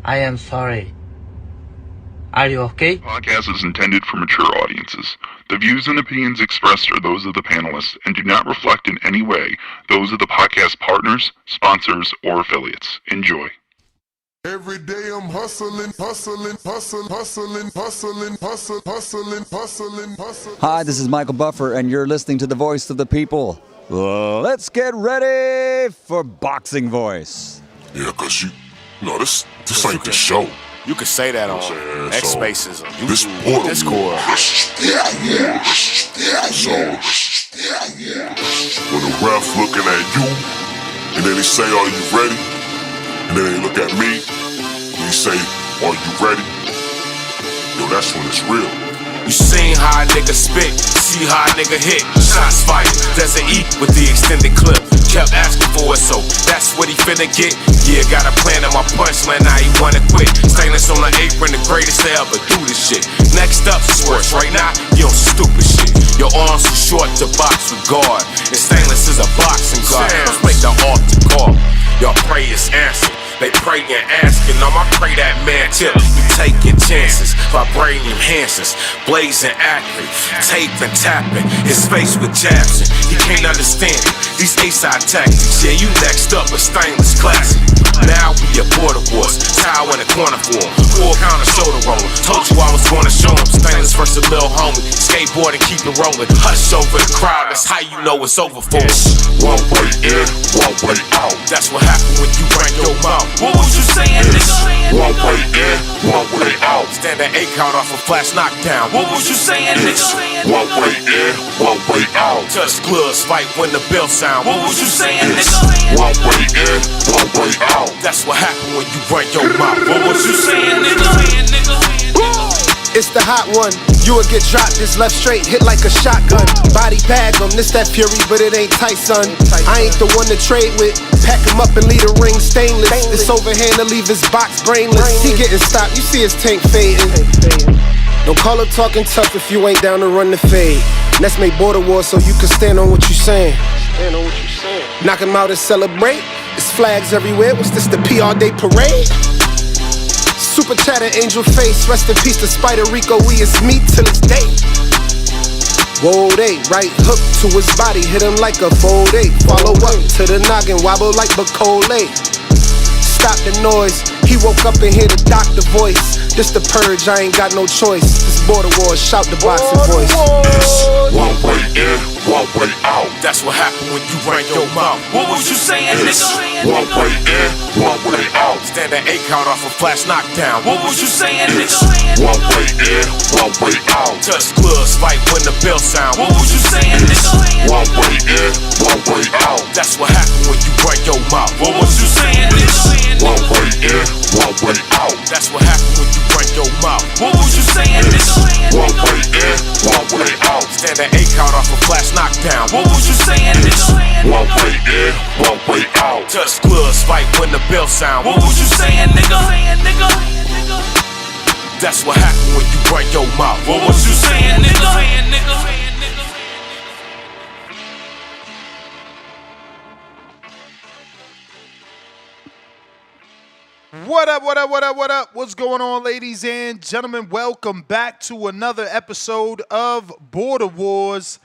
I am sorry. Are you okay? Podcast is intended for mature audiences. The views and opinions expressed are those of the panelists and do not reflect in any way those of the podcast partners, sponsors, or affiliates. Enjoy. Every day I'm hustling. Hi, this is Michael Buffer, and you're listening to the voice of the people. Let's get ready for Boxing Voice. Yeah, cause this ain't the show. You could say that on X So, Spaces or this YouTube, Discord. So, when the ref looking at you, and then they say, "Are you ready?" And then they look at me, and they say, "Are you ready?" Yo, that's when it's real. You seen how a nigga spit, see how a nigga hit. Shots fired, doesn't eat with the extended clip. Kept asking for it, so that's what he finna get. Yeah, got a plan on my punchline, now he wanna quit. Stainless on the apron, the greatest to ever do this shit. Next up, sports. Right now, you on stupid shit. Your arms too short to box with guard, and Stainless is a boxing guard. Let's make the altar call. Y'all pray is answered. They pray and asking, I pray that man tip. You taking chances, vibranium enhancers, blazing accurate, tape and tapping, his face with jabs. He can't understand it. These A-side tactics, yeah, you next up a Stainless classic. Now we at border wars, towel in the corner for him, full counter shoulder roller. Told you I was gonna show him Stainless versus Lil Homie. Skateboard and keep it rolling. Hush over the crowd, that's how you know it's over for him. One way in, one way out. That's what happened when you bring your mouth. What was you saying, nigga? One way in, one way out. Stand an A count off a flash knockdown. What was you saying, nigga? One way in, one way out. Touch gloves, fight when the bell sound. What was you saying, nigga? One way in, one way out. That's what happened when you run your mouth. What was you saying, nigga? It's the hot one. You will get dropped, this left straight, hit like a shotgun. Body bag him, this that Fury, but it ain't tight, son. I ain't the one to trade with. Pack him up and leave the ring stainless. This overhand to leave his box brainless. He getting stopped, you see his tank fading. Don't call up talking tough if you ain't down to run the fade. Let's make border wars so you can stand on what you saying. Knock him out and celebrate. It's flags everywhere. What's this, the PR Day parade? Super chatter, angel face. Rest in peace to Spider Rico. We is meat till it's day. Whoa, they right hook to his body, hit him like a fold 8. Follow up to the noggin, wobble like Bacole. Stop the noise. He woke up and hear the doctor voice. This the purge, I ain't got no choice. This border wars, shout the boxing voice. One way in, one way out. That's what happened when you ran your mouth. What was you saying, nigga? One way in, one way out. Stand an A count off a flash knockdown. What was you saying, nigga? One way in, one way out. Touch gloves, fight when the bell sound. What was you saying, nigga? One way in, one way out. That's what happened when you run your mouth. What was you saying, nigga? One way in, one way out. That's what happened when you run your mouth. What was you saying, nigga? One way in, one way out. Stand an A count off a flash knockdown. What was you saying, nigga? One way in, one way out. Touch gloves, fight when the bell sound. What was you saying, nigga? That's what happened when you run your mouth. What was you saying, nigga? What up? What's going on, ladies and gentlemen? Welcome back to another episode of Border Wars.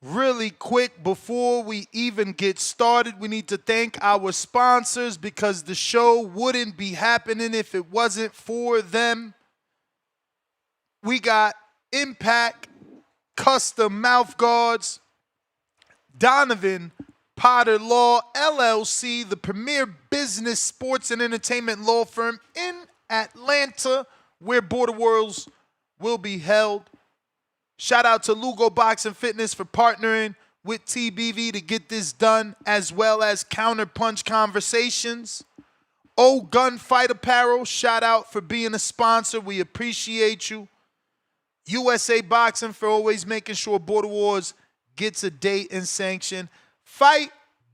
Really quick, before we even get started, we need to thank our sponsors because the show wouldn't be happening if it wasn't for them. We got Impact Custom Mouth Guards, Donovan Potter Law, LLC, the premier business, sports, and entertainment law firm in Atlanta, where Border Wars will be held. Shout out to Lugo Boxing Fitness for partnering with TBV to get this done, as well as Counterpunch Conversations. Old Gunfight Apparel, shout out for being a sponsor. We appreciate you. USA Boxing for always making sure Border Wars gets a date and sanction. Fight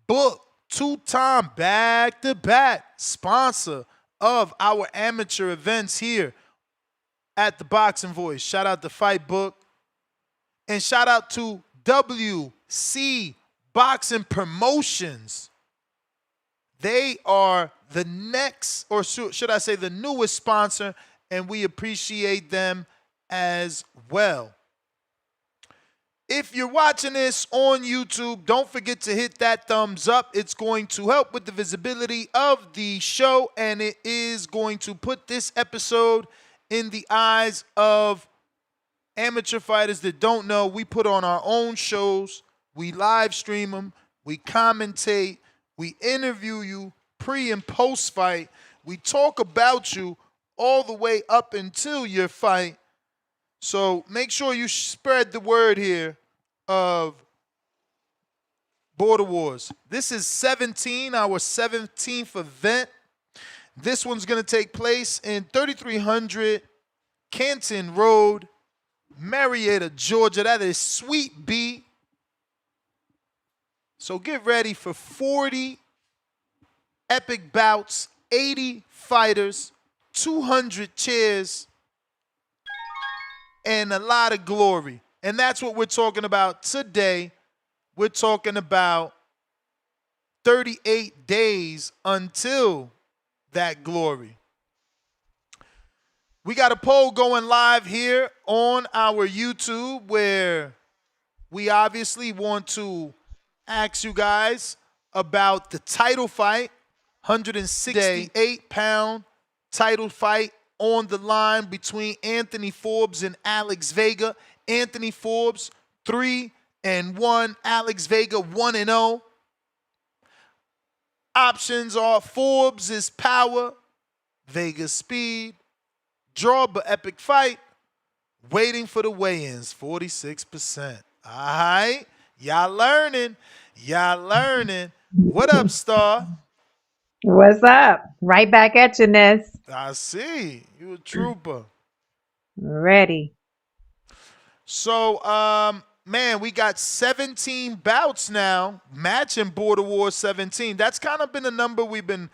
Book, two-time back-to-back sponsor of our amateur events here at the Boxing Voice. Shout out to Fight Book. And shout out to WC Boxing Promotions. They are the next, or should I say the newest sponsor, and we appreciate them as well. If you're watching this on YouTube, don't forget to hit that thumbs up. It's going to help with the visibility of the show, and it is going to put this episode in the eyes of amateur fighters that don't know. We put on our own shows. We live stream them. We commentate. We interview you pre and post fight. We talk about you all the way up until your fight. So make sure you spread the word here of Border Wars. This is our 17th event. This one's going to take place in 3300 Canton Road, Marietta, Georgia. That is Suite B. So get ready for 40 epic bouts, 80 fighters, 200 chairs, and a lot of glory. And that's what we're talking about today. We're talking about 38 days until that glory. We got a poll going live here on our YouTube where we obviously want to ask you guys about the title fight, 168-pound title fight on the line between Anthony Forbes and Alex Vega. Anthony Forbes 3-1, Alex Vega 1-0. Options are Forbes is power, Vega's speed, draw but epic fight, waiting for the weigh-ins, 46%. All right, y'all learning. What up, Star? What's up? Right back at you, Ness. I see. You a trooper. Ready. So, man, we got 17 bouts now, matching Border Wars 17. That's kind of been a number we've been,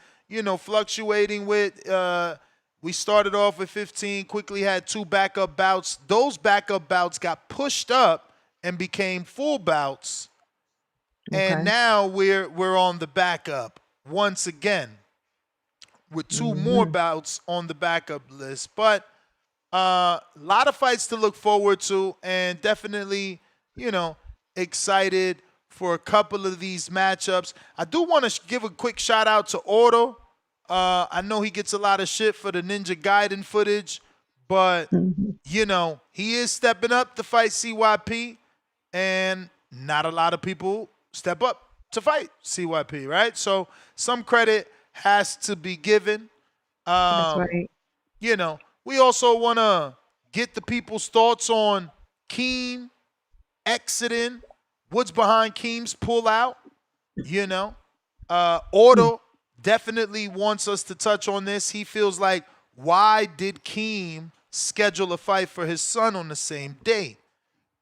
fluctuating with. We started off with 15, quickly had 2 backup bouts. Those backup bouts got pushed up and became full bouts. Okay. And now we're on the backup once again with 2 more bouts on the backup list. But a lot of fights to look forward to, and definitely, excited for a couple of these matchups. I do want to give a quick shout out to Otto. I know he gets a lot of shit for the Ninja Gaiden footage, but, he is stepping up to fight CYP, and not a lot of people step up to fight CYP, right? So some credit has to be given. That's right. We also want to get the people's thoughts on Keem exiting. What's behind Keem's pullout? Otto definitely wants us to touch on this. He feels like, why did Keem schedule a fight for his son on the same day?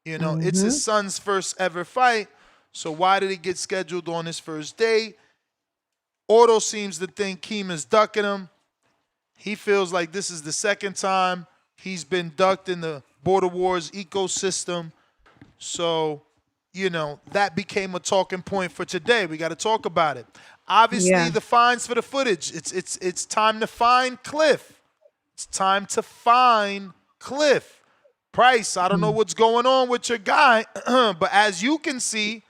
It's his son's first ever fight. So why did it get scheduled on his first day? Otto seems to think Keem is ducking him. He feels like this is the second time he's been ducked in the Border Wars ecosystem. So, that became a talking point for today. We got to talk about it. Obviously, the fines for the footage. It's time to find Cliff. It's time to find Cliff. Price, I don't know what's going on with your guy, but as you can see,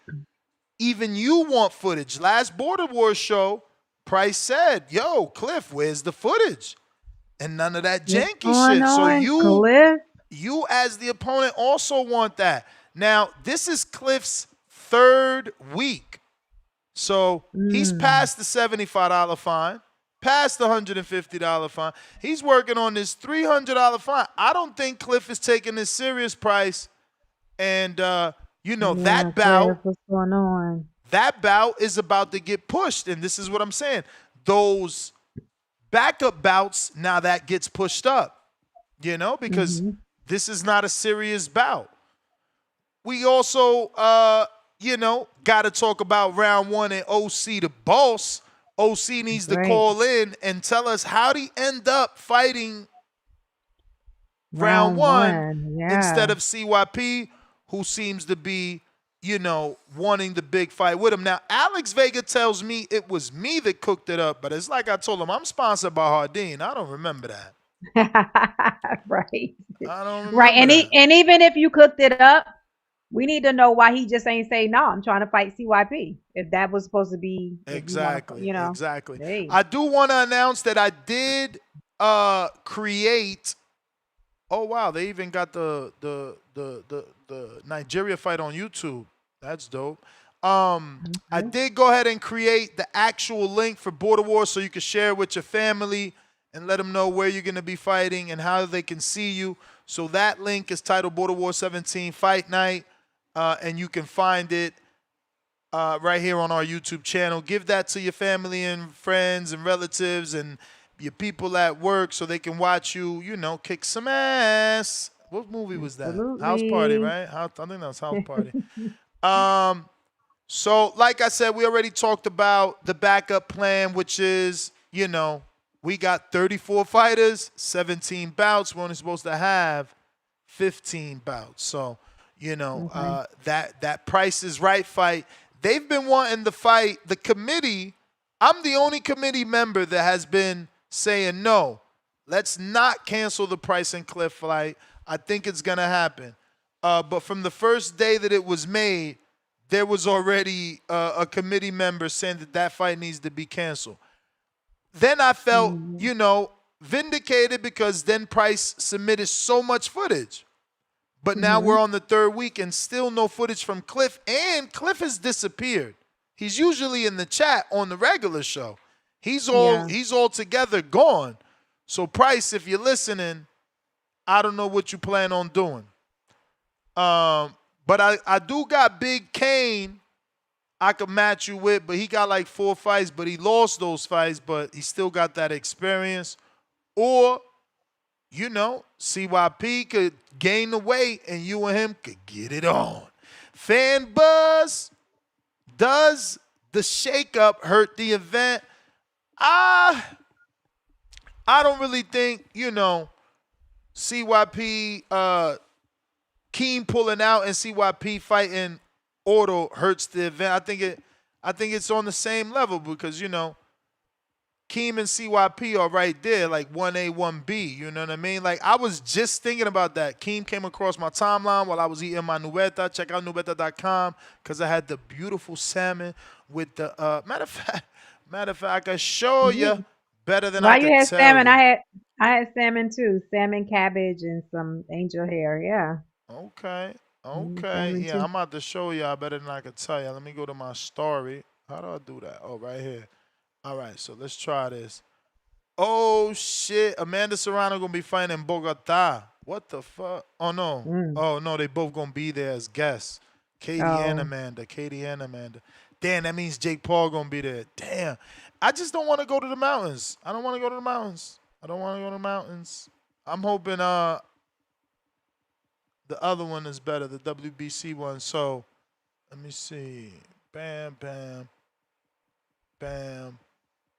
even you want footage. Last Border Wars show, Price said, yo, Cliff, where's the footage? And none of that janky shit. So you as the opponent also want that. Now, this is Cliff's 3rd week. So he's past the $75 fine, past the $150 fine. He's working on this $300 fine. I don't think Cliff is taking this serious, Price. And, that bout, what's going on? That bout is about to get pushed. And this is what I'm saying. Those backup bouts, now that gets pushed up, because this is not a serious bout. We also, got to talk about round 1 and OC the boss. OC needs to call in and tell us how he end up fighting round one. Yeah. Instead of CYP, who seems to be, you know, wanting the big fight with him. Now, Alex Vega tells me it was me that cooked it up, but it's like I told him, I'm sponsored by Hardin. I don't remember that. Right. I don't Right. remember that. And even if you cooked it up, we need to know why he just ain't say no. I'm trying to fight CYP. If that was supposed to be, if you want to, Exactly. Exactly. Hey. I do want to announce that I did create. Oh wow, they even got the Nigeria fight on YouTube. That's dope. I did go ahead and create the actual link for Border Wars so you can share it with your family and let them know where you're going to be fighting and how they can see you. So that link is titled Border Wars 17 Fight Night, and you can find it right here on our YouTube channel. Give that to your family and friends and relatives and your people at work so they can watch you, you know, kick some ass. What movie was that? Absolutely. House Party, right? I think that was House Party. So like I said, we already talked about the backup plan, which is, you know, we got 34 fighters, 17 bouts. We're only supposed to have 15 bouts. So, you know, that Price is Right fight. They've been wanting the fight. The committee, I'm the only committee member that has been saying, no, let's not cancel the Price and Cliff fight. I think it's going to happen. But from the first day that it was made, there was already a committee member saying that that fight needs to be canceled. Then I felt, you know, vindicated because then Price submitted so much footage. But now we're on the third week and still no footage from Cliff. And Cliff has disappeared. He's usually in the chat on the regular show. He's altogether gone. So Price, if you're listening, I don't know what you plan on doing. But I do got Big Kane I could match you with, but he got like 4 fights, but he lost those fights, but he still got that experience. Or, you know, CYP could gain the weight and you and him could get it on. Fan buzz, does the shakeup hurt the event? I don't really think, you know, CYP, Keem pulling out and CYP fighting Auto hurts the event. I think it's on the same level because, you know, Keem and CYP are right there, like 1A, 1B. You know what I mean? Like, I was just thinking about that. Keem came across my timeline while I was eating my nubeta. Check out nubeta.com because I had the beautiful salmon with the matter of fact, I can show you better than I you could had tell salmon, you. I had salmon too. Salmon, cabbage, and some angel hair. Yeah. Okay. salmon Yeah, too. I'm about to show y'all better than I could tell you. Let me go to my story. How do I do that? Oh, right here. All right, so let's try this. Oh, shit. Amanda Serrano going to be fighting in Bogota. What the fuck? Oh, no. Oh, no, they both going to be there as guests. Katie and Amanda. Damn, that means Jake Paul going to be there. Damn. I just don't want to go to the mountains. I don't want to go to the mountains. I'm hoping the other one is better, the WBC one. So, let me see. Bam, bam. Bam.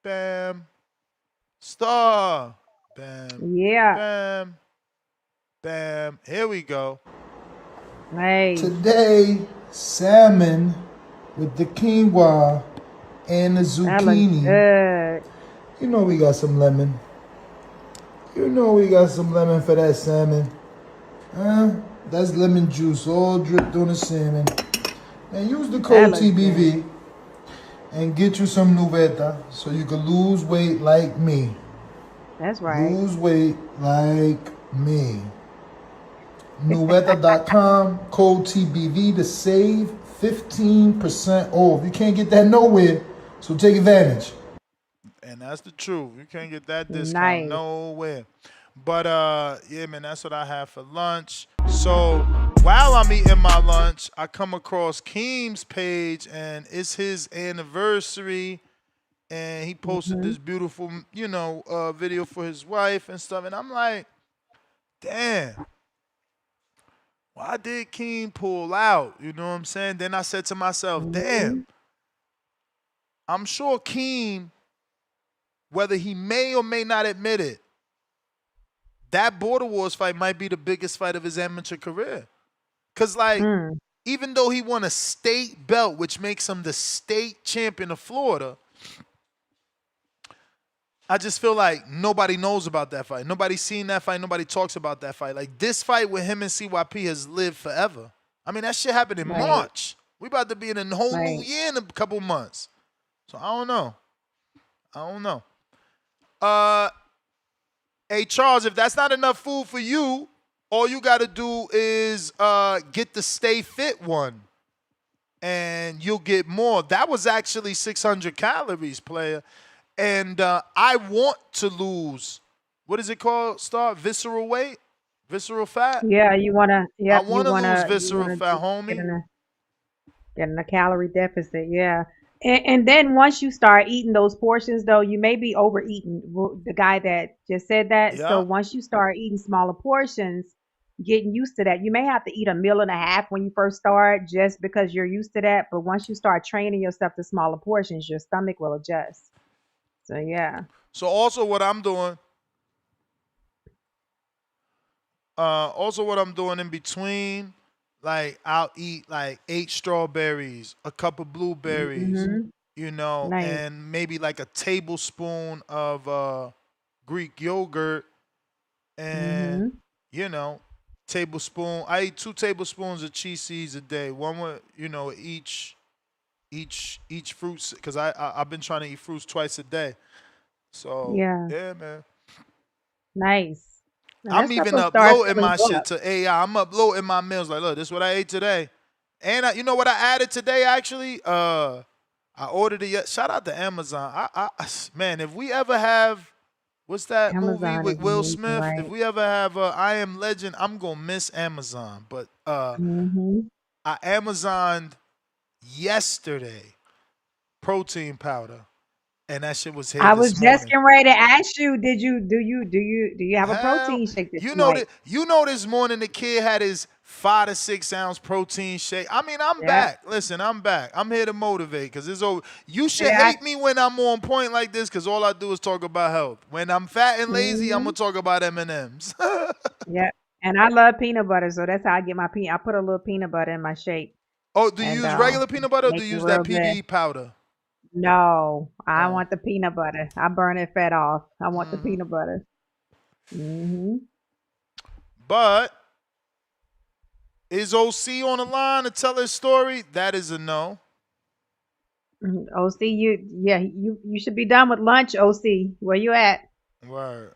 Bam. Star. Bam. Yeah. Bam. Bam. Here we go. Hey. Today, salmon with the quinoa and the That looks zucchini. good. You know we got some lemon. You know we got some lemon for that salmon. That's lemon juice all dripped on the salmon. And use the code TBV and get you some Nuveta so you can lose weight like me. That's right. Lose weight like me. Nuveta.com, code TBV to save 15% off. You can't get that nowhere, so take advantage. And that's the truth. You can't get that discount nowhere. But, yeah, man, that's what I have for lunch. So while I'm eating my lunch, I come across Keem's page, and it's his anniversary. And he posted this beautiful, you know, video for his wife and stuff. And I'm like, damn, why did Keem pull out? You know what I'm saying? Then I said to myself, damn, I'm sure Keem, whether he may or may not admit it, that Border Wars fight might be the biggest fight of his amateur career. Because, like, even though he won a state belt, which makes him the state champion of Florida, I just feel like nobody knows about that fight. Nobody's seen that fight. Nobody talks about that fight. Like, this fight with him and CYP has lived forever. I mean, that shit happened in March. We about to be in a whole new year in a couple months. So I don't know. Hey, Charles, if that's not enough food for you, all you got to do is get the Stay Fit one, and you'll get more. That was actually 600 calories, player. And I want to lose, what is it called, Star? Visceral weight? Visceral fat? Yeah, you wanna. Yeah, I want to lose visceral fat, homie. Get in a calorie deficit. Yeah, and then once you start eating those portions, though, you may be overeating. The guy that just said that. Yeah. So once you start eating smaller portions, getting used to that. You may have to eat a meal and a half when you first start, just because you're used to that. But once you start training yourself to smaller portions, your stomach will adjust. So yeah. So also what I'm doing in between, like, I'll eat like 8 strawberries, a cup of blueberries, you know, Nice. and maybe like a tablespoon of Greek yogurt, and you know, I eat 2 tablespoons of chia seeds a day. One with, you know, each fruit, because I've been trying to eat fruits twice a day. So Yeah. yeah, man. Nice. Now, I'm that stuff even will start uploading my filling shit up. to AI. I'm uploading my meals. Like, look, this is what I ate today. And you know what I added today, actually? I ordered it. Shout out to Amazon. Man, if we ever have, what's that movie Amazon with is Will amazing, Smith? right? If we ever have I Am Legend, I'm going to miss Amazon. But I Amazoned yesterday protein powder. And that shit was here I this was morning. just getting ready to ask you, do you have a protein shake that You you know like? you know, this morning the kid had his 5 to 6 ounce protein shake. I mean, I'm back. Listen, I'm back. I'm here to motivate, because it's over. You should hate me when I'm on point like this, because all I do is talk about health. When I'm fat and lazy, I'm gonna talk about M&Ms. Yeah. And I love peanut butter, so that's how I get my peanut. I put a little peanut butter in my shake. Oh, do you use regular peanut butter, or do Make you it use real that good. PDE powder? No, I want the peanut butter. I burn that fat off. I want the peanut butter. But is OC on the line to tell his story? That is a no. OC, you should be done with lunch, OC. Where you at? Word.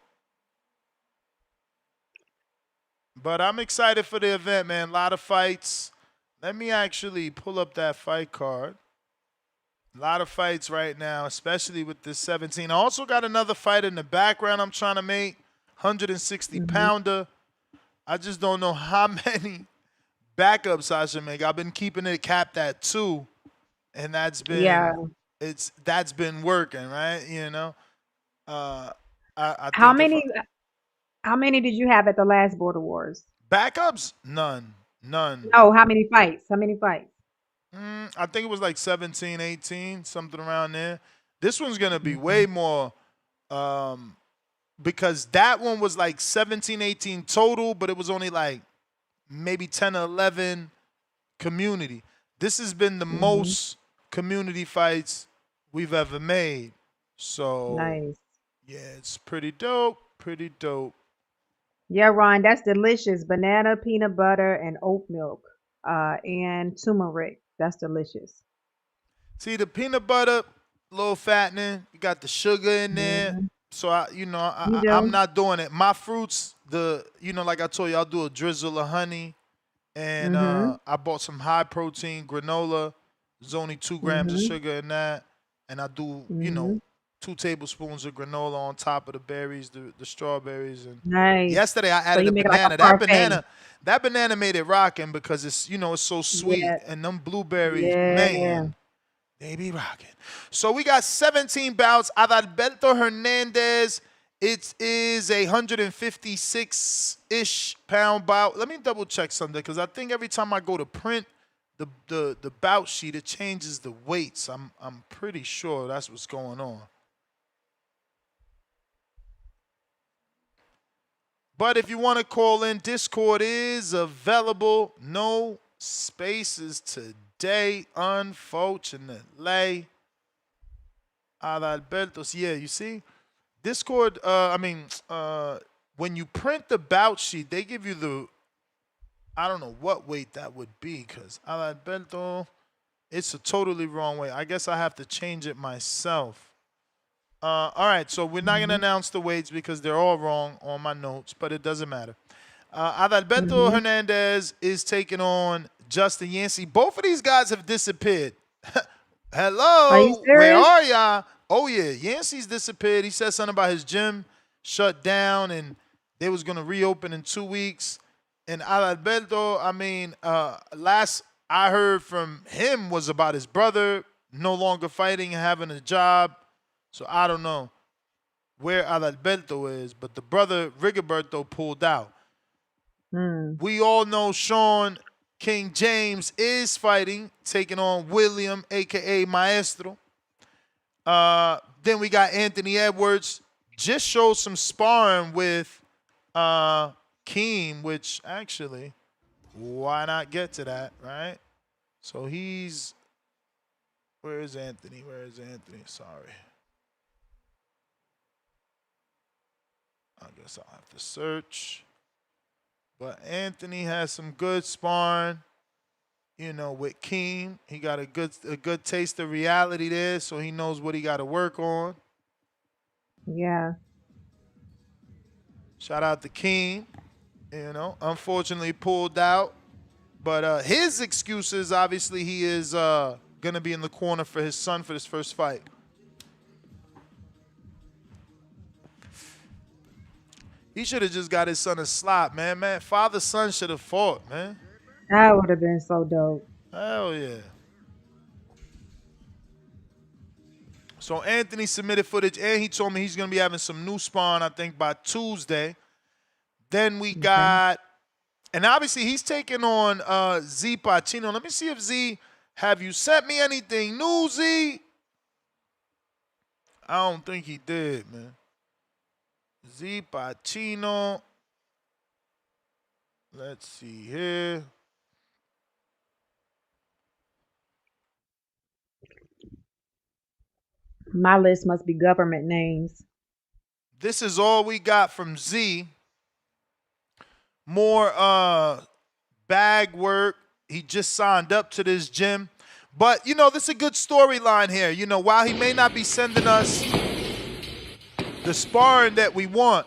But I'm excited for the event, man. A lot of fights. Let me actually pull up that fight card. A lot of fights right now, especially with this 17. I also got another fight in the background I'm trying to make. 160-pounder. I just don't know how many backups I should make. I've been keeping it capped at 2. And that's been that's been working, right? You know? I How think many did you have at the last Border Wars? backups? None. No, how many fights? I think it was like 17, 18, something around there. This one's going to be way more, because that one was like 17, 18 total, but it was only like maybe 10 or 11 community. This has been the most community fights we've ever made. So, Nice. Yeah, it's pretty dope. Yeah, Ron, that's delicious. Banana, peanut butter, and oat milk, and turmeric. That's delicious. See, the peanut butter, a little fattening. You got the sugar in there. So, I'm not doing it. My fruits, like I told you, I'll do a drizzle of honey. And I bought some high protein granola. There's only 2 grams of sugar in that. And I do, 2 tablespoons of granola on top of the berries, the strawberries. And Nice. yesterday I added a banana. That banana made it rocking, because it's, it's so sweet. Yeah. And them blueberries, man, they be rocking. So we got 17 bouts. Adalberto Hernandez. It is a 156-ish pound bout. Let me double check something, because I think every time I go to print the bout sheet, it changes the weights. I'm pretty sure that's what's going on. But if you want to call in, Discord is available. No spaces today, unfortunately. Adalberto, yeah, you see? Discord, when you print the bout sheet, they give you the, I don't know what weight that would be, because Adalberto, it's a totally wrong way. I guess I have to change it myself. All right, so we're not going to announce the weights because they're all wrong on my notes, but it doesn't matter. Adalberto Hernandez is taking on Justin Yancey. Both of these guys have disappeared. Hello, where are y'all? Oh, yeah, Yancey's disappeared. He said something about his gym shut down and they was going to reopen in 2 weeks. And Adalberto, last I heard from him was about his brother no longer fighting and having a job. So I don't know where Adalberto is, but the brother Rigoberto pulled out. We all know Sean King James is fighting, taking on William, a.k.a. Maestro. Then we got Anthony Edwards. Just showed some sparring with Keem, which actually, why not get to that, right? So he's, where is Anthony? Sorry. I guess I'll have to search. But Anthony has some good sparring, with Keem. He got a good taste of reality there, so he knows what he got to work on. Yeah. Shout out to Keem. Unfortunately pulled out. But his excuse is obviously he is going to be in the corner for his son for this first fight. He should have just got his son a slap, man. Father-son should have fought, man. That would have been so dope. Hell yeah. So Anthony submitted footage, and he told me he's going to be having some new sparring, I think, by Tuesday. Then we got, and obviously he's taking on Z Pacino. Let me see if Z, have you sent me anything new, Z? I don't think he did, man. Z Pacino. Let's see here. My list must be government names. This is all we got from Z. More bag work. He just signed up to this gym. But, this is a good storyline here. While he may not be sending us the sparring that we want,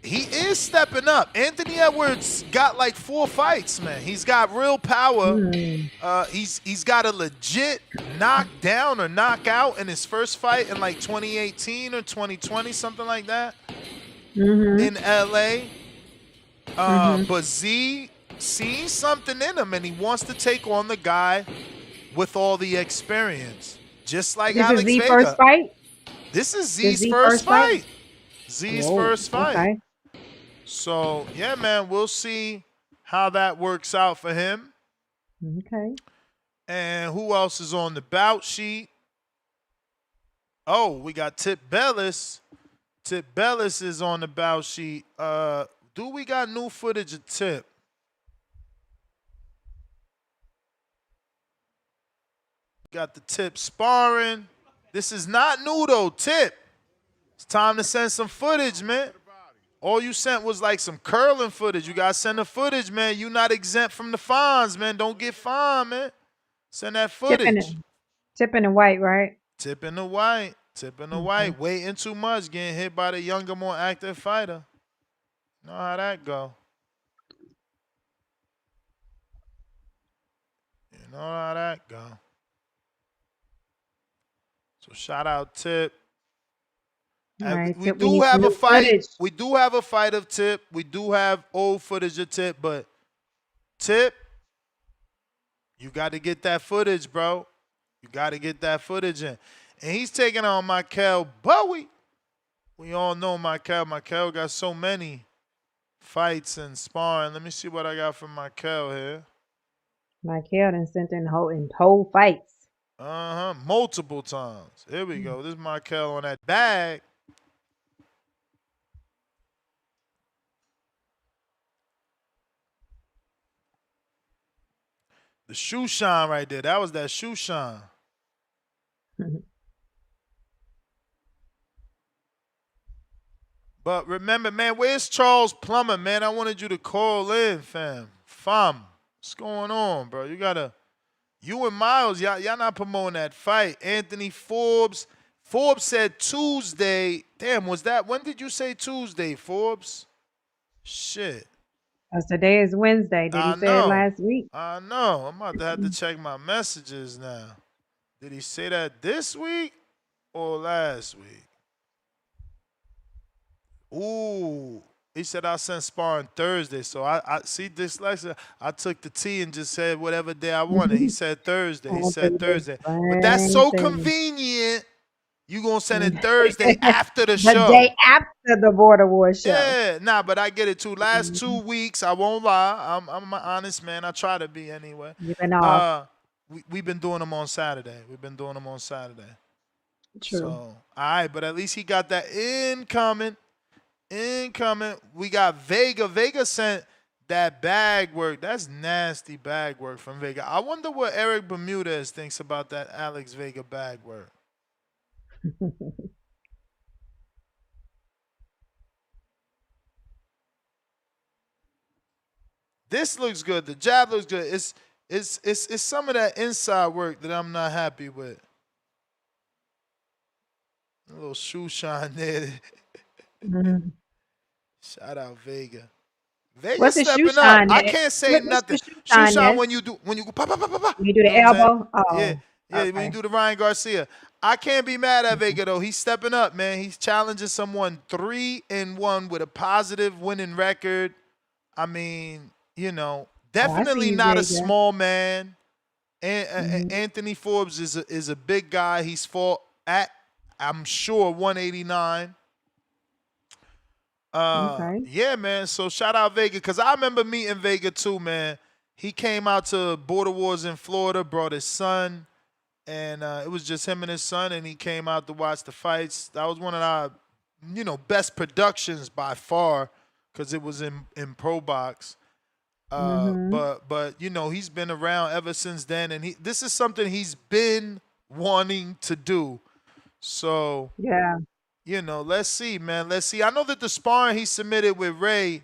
he is stepping up. Anthony Edwards got like 4 fights, man. He's got real power. He's got a legit knockdown or knockout in his first fight in like 2018 or 2020, something like that, in LA. But Z sees something in him, and he wants to take on the guy with all the experience, just like Alex Vega. This is Z's first fight? This is Z's first fight. Z's first fight. Okay. So, yeah, man, we'll see how that works out for him. Okay. And who else is on the bout sheet? Oh, we got Tip Bellis. Tip Bellis is on the bout sheet. Do we got new footage of Tip? Got the Tip sparring. This is not new, though, Tip. It's time to send some footage, man. All you sent was like some curling footage. You got to send the footage, man. You not exempt from the fines, man. Don't get fined, man. Send that footage. Tipping the white, right? Tipping the white. Tipping the white. Waiting too much. Getting hit by the younger, more active fighter. Know how that go. You know how that go. So shout out Tip. Right, we do have a fight. Footage. We do have a fight of Tip. We do have old footage of Tip, but Tip, you got to get that footage, bro. You got to get that footage in. And he's taking on Michael Bowie. We all know Michael. Michael got so many fights and sparring. Let me see what I got from Michael here. Michael done sent in whole fights. Multiple times. Here we go. This is Michael on that bag. The shoe shine right there. That was that shoe shine. But remember, man, where's Charles Plummer, man? I wanted you to call in, fam. What's going on, bro? You and Miles, y'all not promoting that fight. Anthony Forbes. Forbes said Tuesday. Damn, when did you say Tuesday, Forbes? Shit. Because today is Wednesday. Did he say it last week? I know. I'm about to have to check my messages now. Did he say that this week or last week? Ooh. He said I'll send sparring Thursday. So I see dyslexia. I took the T and just said whatever day I wanted. He said Thursday. But that's so convenient. You gonna send it Thursday after the show. The day after the Border Wars show. Yeah, nah, but I get it too. Last 2 weeks, I won't lie. I'm an honest man. I try to be anyway. You've been off. We've been doing them on Saturday. True. So, all right, but at least he got that incoming. We got Vega. Vega sent that bag work. That's nasty bag work from Vega. I wonder what Eric Bermudez thinks about that Alex Vega bag work. This looks good. The jab looks good. It's some of that inside work that I'm not happy with. A little shoe shine there. Shout out Vega. Vega stepping up. I can't say nothing. Shoe shine when you go pop, pop, pop, pop, pop. You do the elbow? Oh. Yeah, Okay. when you do the Ryan Garcia. I can't be mad at Vega though. He's stepping up, man. He's challenging someone 3-1 with a positive winning record. I mean, definitely not a small man. And Anthony Forbes is a big guy. He's fought at, I'm sure, 189. Okay. Yeah, man. So shout out Vega, because I remember meeting Vega too, man. He came out to Border Wars in Florida, brought his son, and it was just him and his son, and he came out to watch the fights. That was one of our, best productions by far, because it was in Pro Box. But he's been around ever since then, and this is something he's been wanting to do. So yeah. Let's see, man. Let's see. I know that the sparring he submitted with Ray,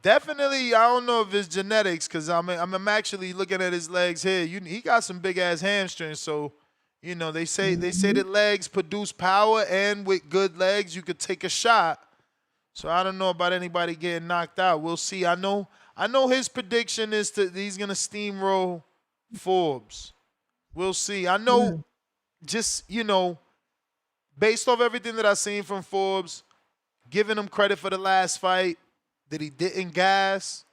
definitely, I don't know if it's genetics, because I'm actually looking at his legs here. He got some big ass hamstrings, so they say that legs produce power, and with good legs you could take a shot. So I don't know about anybody getting knocked out. We'll see. I know his prediction is that he's gonna steamroll Forbes. We'll see. I know, just based off everything that I've seen from Forbes, giving him credit for the last fight that he didn't gas,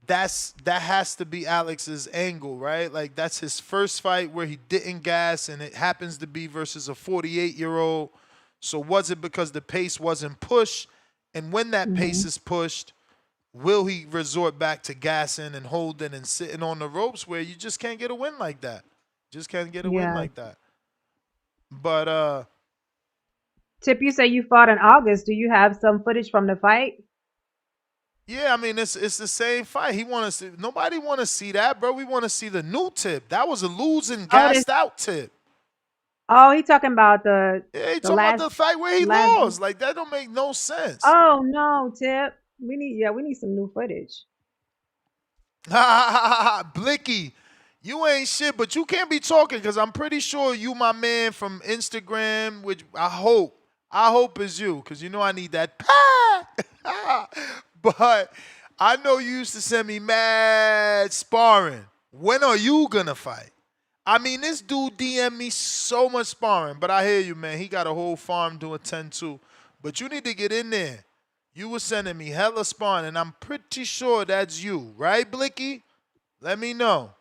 that has to be Alex's angle, right? Like, that's his first fight where he didn't gas, and it happens to be versus a 48-year-old. So was it because the pace wasn't pushed? And when that pace is pushed, will he resort back to gassing and holding and sitting on the ropes, where you just can't get a win like that? Win like that. But Tip, you say you fought in August. Do you have some footage from the fight? Yeah, I mean, it's the same fight. Nobody want to see that, bro. We want to see the new Tip. That was a losing, gassed out Tip. Oh, he talking about the about the fight where he lost. Like, that don't make no sense. Oh no, Tip. We need some new footage. Blicky, you ain't shit, but you can't be talking, because I'm pretty sure you my man from Instagram, which I hope is you, because I need that. But I know you used to send me mad sparring. When are you gonna fight? I mean, this dude DM me so much sparring, but I hear you, man. He got a whole farm to attend to. But you need to get in there. You were sending me hella sparring, and I'm pretty sure that's you, right, Blicky? Let me know.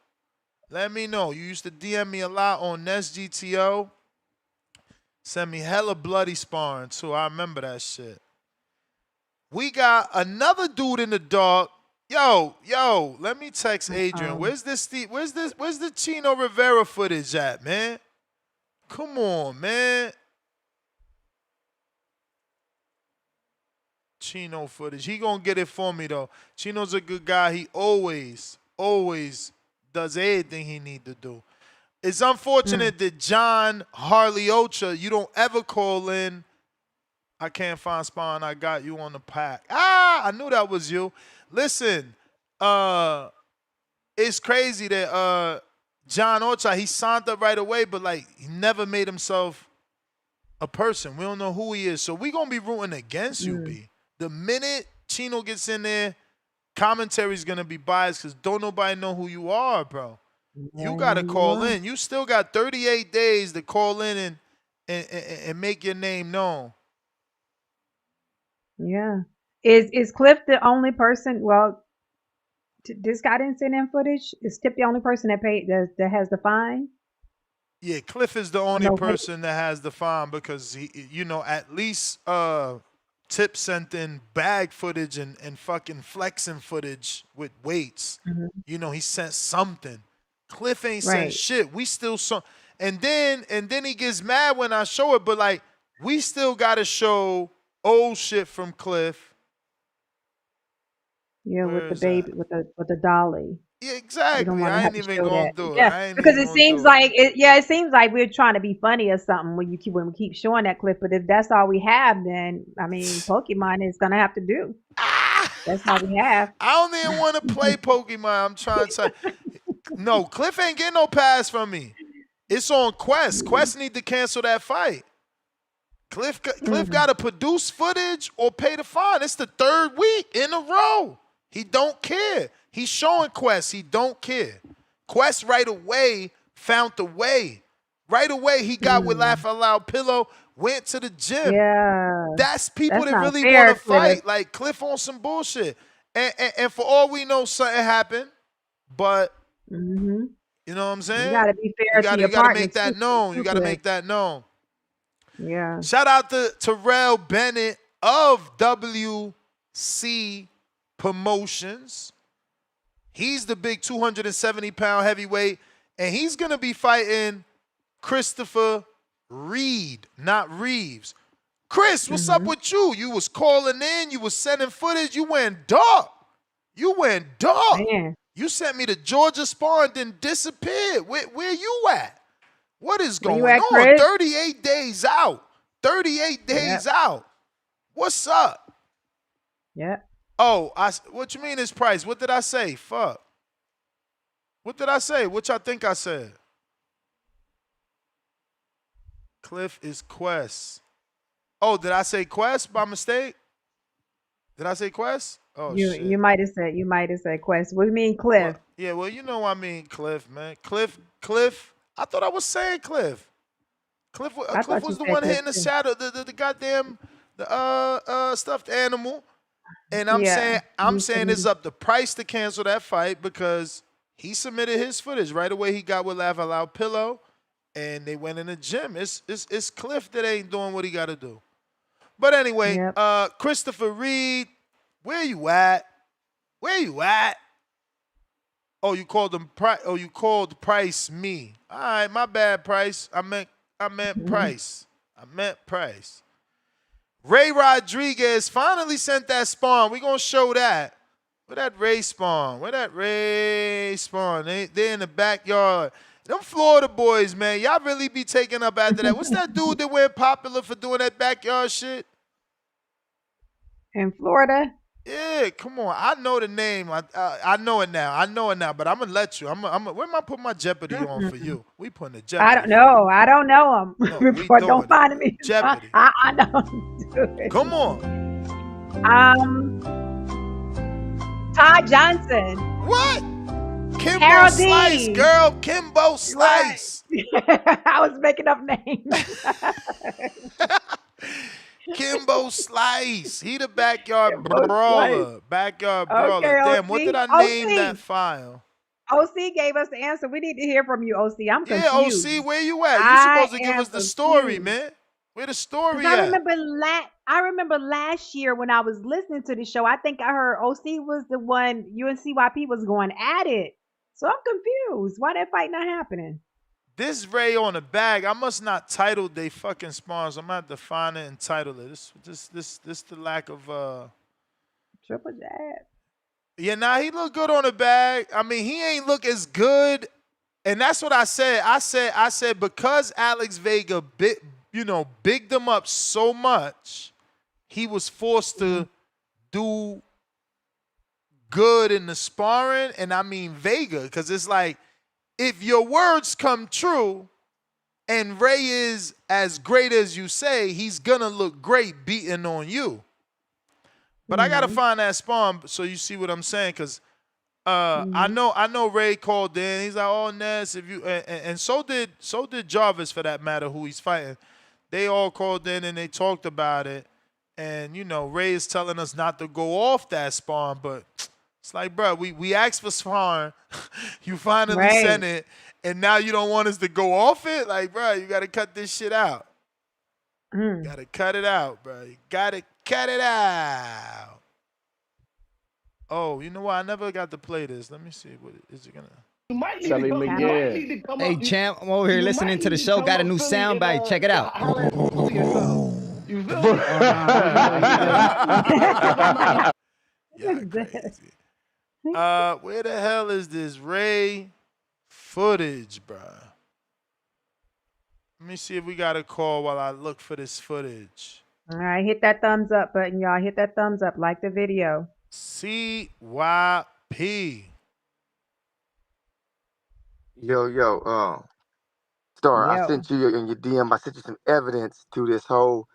You used to DM me a lot on NestGTO. Send me hella bloody sparring, too. I remember that shit. We got another dude in the dark. Yo, let me text Adrian. Where's the Chino Rivera footage at, man? Come on, man. Chino footage. He gonna get it for me, though. Chino's a good guy. He always does everything he need to do. It's unfortunate that John Harley Ocha, you don't ever call in. I can't find Spawn. I got you on the pack. I knew that was you. Listen, it's crazy that John Ocha, he signed up right away, but like he never made himself a person. We don't know who he is. So we gonna be rooting against you, B. The minute Chino gets in there, commentary's gonna be biased because don't nobody know who you are, bro. You gotta call in. You still got 38 days to call in and make your name known. Yeah. Is Cliff the only person? Well, this guy didn't send in footage. Is Tip the only person that has the fine? Yeah, Cliff is the only person that has the fine because he, at least Tip sent in bag footage and fucking flexing footage with weights. He sent something. Cliff ain't sent shit. We still saw, and then he gets mad when I show it, but like we still gotta show old shit from Cliff. Yeah, with the baby, with the dolly. Yeah, exactly. I ain't even gonna do it. Yeah, because it seems like it seems like we're trying to be funny or something when we keep showing that clip. But if that's all we have, then I mean, Pokemon is gonna have to do. That's all we have. I don't even want to play Pokemon. I'm trying to say, no, Cliff ain't getting no pass from me. It's on Quest. Quest need to cancel that fight. Cliff got to produce footage or pay the fine. It's the third week in a row. He don't care. He's showing Quest. He don't care. Quest right away found the way. Right away he got with Laugh Out Loud Pillow, went to the gym. Yeah. That's people that really fair, want to fight. Cliff. Like Cliff on some bullshit. And for all we know, something happened. But you know what I'm saying? You gotta be fair to your You gotta partner, make that too, known. You gotta Cliff. make that known. Yeah. Shout out to Terrell Bennett of WC Promotions. He's the big 270-pound heavyweight, and he's going to be fighting Christopher Reed, not Reeves. Chris, what's up with you? You was calling in. You was sending footage. You went dark. Man. You sent me to Georgia Spar and then disappeared. Where you at? What is going at, on? Chris? 38 days out. 38 days out. What's up? Yeah. Oh, what you mean his price? What did I say? Fuck. What did I say? What y'all think I said? Cliff is Quest. Oh, did I say Quest by mistake? Did I say Quest? Oh, shit. You might have said Quest. What do you mean Cliff? Well, you know I mean Cliff, man. Cliff. I thought I was saying Cliff. Cliff was the one hitting the shadow, the goddamn stuffed animal. And I'm saying it's up the price to cancel that fight because he submitted his footage right away. He got with Laugh Out Loud Pillow, and they went in the gym. It's Cliff that ain't doing what he got to do. But anyway, Christopher Reed, where you at? Oh, you called him Price. Oh, you called Price me. All right, my bad, Price. I meant Price. I meant Price. Ray Rodriguez finally sent that spawn. We're going to show that. Where that Ray spawn? They're in the backyard. Them Florida boys, man, y'all really be taking up after that. What's that dude that went popular for doing that backyard shit? In Florida? Yeah, come on. I know the name. I know it now. But I'm gonna let you. Where am I putting my Jeopardy on for you? We putting the Jeopardy. I don't know him. No, Report don't find me. Jeopardy. I don't do it. Come on. Todd Johnson. What? Kimbo Harold Slice, Dean. girl. Kimbo Slice. Right. I was making up names. Kimbo Slice. He the backyard brawler. Backyard brawler. Damn, what did I name that file? OC gave us the answer. We need to hear from you, OC. I'm confused. Yeah, OC, where you at? You supposed to give us the story, man. Where the story at? I remember last year when I was listening to the show, I think I heard OC was the one, UNCYP was going at it. So I'm confused. Why that fight not happening? This Ray on the bag, I must not title they fucking spawns. I'm not define it and title it. This the lack of Triple jab. Yeah, nah, he looked good on the bag. I mean, he ain't look as good. And that's what I said. I said because Alex Vega bigged him up so much, he was forced to do good in the sparring. And I mean Vega, because it's like, if your words come true and Ray is as great as you say, he's gonna look great beating on you. But I gotta find that spawn so you see what I'm saying, because I know Ray called in. He's like, "Oh, Ness, if you," and so did Jarvis, for that matter, who he's fighting. They all called in and they talked about it. And Ray is telling us not to go off that spawn, but it's like, bro, we asked for spawn, you finally sent it, and now you don't want us to go off it. Like, bro, you gotta cut this shit out. You gotta cut it out, bro. You gotta cut it out. Oh, you know what? I never got to play this. Let me see. What is it gonna? Shelly McGinn. Hey, champ, I'm over here listening to the show. Got a new soundbite. Check it out. Yeah, crazy. Where the hell is this Ray footage, bro? Let me see if we got a call while I look for this footage. All right, hit that thumbs up button, y'all. Hit that thumbs up. Like the video. CYP. Star, I Yo. sent you in your DM, I sent you some evidence to this whole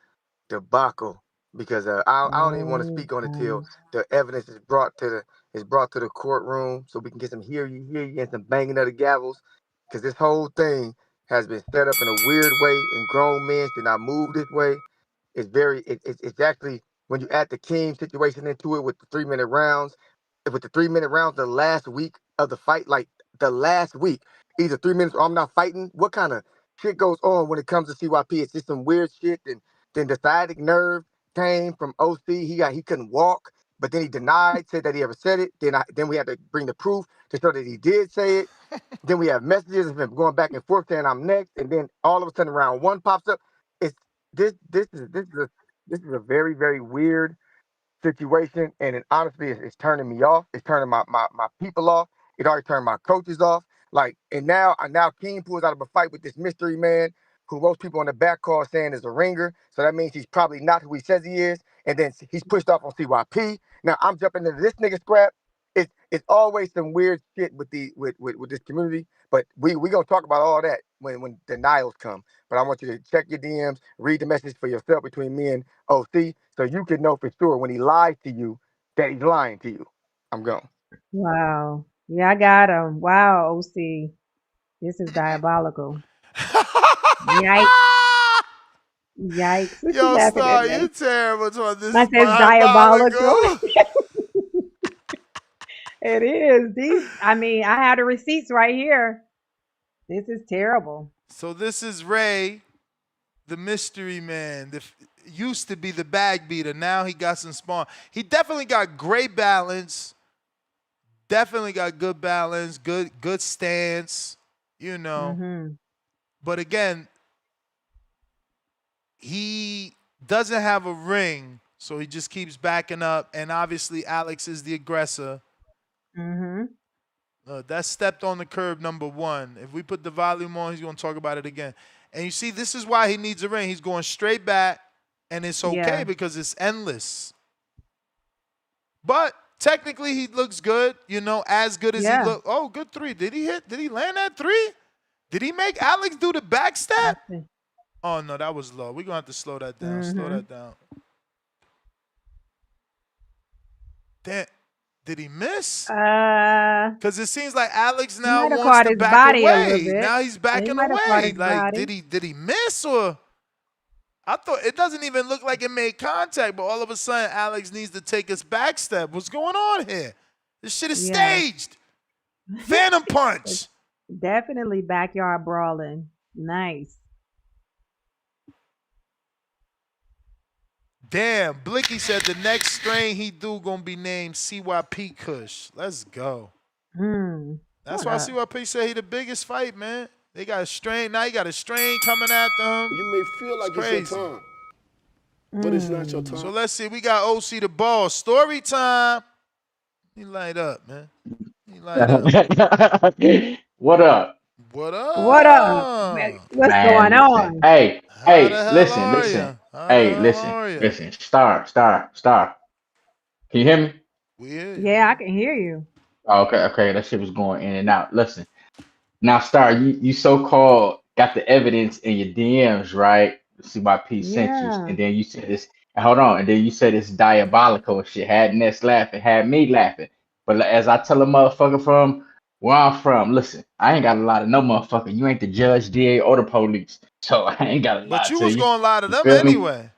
debacle because I don't even want to speak on it till the evidence is brought to the courtroom so we can get some hear you and some banging of the gavels, because this whole thing has been set up in a weird way and grown men should not move this way. It's actually, when you add the Keem situation into it with the 3-minute rounds, the last week of the fight, like the last week, either 3 minutes or I'm not fighting. What kind of shit goes on when it comes to CYP? It's just some weird shit. Then the sciatic nerve came from OC. He couldn't walk, but then he said that he ever said it. Then we had to bring the proof to show that he did say it. Then we have messages of him going back and forth saying I'm next, and then all of a sudden round one pops up. This is a very, very weird situation, and honestly, it's turning me off. It's turning my people off. It already turned my coaches off. Like, and now Keem pulls out of a fight with this mystery man who most people on the back call saying is a ringer. So that means he's probably not who he says he is. And then he's pushed off on CYP. Now I'm jumping into this nigga scrap. It's always some weird shit with this community. But we gonna talk about all that when denials come. But I want you to check your DMs, read the message for yourself between me and OC, so you can know for sure when he lies to you that he's lying to you. I'm gone. Wow. Yeah, I got him. Wow, OC. This is diabolical. Yikes. Yikes. What you Yo, laughing Star, at, man? you're terrible. This I is said it's diabolical. diabolical. It is. I have the receipts right here. This is terrible. So this is Ray, the mystery man. Used to be the bag beater. Now he got some spawn. He definitely got great balance. Definitely got good balance, good stance, But again, he doesn't have a ring, so he just keeps backing up. And obviously, Alex is the aggressor. That's stepped on the curb, number one. If we put the volume on, he's going to talk about it again. And you see, this is why he needs a ring. He's going straight back, and it's okay because it's endless. But technically, he looks good, as good as he looked. Oh, good three. Did he land that three? Did he make Alex do the back step? Oh, no, that was low. We're going to have to slow that down. Slow that down. Damn. Did he miss? Because it seems like Alex now wants to back away. Now he's backing away. Like, did he miss, or? I thought it doesn't even look like it made contact, but all of a sudden Alex needs to take his back step. What's going on here? This shit is staged. Phantom punch. Definitely backyard brawling. Nice. Damn, Blicky said the next strain he do gonna be named CYP Kush. Let's go. That's why CYP said he the biggest fight, man. They got a strain. Now he got a strain coming after him. You may feel like it's your time, but it's not your time. So let's see. We got OC the ball. Story time. He light up, man. He light up. What up? What What up? up? What's Man, going listen. on? Hey, How the hey, hell listen, are listen. you? How the Hey, hell listen, are you? listen. Star. Can you hear me? We hear you, Yeah, I man. can hear you. Oh, okay. That shit was going in and out. Listen. Now, Star, you so-called got the evidence in your DMs, right? CYP sent you, Yeah. and then you said this. Hold on, and then you said it's diabolical and shit. Had Ness laughing, had me laughing. But as I tell a motherfucker from where I'm from, listen, I ain't got a lot of no motherfucker. You ain't the judge, DA, or the police, so I ain't got to But lie you to was you. gonna lie to You them feel me? anyway.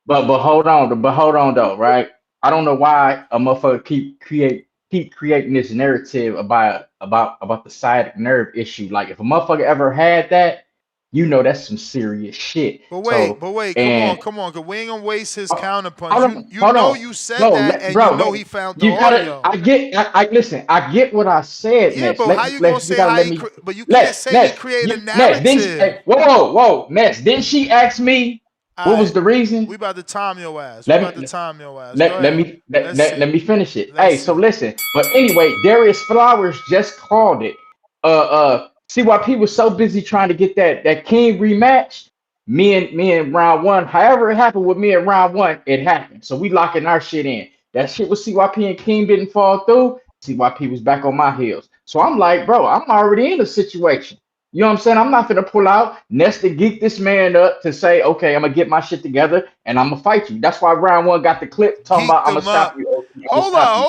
But hold on though, right? I don't know why a motherfucker keep creating this narrative about the sciatic nerve issue. Like if a motherfucker ever had that, you know that's some serious shit. But wait, So come and on, cause we ain't gonna waste his hold counterpunch. You hold know on, you said no, that, and you bro, know bro, he found the you gotta. audio. I listen. I get what I said, Yeah, Ness. but how you gonna Let you say gotta how let he? me. But you can't say he Ness, created a Ness. Then narrative. whoa, Ness. Didn't she ask me All what was right, the reason? we about to time your ass. We about Let to me time your ass. Go let ahead. me Let's see. let me finish it. Let's Hey, so see. listen. But anyway, Darius Flowers just called it. CYP was so busy trying to get that King rematch. Me and round one. However it happened with me in round one, it happened. So we locking our shit in. That shit with CYP and King didn't fall through. CYP was back on my heels. So I'm like, bro, I'm already in a situation. You know what I'm saying? I'm not gonna pull out Nestor geek this man up to say, okay, I'm gonna get my shit together and I'm gonna fight you. That's why round one got the clip talking Geek about I'm gonna them stop up. you. OT, I'm gonna Hold stop you.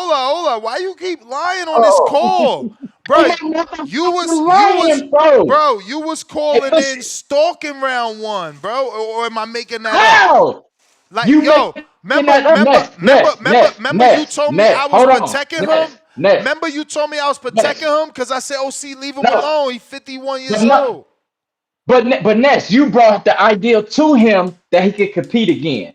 on, Why you keep lying on this Oh, call, bro? am I You was, motherfucking lying, bro? bro. You was Hey, calling in listen, stalking round one, bro. Or am I making that up? how Like, you yo, making remember, that up? remember, you told me I Ness. was Hold on, protecting him. Ness, Remember, you told me I was protecting Ness. him because I said, "OC, leave him No, alone. He's 51 but years no, old." but Ness, you brought the ideal to him that he could compete again.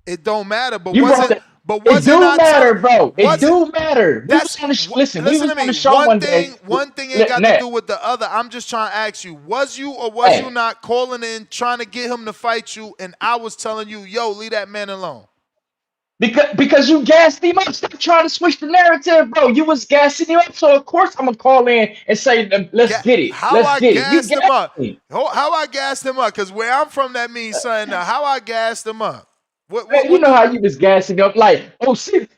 It don't matter, You brought the. but It wasn't do I telling? matter, bro. It Was it? do matter. We was That's on the listen. We listen was to on me. the show one day. One thing ain't got to Ness, do with the other. I'm just trying to ask you: was you or was you hey, not calling in trying to get him to fight you? And I was telling you, yo, leave that man alone. because you gassed him up. Stop trying to switch the narrative, bro. You was gassing him up, so of course I'm gonna call in and say, let's get it, How let's I get it. You gassed him gassed up? me. How I gassed him up? Cause where I'm from, that means something. Now, how I gassed him up? Man, you What know do? how you was gassing up, like, oh shit,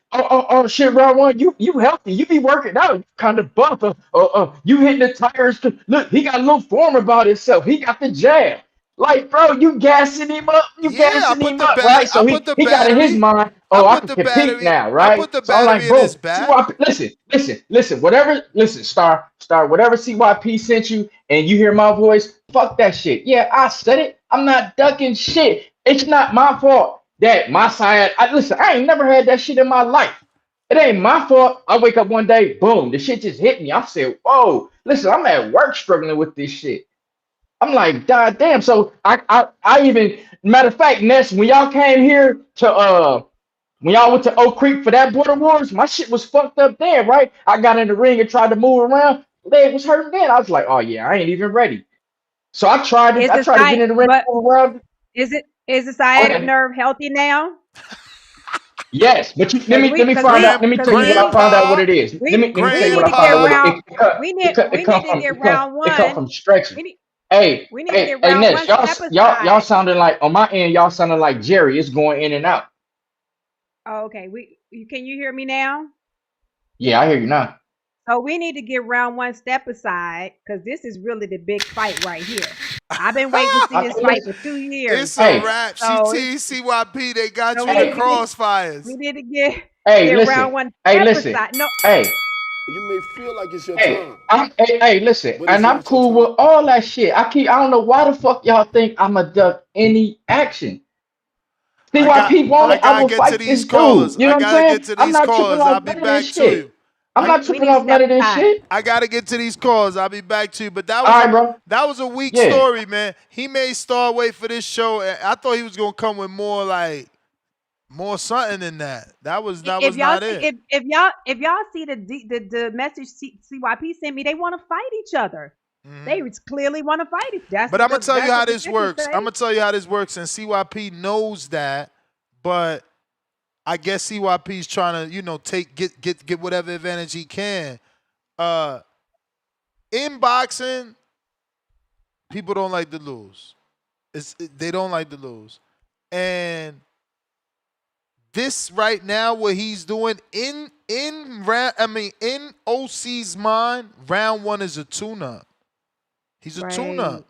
shit, round one, you healthy, you be working out, you kind of buff, you hitting the tires. Look, he got a little form about himself. He got the jab. Like, bro, you gassing him up, Yeah, right? I So put the he got in his battery. mind, I oh, I put can the compete battery. now, I right? put the So I'm like, battery in his boom, back. CYP, listen, Star, whatever CYP sent you, and you hear my voice, fuck that shit. Yeah, I said it. I'm not ducking shit. It's not my fault that my side. Listen, I ain't never had that shit in my life. It ain't my fault. I wake up one day, boom, the shit just hit me. I said, whoa, listen, I'm at work struggling with this shit. I'm like, God damn. So I even matter of fact, Ness, when y'all came here to when y'all went to Oak Creek for that Border Wars, my shit was fucked up there, right? I got in the ring and tried to move around. Leg was hurting then. I was like, oh yeah, I ain't even ready. So Is I the tried to get sciatic, in the ring, but move around. is the Go sciatic ahead. nerve healthy now? Yes, but Because let me find out. Let me tell you what I Brain we found out what power, it is. Let me tell we you brain what need I to get found out what power. round we it come need to from get round it come one. from stretching. We need we need to Hey, get round Ness, one step y'all aside. sounding like on my end, y'all sounding like Jerry. It's going in and out. Oh, okay, can you hear me now? Yeah, I hear you now. So we need to get round one step aside because this is really the big fight right here. I've been waiting to see this fight for 2 years. It's a Hey, wrap. She So teased CYP. They got so you we in the need to hey, get crossfires. we need to get hey, get round listen. one Hey, step listen. aside. No, Hey, You may feel like it's your time, listen. but it's And I'm not your cool time. with all that shit. I don't know why the fuck y'all think I'm a duck any action. See why people want I it? I gotta will get to fight these this dude. callers. You I know what I'm gotta saying? get to I'm these not tripping callers. I'll off be none of this back to shit. you. I'm I not we tripping need to off none step of this aside. shit. I gotta get to these calls. I'll be back to you. But All right, bro. that was a weak Yeah. story, man. He made Star wait for this show. I thought he was gonna come with more something than that. That was If y'all not see it. if y'all see the message CYP sent me, they want to fight each other. They clearly want to fight each. But I'm gonna tell you That's how what the this pictures works. I'm say. gonna tell you how this works, and CYP knows that. But I guess CYP's trying to, get whatever advantage he can. In boxing, people don't like to lose. They don't like to lose. And this right now, what he's doing in OC's mind, round 1 is a tune-up. He's a tune-up.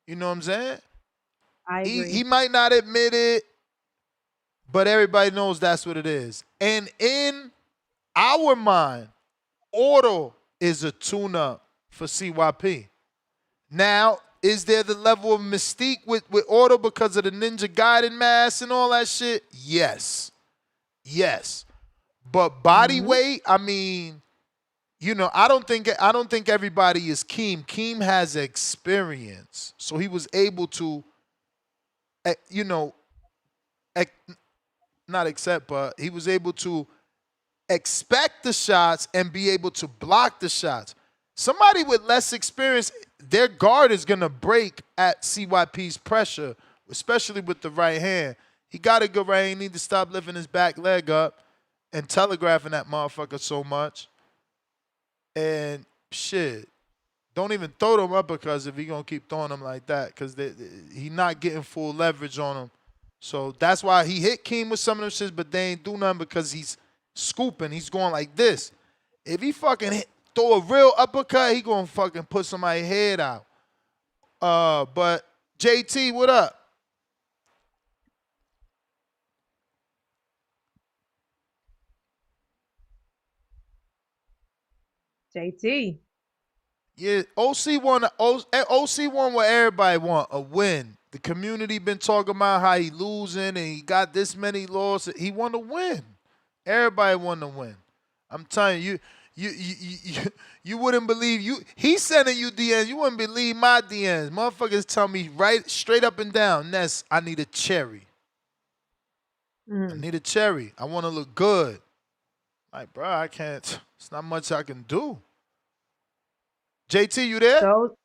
You know what I'm saying? I agree. He might not admit it, but everybody knows that's what it is. And in our mind, Auto is a tune-up for CYP. Now, is there the level of mystique with Auto because of the Ninja Gaiden mask and all that shit? Yes. Yes. But body weight, I mean, I don't think everybody is Keem. Keem has experience. So he was able to not accept, but he was able to expect the shots and be able to block the shots. Somebody with less experience, their guard is going to break at CYP's pressure, especially with the right hand. He got a good right hand. He need to stop lifting his back leg up and telegraphing that motherfucker so much. And shit, don't even throw them uppercuts if he going to keep throwing them like that, because he not getting full leverage on them. So that's why he hit Keem with some of them shits, but they ain't do nothing because he's scooping. He's going like this. If he fucking throw a real uppercut, he going to fucking put somebody's head out. But JT, what up? JT. Yeah, OC won what everybody want, a win. The community been talking about how he losing and he got this many losses. He won a win. Everybody won to win. I'm telling you, you wouldn't believe he's sending you DMs. You wouldn't believe my DMs. Motherfuckers tell me right straight up and down, Ness, I need a cherry. I need a cherry. I want to look good. Like, bro, I can't. It's not much I can do. JT, you there? So,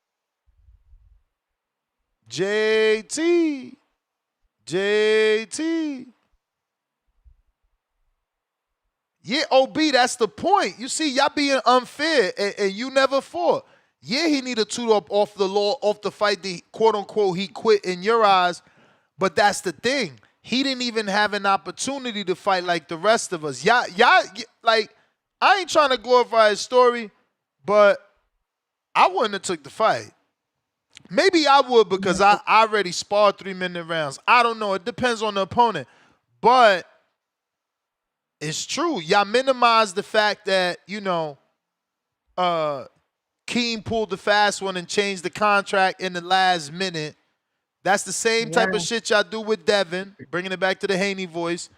JT. Yeah, OB, that's the point. You see, y'all being unfair, and you never fought. Yeah, he need a two-up off the fight, the quote-unquote he quit in your eyes, but that's the thing. He didn't even have an opportunity to fight like the rest of us. Y'all, like, I ain't trying to glorify his story, but I wouldn't have took the fight. Maybe I would because I already sparred 3-minute rounds. I don't know. It depends on the opponent. But it's true. Y'all minimize the fact that, Keem pulled the fast one and changed the contract in the last minute. That's the same type of shit y'all do with Devin, bringing it back to the Haney voice.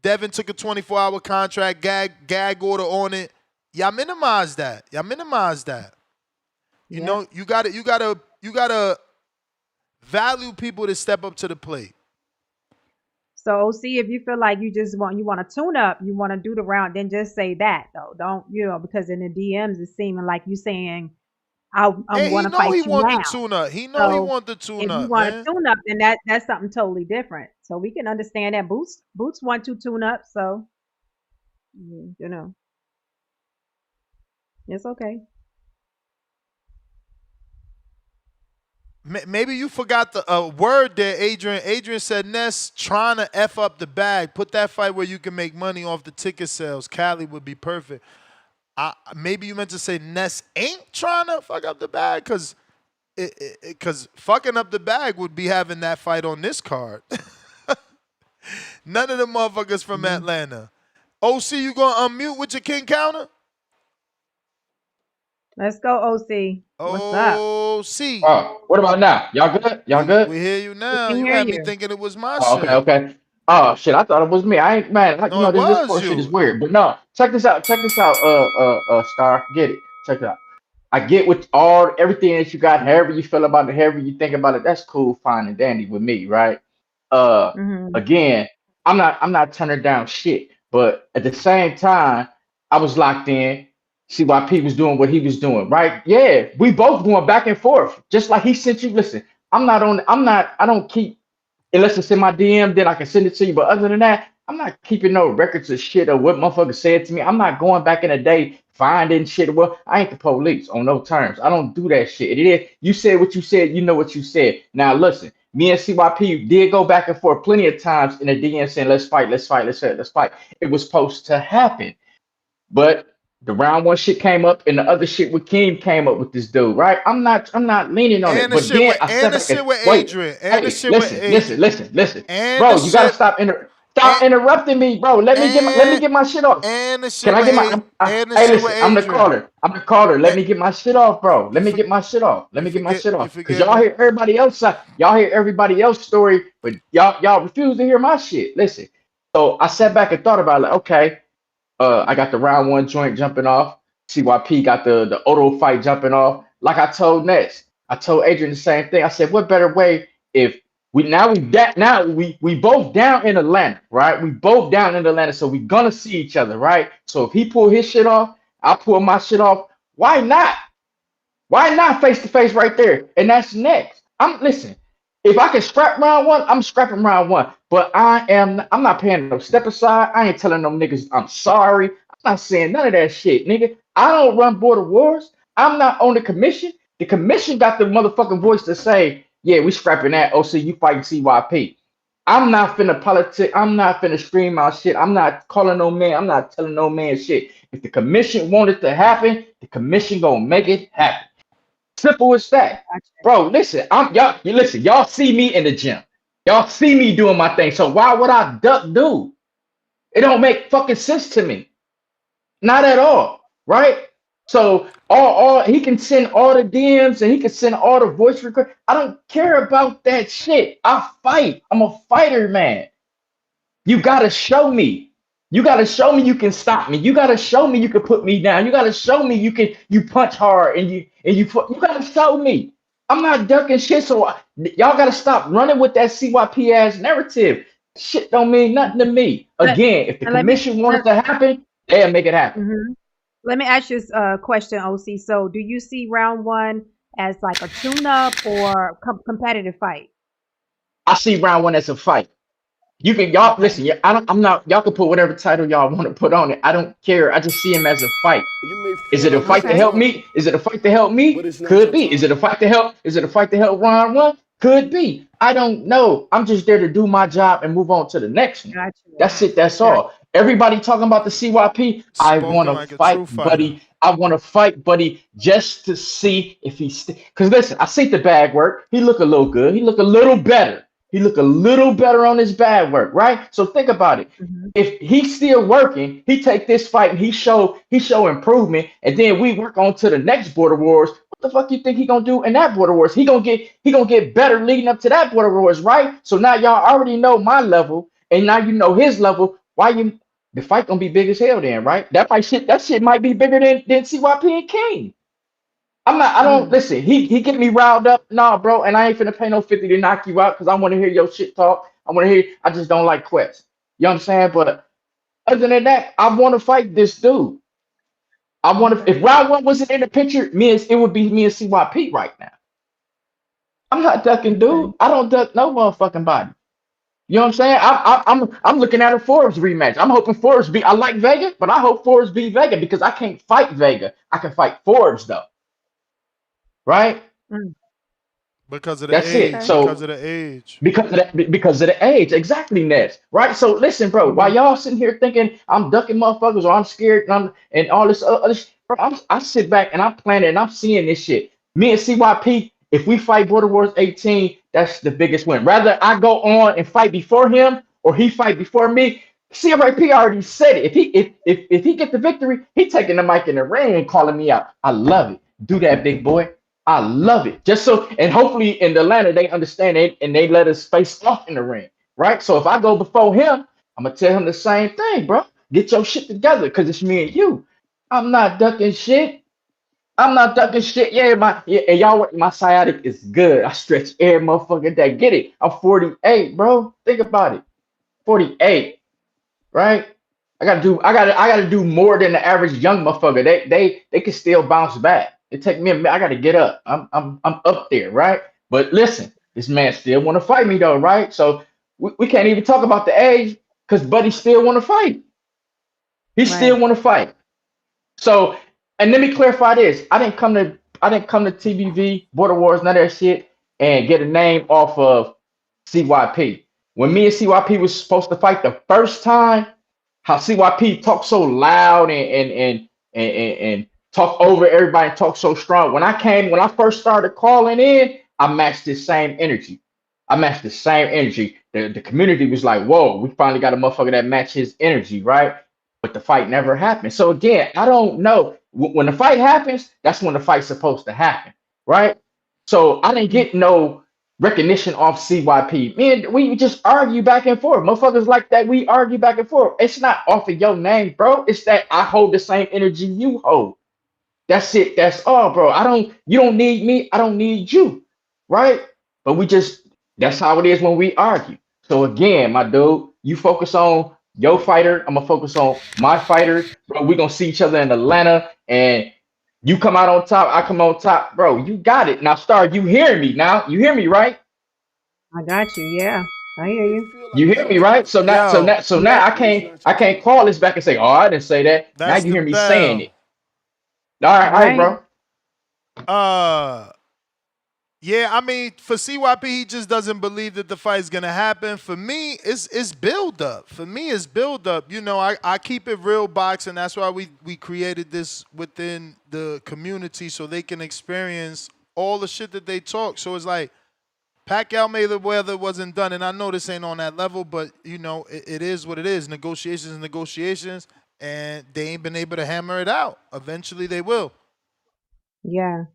Devin took a 24-hour contract, gag order on it. Y'all minimize that. You know, you gotta value people to step up to the plate. So OC, if you feel like you want to tune up, you want to do the round, then just say that though. Don't because in the DMs it's seeming like you saying I'm going to fight you now. He want the tune up. He know he want the tune up. If you want to tune up, then that's something totally different. So we can understand that Boots want to tune up. So it's okay. Maybe you forgot the word there, Adrian. Adrian said Ness trying to F up the bag. Put that fight where you can make money off the ticket sales. Cali would be perfect. Maybe you meant to say Ness ain't trying to fuck up the bag because fucking up the bag would be having that fight on this card. None of the motherfuckers from Atlanta. OC, you going to unmute with your king counter? Let's go, OC. What's up? OC. Oh, what about now? Y'all good? Y'all good? We hear you now. You had me thinking it was my shit. Okay. Oh shit, I thought it was me. I ain't man. This sport shit is weird. But no, check this out. Star, get it. Check it out. I get with everything that you got, however you feel about it, however you think about it. That's cool, fine, and dandy with me, right? Again, I'm not turning down shit, but at the same time, I was locked in. CYP was doing what he was doing, right? Yeah, we both going back and forth, just like he sent you. Listen, I don't keep, unless it's in my DM, then I can send it to you. But other than that, I'm not keeping no records of shit of what motherfuckers said to me. I'm not going back in the day finding shit. Well, I ain't the police on no terms. I don't do that shit. It is you said what you said. You know what you said. Now listen, me and CYP did go back and forth plenty of times in the DM saying let's fight, let's fight, let's fight, let's fight. It was supposed to happen, but the round one shit came up and the other shit with Keem came up with this dude, right? I'm not leaning on it. And the But shit then with I and step the back and shit with wait. Adrian. And the Hey, shit with listen, Adrian. listen. And the Bro, you gotta shit stop and interrupting me, bro. Let me and get my shit off. and the Can shit I with get my and the hey shit with listen, I'm the Adrian. caller. I'm the caller. Let Eh, me get my shit off, bro. Let You me for, get my shit off. Let you me get my forget shit you off. Cause forgetting y'all it. hear everybody else side. Y'all hear everybody else's story, but y'all refuse to hear my shit. Listen. So I sat back and thought about it, like, okay, I got the round one joint jumping off. CYP got the auto fight jumping off. Like I told Nets, I told Adrian the same thing. I said, what better way if we both down in Atlanta, right? We both down in Atlanta, so we gonna see each other, right? So if he pull his shit off, I pull my shit off. Why not? Why not face to face right there? And that's next. Listen. If I can scrap round one, I'm scrapping round one. But I'm not paying no step aside. I ain't telling them niggas I'm sorry. I'm not saying none of that shit, nigga. I don't run border wars. I'm not on the commission. The commission got the motherfucking voice to say, yeah, we scrapping that. Oh, so you fighting CYP. I'm not finna politic. I'm not finna stream out shit. I'm not calling no man. I'm not telling no man shit. If the commission wanted to happen, the commission gonna make it happen. Simple as that. Bro, listen, y'all see me in the gym. Y'all see me doing my thing. So why would I duck dude? It don't make fucking sense to me. Not at all. Right? So all he can send all the DMs and he can send all the voice requests. I don't care about that shit. I fight. I'm a fighter, man. You gotta show me. You gotta show me you can stop me. You gotta show me you can put me down. You gotta show me you punch hard and you gotta show me. I'm not ducking shit, so y'all gotta stop running with that CYP ass narrative. Shit don't mean nothing to me. Let, Again, if the and let me commission wanted to happen, they'll make it happen. mhm. Let me ask you a question, OC. So, do you see round one as like a tune-up or competitive fight? I see round one as a fight. You can y'all Okay. listen. I'm not. Y'all can put whatever title y'all want to put on it. I don't care. I just see him as a fight. You may Is feel it a like it's fight to your Okay. help time, me? Is it a fight to help but me? it's not Could your be. Is it time. a fight to help? Is it a fight to help Ron one? Could be. I don't know. I'm just there to do my job and move on to the next one. Gotcha. That's it. That's Gotcha. all. Everybody talking about the CYP. I want Spoken to like a true fight, fighter. buddy. I want to fight, buddy, just to see if he's. Because listen, I see the bag work. He look a little good. He look a little better. He look a little better on his bag work, right? So think about it. Hmm. If he's still working, he take this fight and he show improvement, and then we work on to the next border wars. What the fuck you think he gonna do in that border wars? He gonna get better leading up to that border wars, right? So now y'all already know my level, and now you know his level. Why you the fight gonna be big as hell then, right? That shit might be bigger than CYP and King. I don't Mm. listen. He get me riled up. Nah, bro, and I ain't finna pay no 50 to knock you out because I want to hear your shit talk. I just don't like quests. You know what I'm saying? But other than that, I want to fight this dude. I want to. Okay. If round one wasn't in the picture, it would be me and CYP right now. I'm not ducking, Okay. dude. I don't duck no motherfucking body. You know what I'm saying? I'm looking at a Forbes rematch. I'm hoping Forbes beat. I like Vega, but I hope Forbes beat Vega because I can't fight Vega. I can fight Forbes though, right? Mm. Because of the That's it. age. Okay. Because So of the age. because of the age, exactly, Ness. Right. So listen, bro. Hmm. While y'all sitting here thinking I'm ducking motherfuckers or I'm scared and all this other shit, bro, I sit back and I'm planning and I'm seeing this shit. Me and CYP, if we fight Border Wars 18, that's the biggest win. Rather I go on and fight before him or he fight before me. CYP already said it. If he get the victory, he taking the mic in the ring and calling me out. I love it. Do that, big boy. I love it. Just so, and hopefully in Atlanta they understand it and they let us face off in the ring, right? So if I go before him, I'm gonna tell him the same thing, bro. Get your shit together, because it's me and you. I'm not ducking shit. I'm not ducking shit. And y'all, my sciatic is good. I stretch every motherfucking day. Get it? I'm 48, bro. Think about it. 48, right? I gotta do more than the average young motherfucker. They can still bounce back. It take me a minute. I gotta get up. I'm up there, right? But listen, this man still want to fight me though, right? So we can't even talk about the age. because Buddy still want to fight. He Right. still want to fight. So, and let me clarify this: I didn't come to TBV Border Wars, none of that shit, and get a name off of CYP. When me and CYP was supposed to fight the first time, how CYP talked so loud and talk over everybody and talk so strong. When I first started calling in, I matched this same energy. I matched the same energy. The community was like, whoa, we finally got a motherfucker that matched his energy, right? But the fight never happened. So again, I don't know. When the fight happens, that's when the fight's supposed to happen, right? So I didn't get no recognition off CYP. Man, we just argue back and forth. Motherfuckers like that, we argue back and forth. It's not off of your name, bro. It's that I hold the same energy you hold. That's it. That's all, bro. You don't need me. I don't need you. Right? But that's how it is when we argue. So again, my dude, you focus on your fighter. I'm gonna focus on my fighter. Bro, we're gonna see each other in Atlanta and you come out on top, I come on top, bro. You got it. Now, Star, you hear me now? You hear me, right? I got you. Yeah, I hear You may you. feel like You it's hear your me, right? time. Yo, So now I But it's can't not I your can't time. call this back and say, oh, I didn't say that. Now that's you the hear me saying bell. it. All right, Right. bro. Uh, yeah, I mean, for CYP, he just doesn't believe that the fight's gonna happen. For me, it's build up. For me, it's build up. You know, I keep it real boxing. That's why we created this within the community so they can experience all the shit that they talk. So it's like Pacquiao Mayweather wasn't done, and I know this ain't on that level, but you know, it is what it is. Negotiations, and they ain't been able to hammer it out. Eventually, they will. Yeah,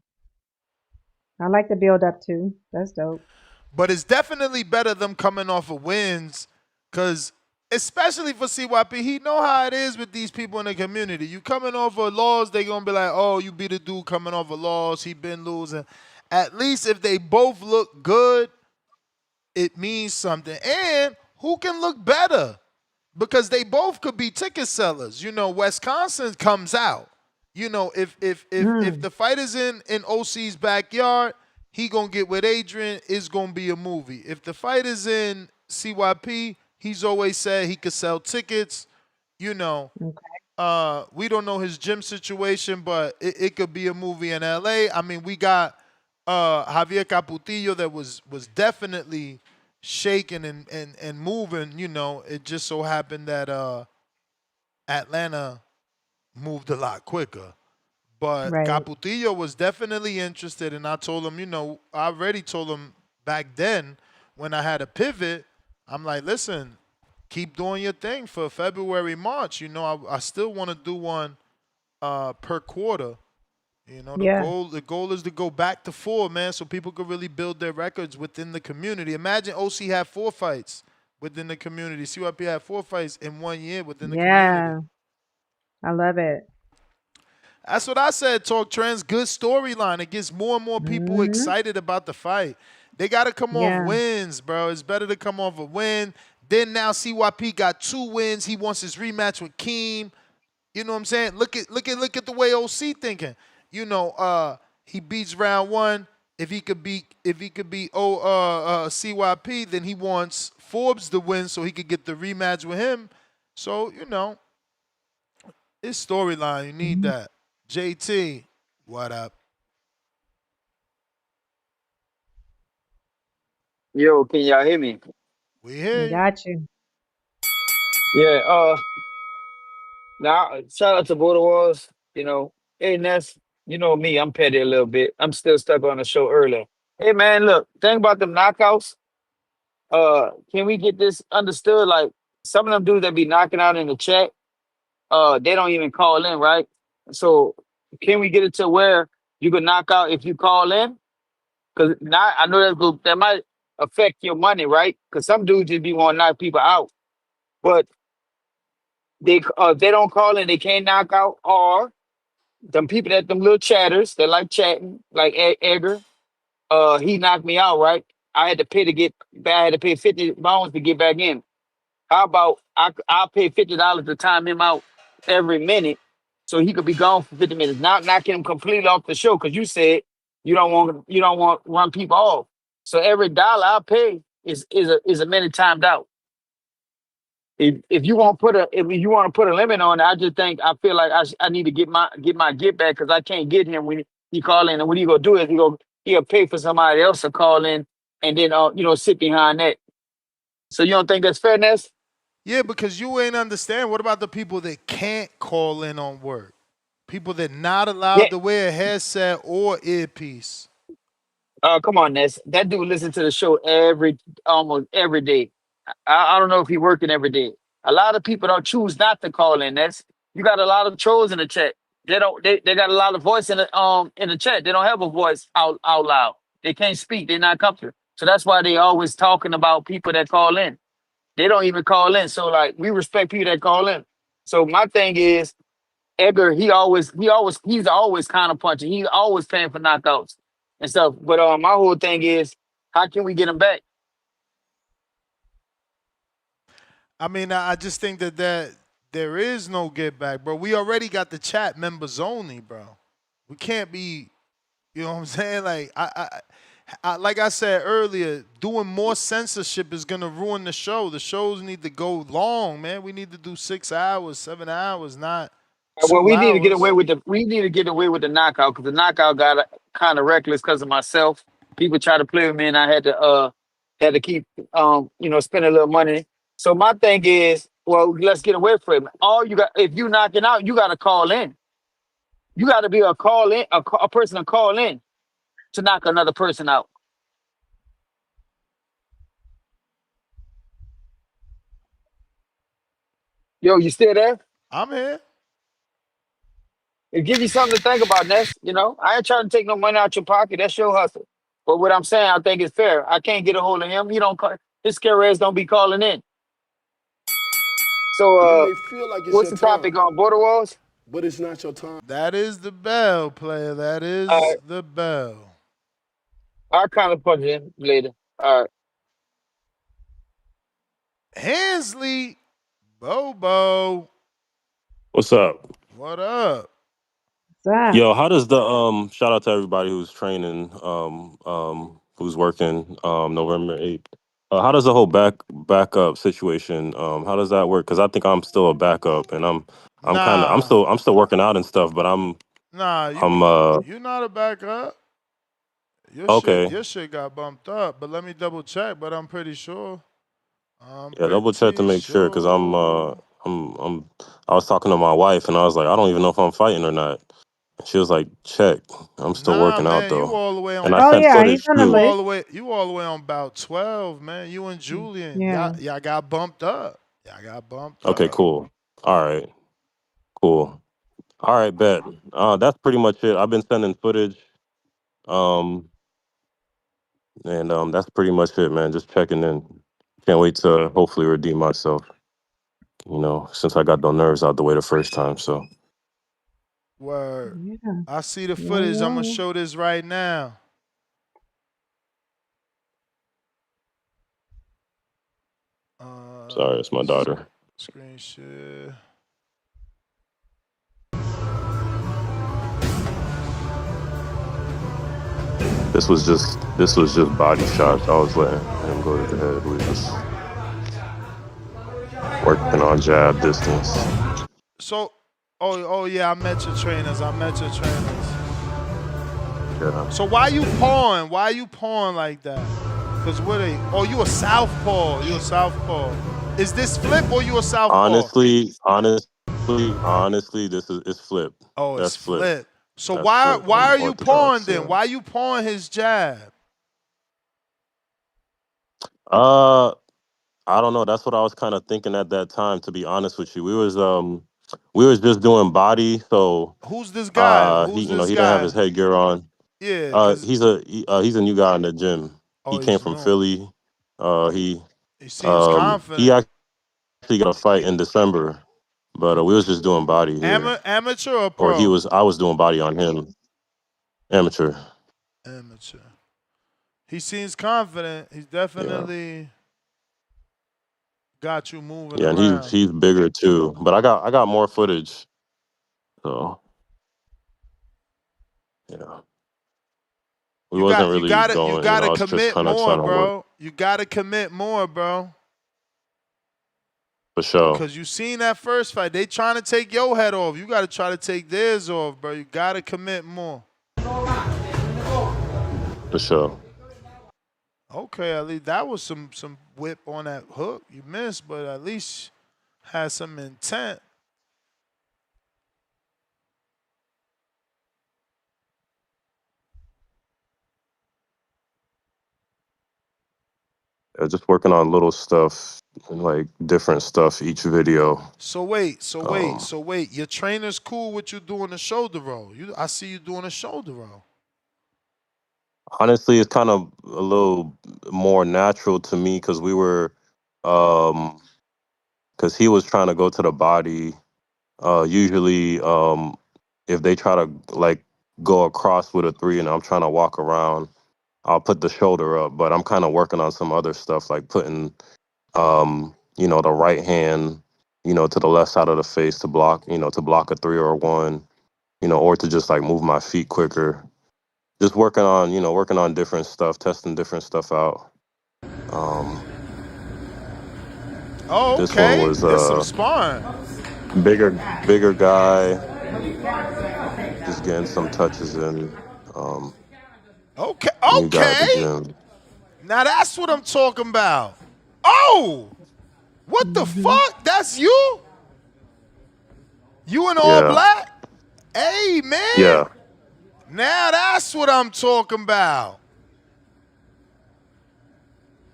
I like the build up too. That's dope. But it's definitely better them coming off of wins, because especially for CYP, he know how it is with these people in the community. You coming off of loss, they gonna be like, oh, you beat a dude coming off a loss, he been losing. At least if they both look good, it means something. And who can look better? Because they both could be ticket sellers. You know, Wisconsin comes out. You know, if Mm. the fight is in OC's backyard, he gonna get with Adrian. It's gonna be a movie. If the fight is in CYP, he's always said he could sell tickets. You know, Okay. we don't know his gym situation, but it could be a movie in LA. I mean, we got Javier Caputillo that was definitely shaking and moving. You know, it just so happened that Atlanta moved a lot quicker. But Right. Caputillo was definitely interested, and I told him, you know, I already told him back then when I had a pivot, I'm like, listen, keep doing your thing for February, March. You know, I still want to do one per quarter. You know, Yeah. the goal is to go back to 4, man, so people could really build their records within the community. Imagine OC had 4 fights within the community. CYP had 4 fights in 1 year within the community. Yeah. I love it. That's what I said, Talk Trends. Good storyline. It gets more and more people Hmm. excited about the fight. They got to come off Yeah. wins, bro. It's better to come off a win. Then now CYP got 2 wins. He wants his rematch with Keem. You know what I'm saying? Look at the way OC thinking. You know, he beats round 1. If he could beat CYP, then he wants Forbes to win so he could get the rematch with him. So, you know, it's storyline. You need Mhm. that. JT, what up? Yo, can y'all hear me? We hear you. Got you. Yeah, now shout out to Border Wars. You know, hey Ness, you know me, I'm petty a little bit. I'm still stuck on the show earlier. Hey man, look, thing about them knockouts, can we get this understood? Like some of them dudes that be knocking out in the chat, they don't even call in, right? So can we get it to where you can knock out if you call in? Because now I know that might affect your money, right? Because some dudes just be want to knock people out. But they don't call in, they can't knock out. Or them people that them little chatters that like chatting, like Edgar, he knocked me out, right? I had to pay to get back. I had to pay 50 bones to get back in. How about I'll pay $50 to time him out every minute, so he could be gone for 50 minutes, not knocking him completely off the show because you said you don't want run people off. So every dollar I pay is a minute timed out. If you want to put a if you want to put a limit on it, I feel like I need to get back because I can't get him when he call in. And what he gonna do is he'll pay for somebody else to call in and then sit behind that. So you don't think that's fairness? Yeah, because you ain't understand. What about the people that can't call in on work? People that not Yeah. allowed to wear a headset or earpiece. Come on, Ness. That dude listen to the show almost every day. I don't know if he working every day. A lot of people don't choose not to call in. You got a lot of trolls in the chat. They got a lot of voice in the chat. They don't have a voice out loud. They can't speak. They're not comfortable. So that's why they always talking about people that call in. They don't even call in. So like we respect people that call in. So my thing is Edgar, he's always kind of punching. He's always paying for knockouts and stuff. But my whole thing is, how can we get him back? I mean, I just think that there is no get back, bro. We already got the chat members only, bro. We can't be, you know what I'm saying? Like like I said earlier, doing more censorship is gonna ruin the show. The shows need to go long, man. We need to do 6 hours, 7 hours, not Well, 2 hours. we need to get away with the knockout because the knockout got kind of reckless because of myself. People try to play with me, and I had to keep spending a little money. So my thing is, well, let's get away from it. All you got, if you knocking out, you got to call in. You got to be a call in, a person to call in to knock another person out. Yo, you still there? I'm here. It give you something to think about, Ness. I ain't trying to take no money out your pocket. That's your hustle. But what I'm saying, I think it's fair. I can't get a hold of him. He don't call, his scare ass don't be calling in. So, You may feel like it's what's your the time, topic on Border Wars? but it's not your time. That is the bell, player. That All is right, the bell. I'll kind of punch in later. All right. Hensley, Bobo, What's up? what up? What's up? Yo, how does the shout out to everybody who's training, who's working November 8th. How does the whole backup situation, how does that work? Because I think I'm still a backup and I'm kinda Nah, I'm still working out and stuff, but nah, I'm you not a backup. okay. Your shit got bumped up, but let me double check. But I'm pretty sure. I'm Yeah, double check to pretty make sure because sure. I'm I was talking to my wife and I was like, I don't even know if I'm fighting or not. She was like, check. I'm still Nah, working out man, you though. all the way And on. I Oh sent yeah, he's footage on the You too. list. all the way. You all the way on about 12, man. You and Julian, Yeah. y'all got bumped up. Y'all got bumped Okay, up. cool. All right, cool. All right, bet. That's pretty much it. I've been sending footage. Um, and that's pretty much it, man. Just checking in. Can't wait to hopefully redeem myself. Since I got those nerves out the way the first time. So Word. Yeah. I see the Yeah. footage. I'm gonna Yeah. show this right now. sorry, it's my daughter. Screen share. This was just body shots. I was letting him go to the head. We was working on jab distance. So, oh yeah, I met your trainers. I met your trainers. Yeah. So why you pawing? Why you pawing like that? Cause what they? Oh, you a southpaw. You a southpaw. Is this flip or you a southpaw? Honestly, it's flip. Oh, it's That's flip. flip. So That's why flip. why I'm are you pawing orthodox. then? Yeah. Why you pawing his jab? Uh, I don't know. That's what I was kind of thinking at that time. To be honest with you, we was just doing body. So Who's this guy? he Who's this he didn't have guy? his headgear on. Yeah, cause He's a new guy in the gym. oh, He came he's from new. Philly. He He seems he confident. actually got a fight in December, but we was just doing body here. Amateur or Or pro? I was doing body on him. Amateur. Amateur. He seems confident. He's Yeah. definitely got you moving Yeah, and around. he's bigger too. But I got more footage. So yeah. We wasn't really You going, gotta I was just commit kinda more, trying to work. bro. You gotta commit more, bro. For sure. Because you seen that first fight. They trying to take your head off. You got to try to take theirs off, bro. You got to commit more. For sure. Okay, at least that was some whip on that hook. You missed, but at least had some intent. Yeah, just working on little stuff, like different stuff each video. So wait. Your trainer's cool with you doing a shoulder roll. I see you doing a shoulder roll. Honestly, it's kind of a little more natural to me because we were, because he was trying to go to the body. Usually, if they try to like go across with a 3 and I'm trying to walk around, I'll put the shoulder up. But I'm kind of working on some other stuff like putting, the right hand, to the left side of the face to block a 3 or a 1, or to just like move my feet quicker. Just working on different stuff, testing different stuff out. Oh, This one okay. was There's some sparring. bigger guy, just getting some touches in. New guy at the Okay. gym. Now that's what I'm talking about. Oh, what the fuck? That's you? You in all Yeah. black? Hey, man. Yeah. Now that's what I'm talking about.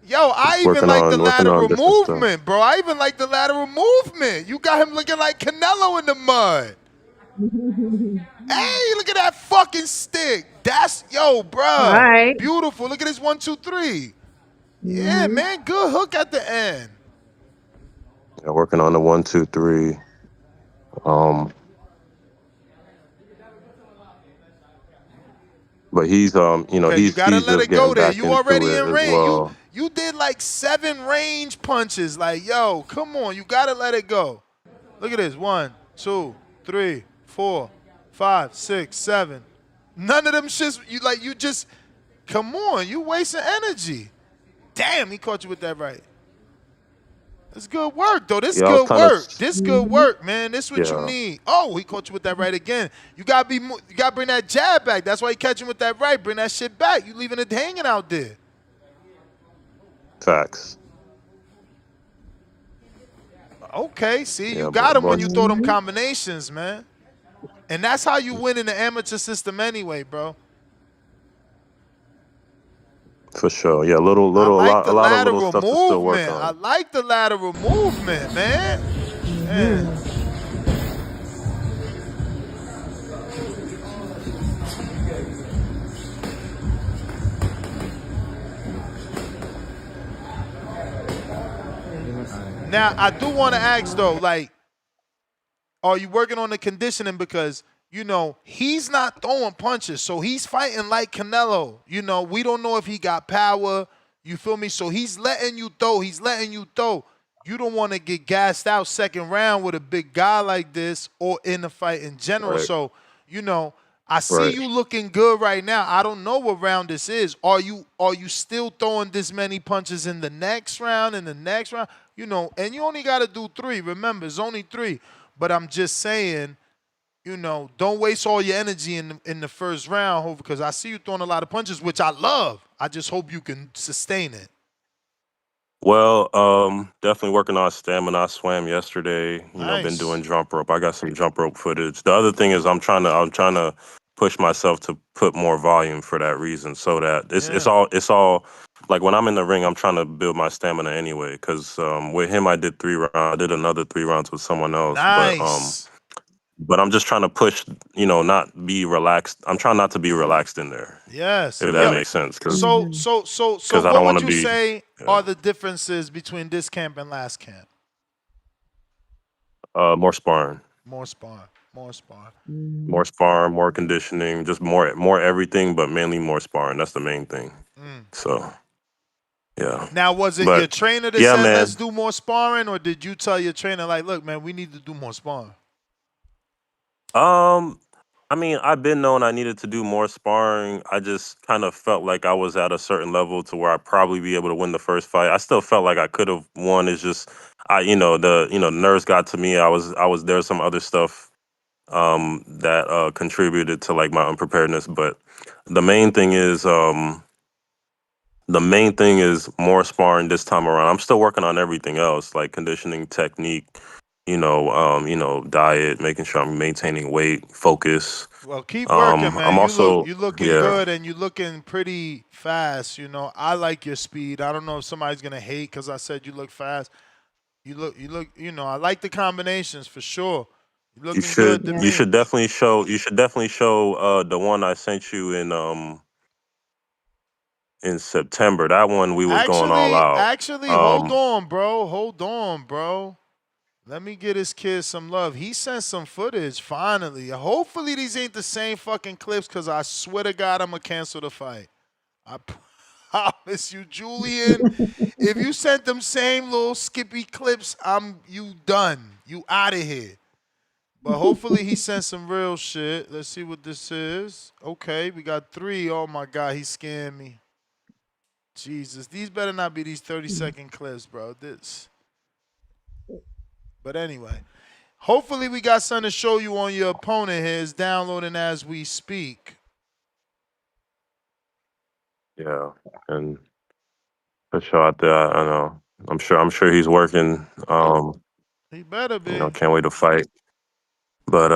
Yo, I Just even working like on- the working on lateral different stuff. movement, bro. I even like the lateral movement. You got him looking like Canelo in the mud. Hey, look at that fucking stick. That's, yo, bro. All right. Beautiful. Look at this 1, 2, 3. Yeah, man. Good hook at the end. Yeah, working on the 1, 2, 3. But he's Okay, you he's gotta he's let just it go getting there. back You into already it in as range. well. You did like 7 range punches. Like, yo, come on. You gotta let it go. Look at this. 1, 2, 3, 4, 5, 6, 7. None of them shits. You just come on. You wasting energy. Damn, he caught you with that right. That's good work, though. This Yeah, I was good kinda- work. This good work, man. This what you Yeah. need. Oh, he caught you with that right again. You gotta bring that jab back. That's why he catch you with that right. Bring that shit back. You leaving it hanging out there. Facts. Okay, see, Yeah, you got him when but- you throw them combinations, man. And that's how you win in the amateur system anyway, bro. For sure. Yeah, a lot I of like the little lateral stuff to still work movement. I on. like the lateral movement, man. Man. Now, I do want to ask, though, like, are you working on the conditioning? Because, he's not throwing punches, so he's fighting like Canelo. We don't know if he got power. You feel me? So he's letting you throw. You don't want to get gassed out second round with a big guy like this or in the fight in general. Right. So, I see Right. you looking good right now. I don't know what round this is. Are you still throwing this many punches in the next round, and you only got to do 3. Remember, it's only 3. But I'm just saying, don't waste all your energy in the first round, because I see you throwing a lot of punches, which I love. I just hope you can sustain it. Well, definitely working on stamina. I swam yesterday. Been Nice. doing jump rope. I got some jump rope footage. The other thing is I'm trying to push myself to put more volume for that reason, so that it's all like when I'm in the ring, I'm trying to build my stamina anyway. Because with him, I did 3 rounds. I did another 3 rounds with someone else. Nice. But I'm just trying to push, not be relaxed. I'm trying not to be relaxed in there. Yes. If that makes sense. Cause, So 'cause I what don't would wanna you be- say are the differences between this camp and last camp? more sparring. More sparring. More sparring, more conditioning, just more everything, but mainly more sparring. That's the main thing. So, yeah. Now, was it But, your trainer that yeah, said, man. let's do more sparring, or did you tell your trainer, like, look, man, we need to do more sparring? I mean, I've been known I needed to do more sparring. I just kind of felt like I was at a certain level to where I'd probably be able to win the first fight. I still felt like I could have won. It's just the nerves got to me. I was there was some other stuff that contributed to like my unpreparedness, but the main thing is more sparring this time around. I'm still working on everything else, like conditioning, technique, diet, making sure I'm maintaining weight, focus. Well, keep working, man. I'm also You looking yeah. good, and you looking pretty fast. You know, I like your speed. I don't know if somebody's gonna hate because I said you look fast. You look. I like the combinations for sure. You You looking good should to you me. should definitely show the one I sent you in September. That one we was going all out. Hold on, bro. Hold on, bro. Let me get this kid some love. He sent some footage, finally. Hopefully these ain't the same fucking clips, because I swear to God I'm going to cancel the fight. I promise you, Julian. If you sent them same little skippy clips, you done. You out of here. But hopefully he sent some real shit. Let's see what this is. Okay, we got 3. Oh, my God, he scammed me. Jesus, these better not be these 30-second clips, bro. But anyway, hopefully we got something to show you on your opponent here. It's downloading as we speak. Yeah, and for sure out there, I know. I'm sure he's working. He better be. Can't wait to fight. But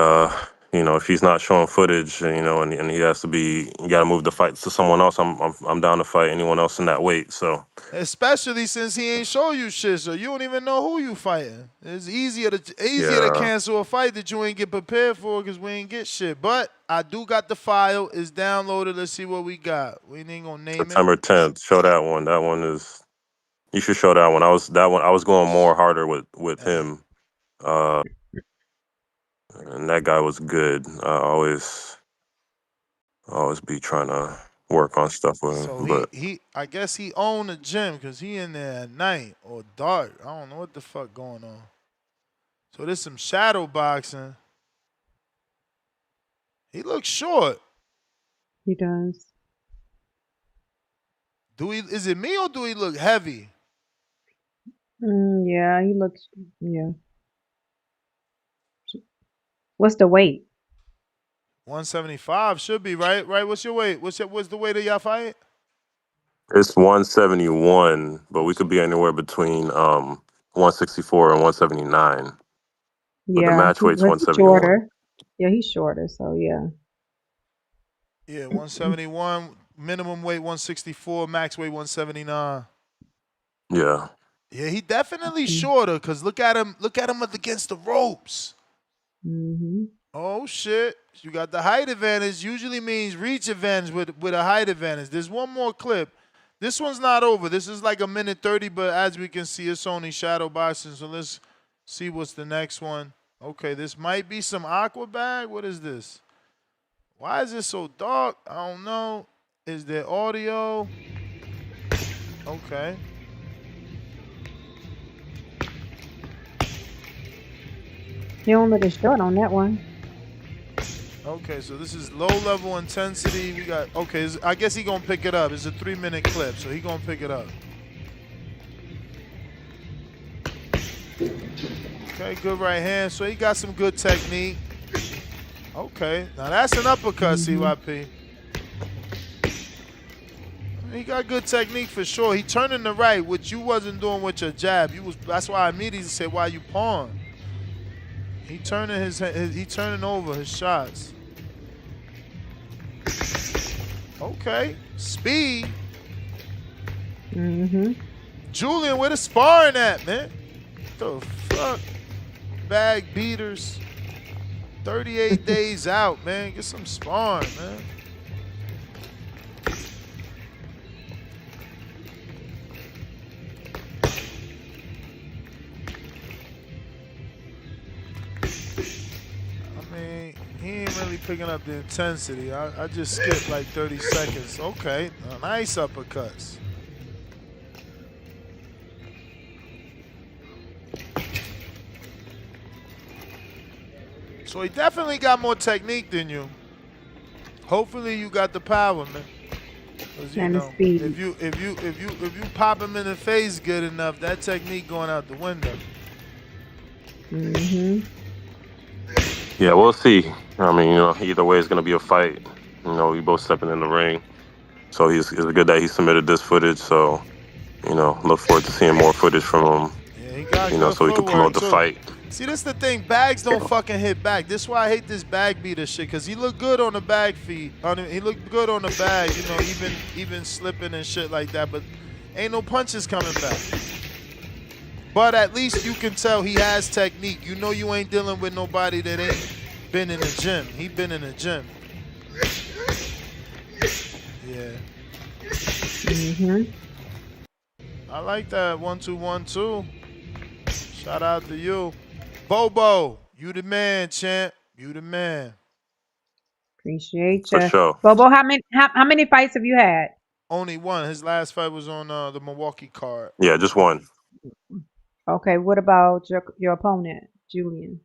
if he's not showing footage, and he has to be, you got to move the fight to someone else. I'm down to fight anyone else in that weight. So Especially since he ain't show you shit, so you don't even know who you fighting. It's easier to cancel a fight that you ain't get prepared for because we ain't get shit. But I do got the file. It's downloaded. Let's see what we got. We ain't gonna name September 10th. Show that one. That one is. You should show that one. I was going more harder with him. And that guy was good. I always be trying to work on stuff with him. So But I guess he owned a gym because he in there at night or dark. I don't know what the fuck going on. So there's some shadow boxing. He looks short. He does. Is it me or do he look heavy? Yeah, he looks. Yeah. What's the weight? 175 should be right. Right. What's your weight? What's the weight of y'all fight? it's 171, but we could be anywhere between 164 and 179. But the Yeah, match weight's he's 171. shorter. Yeah, he's shorter. So yeah. Yeah, 171. Minimum weight 164. Max weight 179. Yeah. Yeah, he definitely shorter. Cause look at him. Look at him against the ropes. Oh shit! You got the height advantage. Usually means reach advantage with a height advantage. There's one more clip. This one's not over. This is like 1:30, but as we can see, it's only shadow boxing. So let's see what's the next one. Okay, this might be some aqua bag. What is this? Why is this so dark? I don't know. Is there audio? Okay. He don't look as short on that one. Okay, so this is low level intensity. We got, okay, I guess he gonna pick it up. It's a 3-minute clip, so he gonna pick it up. Okay, good right hand. So he got some good technique. Okay, now that's an uppercut, CYP. He got good technique for sure. He turning the right, which you wasn't doing with your jab. That's why I immediately said, why you pawn? He turning he turning over his shots. Okay, speed. Julian, where the sparring at, man? What the fuck? Bag beaters. 38 days out, man. Get some sparring, man. He ain't really picking up the intensity. I just skipped like 30 seconds. Okay, nice uppercuts. So he definitely got more technique than you. Hopefully you got the power, man. 'Cause, you And the know, speed. if you pop him in the face good enough, that technique going out the window. Yeah, we'll see. I mean, either way, it's gonna be a fight. We both stepping in the ring, so it's good that he submitted this footage. So, look forward to seeing more footage from him. Yeah, he got good So he can footwork, promote the too. fight. See, this the thing. Bags don't fucking hit back. This is why I hate this bag beater shit. Cause he looked good on the bag feet. He looked good on the bag. Even slipping and shit like that. But ain't no punches coming back. But at least you can tell he has technique. You ain't dealing with nobody that ain't been in the gym. He been in the gym. Yeah. I like that 1-2-1-2. Shout out to you. Bobo, you the man, champ. You the man. Appreciate For you. sure. Bobo, how many fights have you had? Only one. His last fight was on the Milwaukee card. Yeah, just one. Okay, what about your opponent, Julian?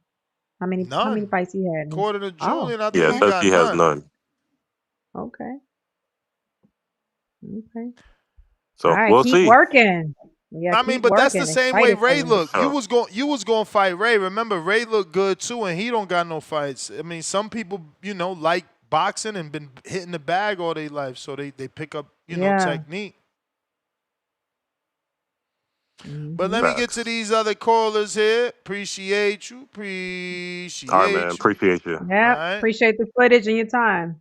How many fights he had? According to Julian, I think Yeah, he it says got he has none. Okay. So All right, we'll keep see. working. Yeah, I mean, keep but that's the working. same way Excited for Ray you. looked. Sure. You was going to fight Ray. Remember, Ray looked good too, and he don't got no fights. I mean, some people, like boxing and been hitting the bag all their life, so they pick up, technique. But let me get to these other callers here. Appreciate you. Appreciate All right, man. you. Appreciate you. Yeah, All right. appreciate the footage and your time.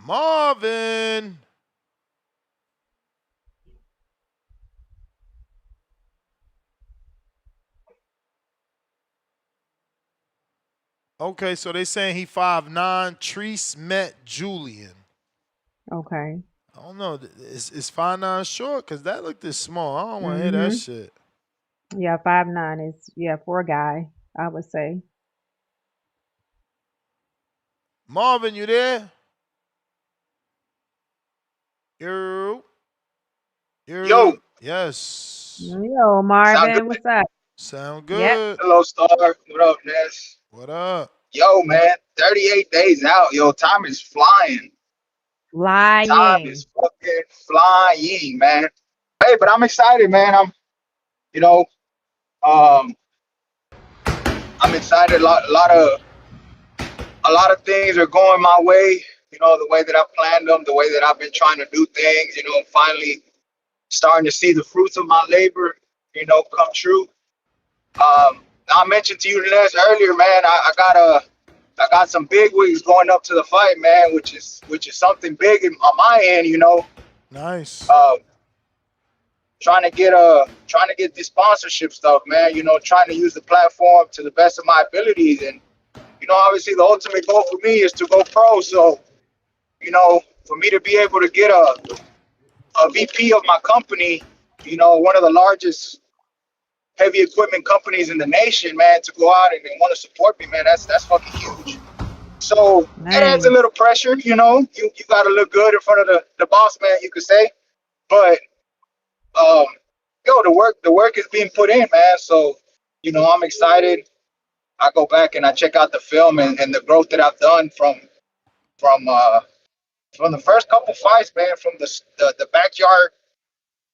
Marvin. Okay, so they saying he 5'9". Treese met Julian. Okay. I don't know. Is 5'9" short? Because that looked this small. I don't want to hear that shit. Yeah, 5'9" is for a guy, I would say. Marvin, you there? Yo. Yes. Yo, Marvin, what's up? Sound good. Yep. Hello, Star. What up, Ness? What up? Yo, man, 38 days out. Yo, time is flying. Time is fucking flying, man. Hey, but I'm excited, man. I'm excited. A lot of things are going my way. The way that I've planned them, the way that I've been trying to do things. Finally starting to see the fruits of my labor, come true. I mentioned to you, Ness, earlier, man. I got some big wigs going up to the fight, man, which is something big on my end, Nice. Trying to get this sponsorship stuff, man. Trying to use the platform to the best of my abilities, and obviously the ultimate goal for me is to go pro. So, for me to be able to get a VP of my company, one of the largest heavy equipment companies in the nation, man, to go out and want to support me, man, that's fucking huge. So it adds a little pressure, you got to look good in front of the boss man, you could say. But the work is being put in, man. So I'm excited. I go back and I check out the film and the growth that I've done from the first couple fights, man, from the backyard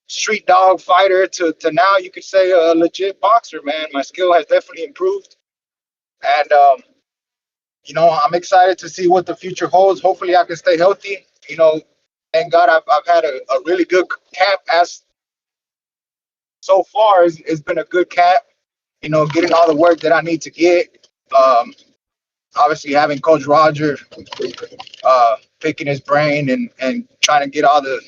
street dog fighter to now you could say a legit boxer, man. My skill has definitely improved, and I'm excited to see what the future holds. Hopefully I can stay healthy. Thank God I've had a really good camp. As so far it's been a good camp, getting all the work that I need to get. Obviously having Coach Roger picking his brain and trying to get all the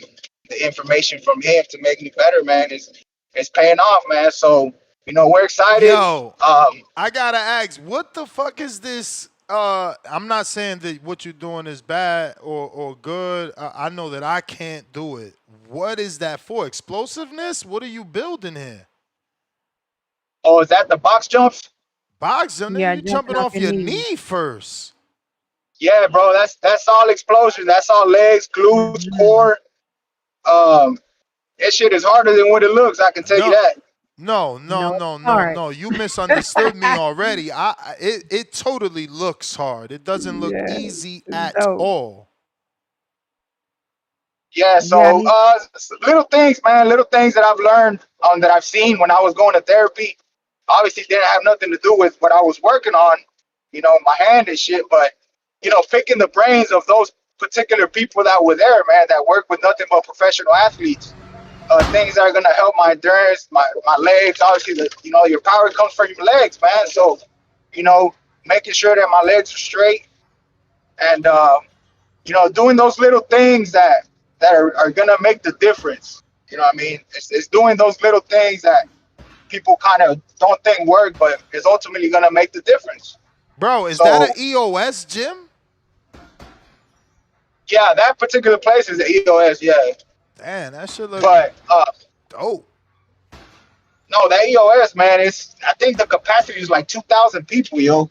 information from him to make me better, man, is paying off, man. So, we're excited. Yo, I gotta ask, what the fuck is this? I'm not saying that what you're doing is bad or good. I know that I can't do it. What is that for? Explosiveness? What are you building here? Oh, is that the box jumps? Box jump? Yeah, You jumping off your knee first. Yeah, bro, that's all explosion. That's all legs, glutes, core. That shit is harder than what it looks. I can tell you that. No, No, no, it's no, no, hard. no. You misunderstood me already. It totally looks hard. It doesn't look Yeah, easy it's at dope. all. Yeah, Yeah, I so need. little things, man, little things that I've learned, that I've seen when I was going to therapy. Obviously, didn't have nothing to do with what I was working on, my hand and shit. But picking the brains of those particular people that were there, man, that work with nothing but professional athletes. Things that are gonna help my endurance, my legs. Obviously, your power comes from your legs, man. So, you know, making sure that my legs are straight and doing those little things that are gonna make the difference. You know what I mean? It's doing those little things that people kind of don't think work, but it's ultimately gonna make the difference. Bro, is that So an EOS gym? yeah, that particular place is the EOS, yeah. Damn, that should look But dope. no, that EOS, man, I think the capacity is like 2,000 people, yo.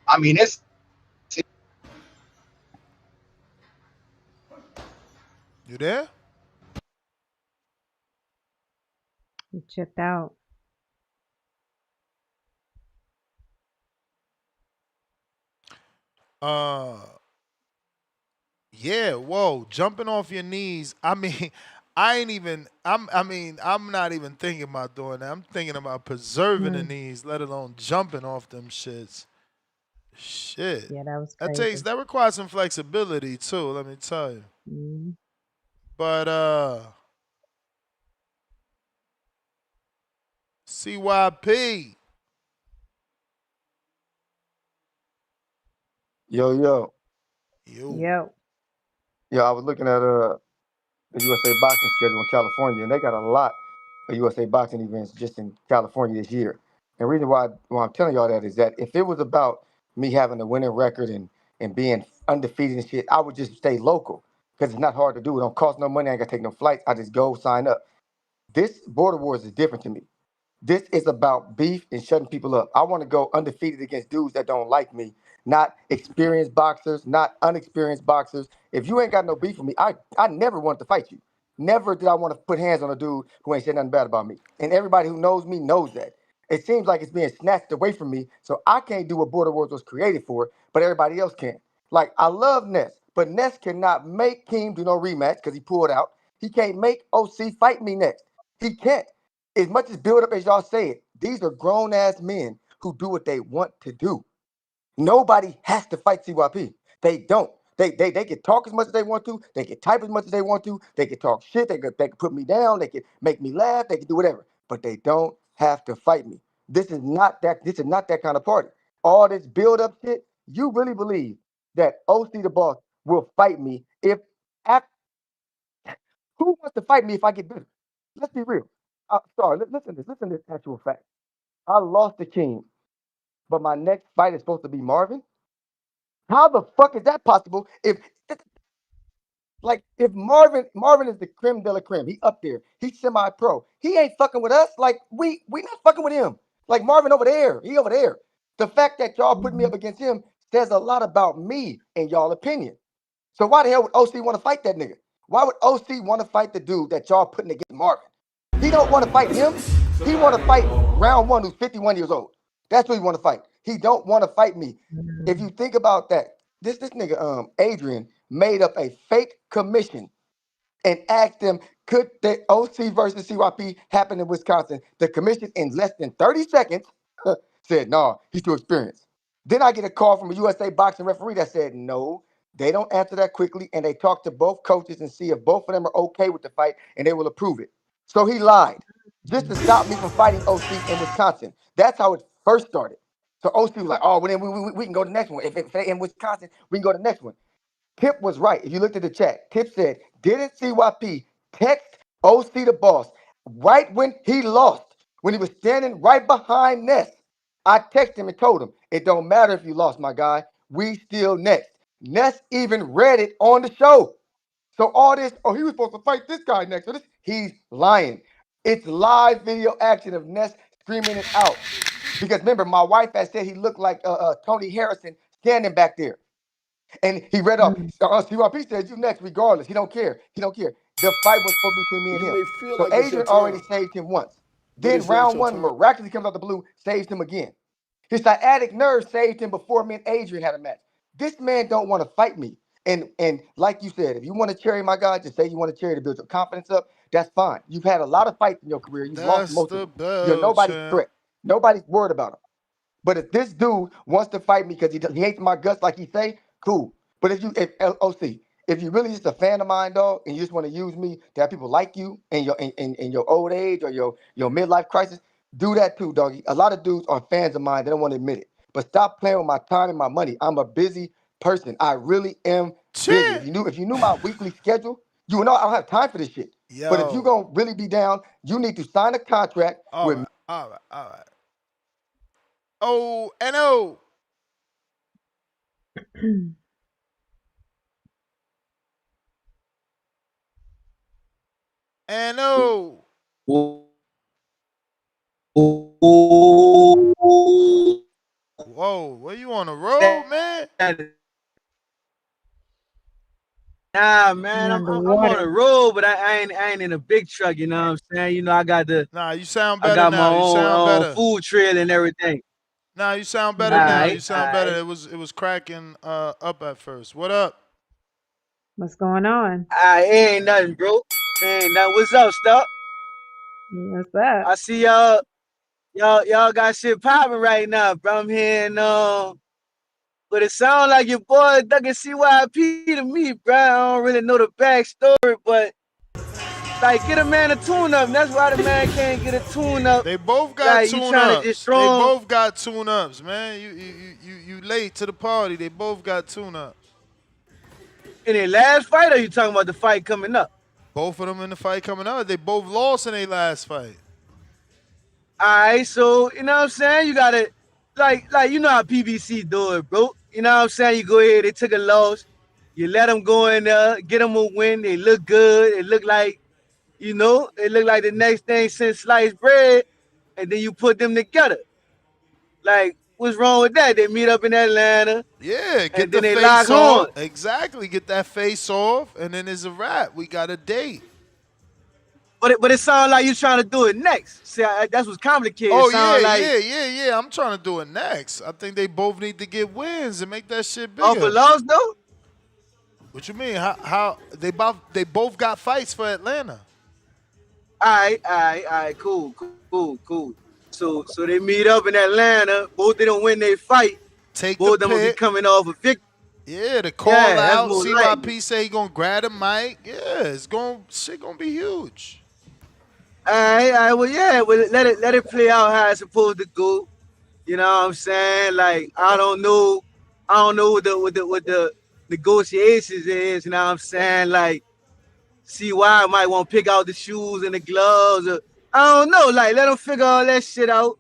I mean, it's You there? You chipped out. Uh Yeah, whoa, jumping off your knees. I mean, I'm not even thinking about doing that. I'm thinking about preserving the Mm. knees, let alone jumping off them shits. Shit. Yeah, that was That crazy. requires some flexibility too, let me tell you. Mm. But CYP. Yo, yo, You. Yep. I was looking at the USA boxing schedule in California, and they got a lot of USA boxing events just in California this year. And the reason why I'm telling y'all that is that if it was about me having a winning record and being undefeated and shit, I would just stay local because it's not hard to do. It don't cost no money. I ain't got to take no flights. I just go sign up. This Border Wars is different to me. This is about beef and shutting people up. I want to go undefeated against dudes that don't like me, not experienced boxers, not unexperienced boxers. If you ain't got no beef with me, I never wanted to fight you. Never did I want to put hands on a dude who ain't said nothing bad about me. And everybody who knows me knows that. It seems like it's being snatched away from me, so I can't do what Border Wars was created for, but everybody else can. Like, I love Ness, but Ness cannot make Keem do no rematch because he pulled out. He can't make OC fight me next. He can't. As much as build up as y'all say it, these are grown ass men who do what they want to do. Nobody has to fight CYP. They don't. They can talk as much as they want to. They can type as much as they want to. They can talk shit. They can put me down. They can make me laugh. They can do whatever. But they don't have to fight me. This is not that. This is not that kind of party. All this build up shit. You really believe that OC the boss will fight me if who wants to fight me if I get bitter? Let's be real. Sorry, listen to this. Listen to this actual fact. I lost the king, but my next fight is supposed to be Marvin. How the fuck is that possible? If Marvin is the creme de la creme, he up there, he's semi-pro. He ain't fucking with us. Like we not fucking with him. Like Marvin over there, he over there. The fact that y'all put me up against him says a lot about me in y'all opinion. So why the hell would OC want to fight that nigga? Why would OC want to fight the dude that y'all putting against Marvin? He don't want to fight him. He want to fight round one who's 51 years old. That's who he want to fight. He don't want to fight me. If you think about that, this nigga Adrian made up a fake commission and asked them, could the OC versus CYP happen in Wisconsin? The commission in less than 30 seconds said, no, he's too experienced. Then I get a call from a USA boxing referee that said, no, they don't answer that quickly. And they talk to both coaches and see if both of them are okay with the fight and they will approve it. So he lied just to stop me from fighting OC in Wisconsin. That's how it first started. So OC was like, oh, well, then we can go to the next one. If they in Wisconsin, we can go to the next one. Tip was right. If you looked at the chat, Tip said, didn't CYP text OC the boss right when he lost, when he was standing right behind Ness? I texted him and told him, it don't matter if you lost, my guy. We still next. Ness even read it on the show. So all this, oh, he was supposed to fight this guy next. So he's lying. It's live video action of Ness screaming it out. Because remember, my wife had said he looked like Tony Harrison standing back there. And he read off. CYP said, you next, regardless. He don't care. He don't care. The fight was supposed to be between me and You him. may feel So like it's your Adrian already time. saved him once. Then round one miraculously comes out the blue, saves him again. His sciatic nerve saved him before me and Adrian had a match. This man don't want to fight me. And like you said, if you want to cherry my guy, just say you want to cherry to build your confidence up. That's fine. You've had a lot of fights in your career. You've lost most of them. You're nobody's threat. Nobody's worried about him. But if this dude wants to fight me because he hates my guts like he say, cool. But if OC, if you're really just a fan of mine, dog, and you just want to use me to have people like you in your old age or your midlife crisis, do that too, doggy. A lot of dudes are fans of mine. They don't want to admit it. But stop playing with my time and my money. I'm a busy person. I really am busy. If you knew my weekly schedule, you would know I don't have time for this shit. Yo. But if you're going to really be down, you need to sign a contract with me. All right. Oh, N-O. N-O. Whoa, where you on the road, man? Nah, man, I'm on the road, but I ain't in a big truck. You know what I'm saying? You know, I got the. Nah, you sound better I got now. my You sound own better. food trail and everything. Nah, you sound better now. You sound better. It was cracking up at first. What up? What's going on? Ain't nothing, bro. Ain't nothing. What's up, Stuck? What's up? I see y'all got shit popping right now, bro. I'm hearing but it sounds like your boy ducking CYP to me, bro. I don't really know the backstory, but like get a man a tune-up. That's why the man can't get a tune-up. They both got like, tune-ups. They both got tune-ups, man. You late to the party. They both got tune-ups. In their last fight, or you talking about the fight coming up? Both of them in the fight coming up. They both lost in their last fight. All right, so you know what I'm saying? You gotta like you know how PBC do it, bro. You know what I'm saying? You go ahead, they took a loss. You let them go in there, get them a win. They look good. It look like, you know, it look like the next thing since sliced bread, and then you put them together. Like, what's wrong with that? They meet up in Atlanta. Yeah, get and the then they face lock off. on. Exactly, get that face off, and then it's a wrap. We got a date. But it sounds like you're trying to do it next. See, that's what's complicated. Oh, yeah. I'm trying to do it next. I think they both need to get wins and make that shit bigger. Off a loss, though? What you mean? How they both got fights for Atlanta. All right, cool. So they meet up in Atlanta. Both of them win their fight. Both of them will be coming off a victory. Yeah, the call out. CYP say he gonna grab the mic. Yeah, shit gonna be huge. All right. Well, yeah. Well, let it play out how it's supposed to go. You know what I'm saying? Like, I don't know what the negotiations is. You know what I'm saying? Like, CY might want to pick out the shoes and the gloves. Or, I don't know. Like, let them figure all that shit out,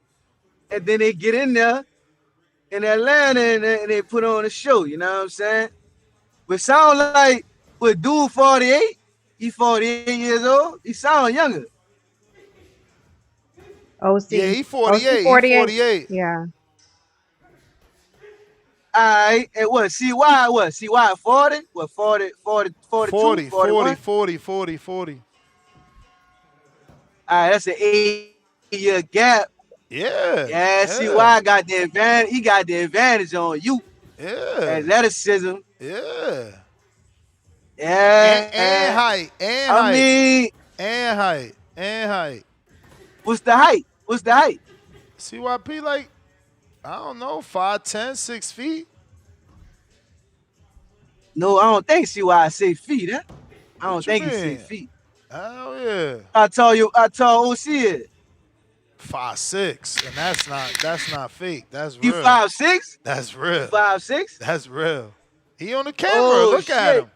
and then they get in there in Atlanta and they put on a show. You know what I'm saying? But sound like with dude 48. He 48 years old. He sound younger. OC. Yeah, he 48. He 48. Yeah. All right. And what? CY 40? What, 40, 42, 41? 40. All right, that's an 8-year gap. Yeah. CY got the advantage. He got the advantage on you. Yeah. Athleticism. Yeah. Yeah. And height. And height. What's the height? CYP like, I don't know, 5'10", 6 feet. No, I don't think CY 6 feet, huh? I don't think he's 6 feet. Hell yeah. I told OC it. 5'6", and that's not fake. That's real. You 5'6"? That's real. 5'6"? That's real. He on the camera. Look at him.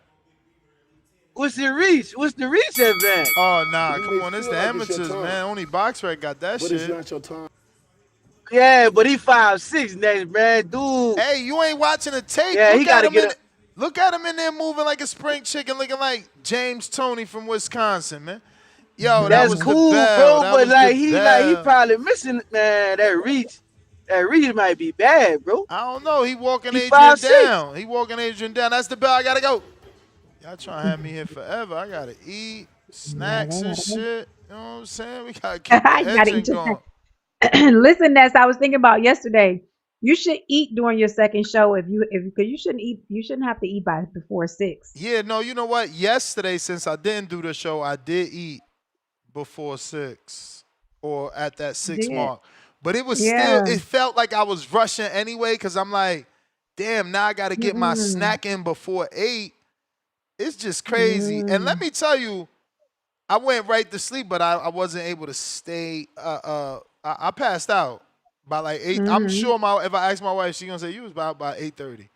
What's the reach? What's the reach advantage? Oh, nah, come on. It's the amateurs, man. Only BoxRec got that shit. But it's not your time. Yeah, but he 5'6" next, man. Dude. Hey, you ain't watching the tape. Yeah, he got to get Look at him in there moving like a spring chicken, looking like James Toney from Wisconsin, man. Yo, that's was cool, the bell. bro. But like he probably missing, man. That reach might be bad, bro. I don't know. He walking Adrian down. He walking Adrian down. That's the bell. I gotta go. Y'all trying to have me here forever. I gotta eat snacks and shit. You know what I'm saying? We gotta keep the You gotta eat engine your going. Listen, Ness, I was thinking about yesterday. You should eat during your second show if because you shouldn't have to eat by before 6. Yeah, no, you know what? Yesterday, since I didn't do the show, I did eat before 6 or at that 6 Did mark. But it was still, yeah. it felt like I was rushing anyway because I'm like, damn, now I got to get my Mm-mm. snack in before 8. It's just crazy. And let Mm. me tell you, I went right to sleep, but I wasn't able to stay. I passed out by like 8. I'm Mm-hmm. sure if I ask my wife, she gonna say you was about by 8:30.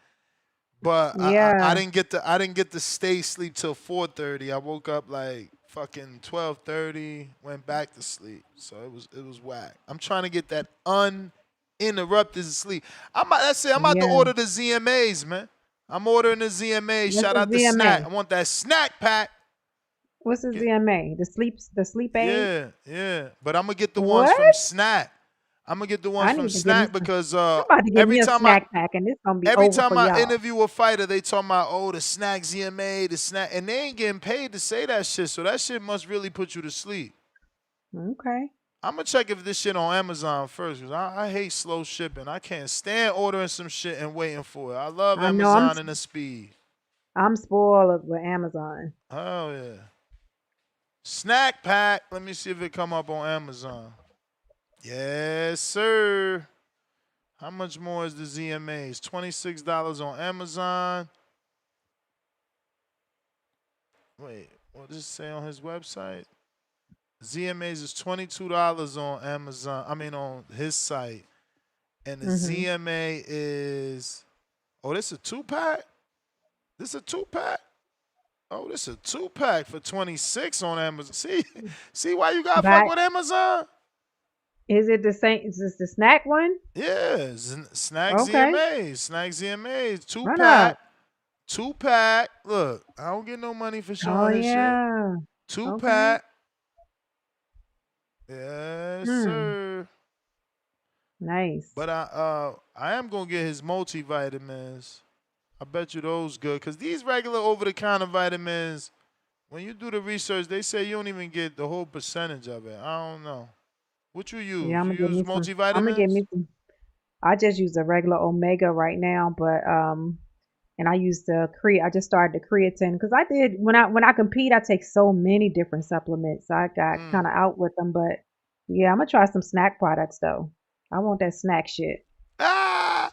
But I Yeah. didn't get to stay asleep till 4:30. I woke up like fucking 12:30, went back to sleep. So it was whack. I'm trying to get that uninterrupted sleep. That's it. I'm about to Yeah. order the ZMAs, man. I'm ordering the ZMAs. What's Shout a out to Snack. I ZMA? want that snack pack. What's a Get- ZMA? The sleep aid? yeah, yeah. But I'm gonna get the ones from What? Snack. I'm gonna get the ones I from need to get me Snack some. because I'm about to get every me a time I snack pack and it's gonna be every over time for I y'all. interview a fighter, they talk about, oh, the Snack ZMA, the Snack, and they ain't getting paid to say that shit. So that shit must really put you to sleep. Okay. I'm gonna check if this shit on Amazon first, because I hate slow shipping. I can't stand ordering some shit and waiting for it. I love I know Amazon and the speed. I'm spoiled with Amazon. Oh yeah. Snack pack. Let me see if it come up on Amazon. Yes, sir. How much more is the ZMAs? $26 on Amazon. Wait, what does it say on his website? ZMAs is $22 on Amazon. I mean on his site. And the Mm-hmm. ZMA is, oh, this a 2-pack? This a 2-pack? Oh, this a 2-pack for 26 on Amazon. See why you gotta fuck But with Amazon? is it the same? Is this the snack one? Yeah, Snack Okay. ZMAs. Snack ZMAs. Why 2-pack. not? 2-pack. Look, I don't get no money for Oh showing this shit. yeah. Okay. 2-pack. Yes, Hmm. sir. Nice. But I am gonna get his multivitamins. I bet you those good. Cause these regular over-the-counter vitamins, when you do the research, they say you don't even get the whole percentage of it. I don't know. What you Yeah, use? I'm You gonna get use me some. I'm gonna get multivitamins? me some. I just use a regular Omega right now, but and I use the I just started the creatine because I did when I compete, I take so many different supplements. I got kind of out with them, but yeah, I'm gonna try some snack products though. I want that snack shit. Ah,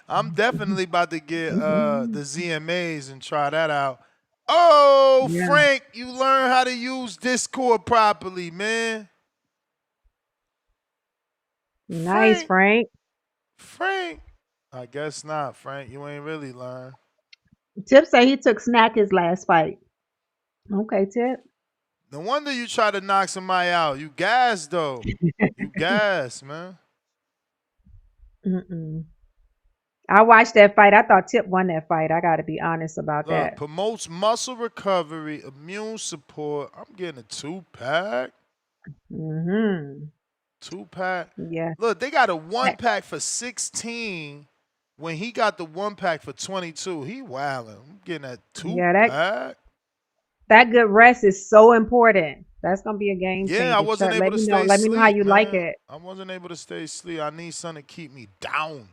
I'm definitely about to get the ZMAs and try that out. Oh, Yeah, Frank, you learn how to use Discord properly, man. nice, Frank, Frank. Frank. I guess not, Frank. You ain't really learn. Tip say he took snack his last fight. Okay, Tip. No wonder you try to knock somebody out. You gas though. You gas, man. Mm-mm. I watched that fight. I thought Tip won that fight. I got to be honest about Look, that. promotes muscle recovery, immune support. I'm getting a 2-pack. Mm-hmm. 2-pack. Yeah. Look, they got a 1-pack for 16 when he got the 1-pack for 22. He wildin'. I'm getting that Yeah, that 2-pack. that good rest is so important. That's gonna be a game Yeah, I changer. wasn't Chuck, able let to me know. stay Let me know how asleep, you like man. it. I wasn't able to stay asleep. I need something to keep me down.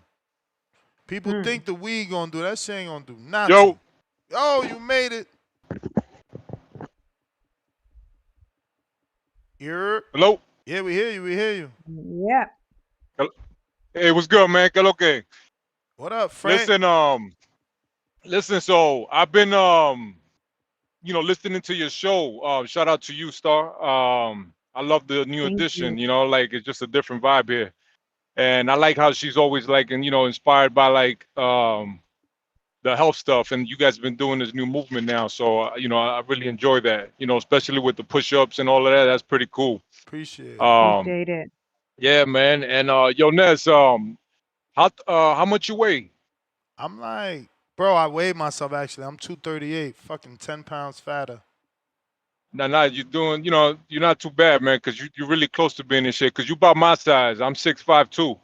People Hmm. think the weed gonna do that. Shit ain't gonna do nothing. Yo, Oh, you made it. You're. hello. Yeah, we hear you. We hear you. Yeah. Hey, what's good, man? ¿Qué lo que? What up, Frank? Listen. So I've been, listening to your show. Shout out to you, Star. I love the new Thank edition. you. Like it's just a different vibe here, and I like how she's always like, and inspired by like the health stuff. And you guys have been doing this new movement now, so I really enjoy that. Especially with the push-ups and all of that. That's pretty cool. Appreciate it. Appreciate it. Yeah, man. And yo, Ness, how much you weigh? I'm like, bro, I weighed myself actually. I'm 238, fucking 10 pounds fatter. Nah, you're doing, you're not too bad, man, because you're really close to being in shape. Because you about my size. I'm 6'5" too.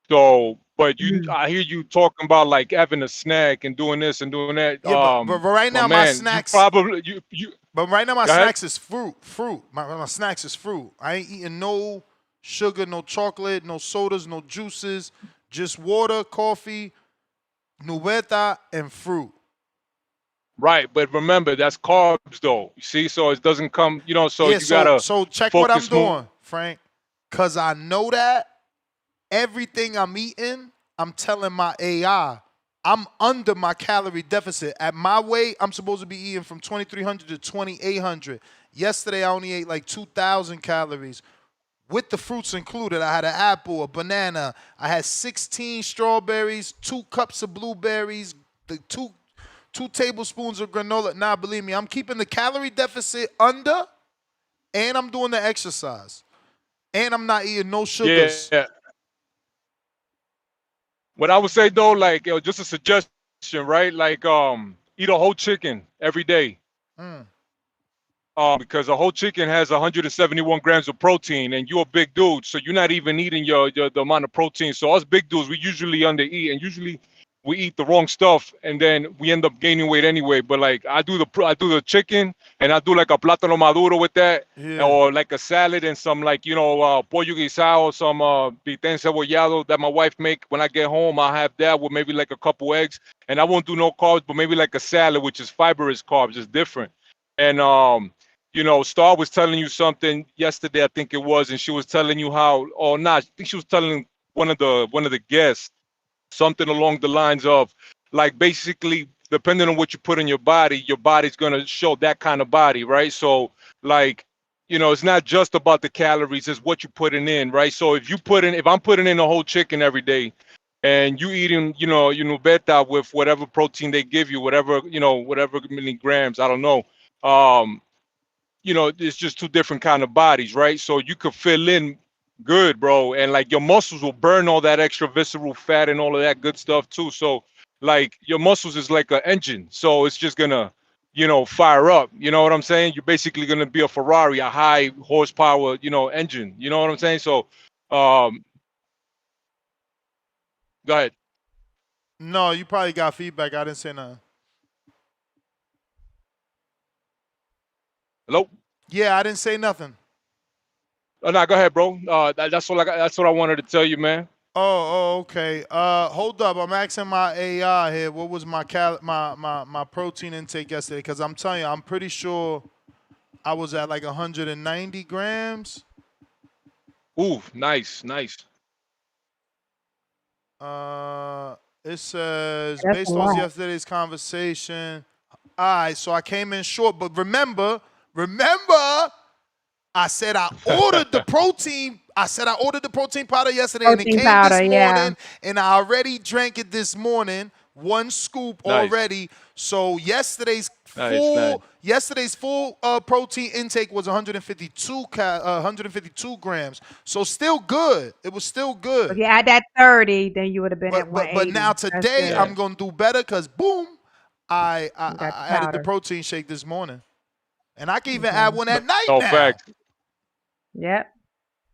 So But Mm. I hear you talking about like having a snack and doing this and doing that. Yeah, but right My now my man, you snacks. probably you. But right now my Go ahead. snacks is fruit. Fruit. My snacks is fruit. I ain't eating no sugar, no chocolate, no sodas, no juices. Just water, coffee, nubeta, and fruit. Right, but remember that's carbs though. You see, so it doesn't come. So Yeah. you gotta So check what I'm focus more. doing, Frank. Cause I know that everything I'm eating, I'm telling my AI, I'm under my calorie deficit. At my weight, I'm supposed to be eating from 2,300 to 2,800. Yesterday, I only ate like 2,000 calories with the fruits included. I had an apple, a banana. I had 16 strawberries, 2 cups of blueberries, the two tablespoons of granola. Nah, believe me, I'm keeping the calorie deficit under, and I'm doing the exercise, and I'm not eating no sugars. Yeah. What I would say though, like just a suggestion, right? Like eat a whole chicken every day. Mm. Because a whole chicken has 171 grams of protein, and you're a big dude, so you're not even eating the amount of protein. So us big dudes, we usually undereat, and usually we eat the wrong stuff, and then we end up gaining weight anyway. But like I do the chicken, and I do like a plátano maduro with that, Yeah. or like a salad and some like pollo guisado, some pitén cebollado that my wife make when I get home. I'll have that with maybe like a couple eggs, and I won't do no carbs, but maybe like a salad, which is fibrous carbs, is different. And Star was telling you something yesterday, I think it was, and she was telling you how, or not, I think she was telling one of the guests something along the lines of, like, basically, depending on what you put in your body's gonna show that kind of body, right? So, like, it's not just about the calories, it's what you're putting in, right? So if I'm putting in a whole chicken every day, and you eating, beta with whatever protein they give you, whatever many grams, I don't know. It's just two different kind of bodies, right? So you could fill in good, bro, and like your muscles will burn all that extra visceral fat and all of that good stuff too. So like your muscles is like an engine, so it's just gonna, fire up. You know what I'm saying? You're basically gonna be a Ferrari, a high horsepower, engine. You know what I'm saying? So, go ahead. No, you probably got feedback. I didn't say nothing. Hello? Yeah, I didn't say nothing. No, go ahead, bro. That's what I wanted to tell you, man. Okay. Hold up. I'm asking my AI here. What was my my protein intake yesterday? Because I'm telling you, I'm pretty sure I was at like 190 grams. Ooh, nice. It says That's a based on lot. yesterday's conversation. All right, so I came in short, but remember, I said I ordered the protein. I said I ordered the protein powder yesterday, and it Protein came powder, this yeah. morning, and I already drank it this morning. 1 scoop Nice. already. So yesterday's Nice. full protein intake was 152 grams. So still good. It was still good. If you add that 30, then you would have been at But 180. now That's today good. I'm gonna do better because boom, I You got the added the powder. protein shake this morning, and I can even Okay. add one at night No now. facts. Yep.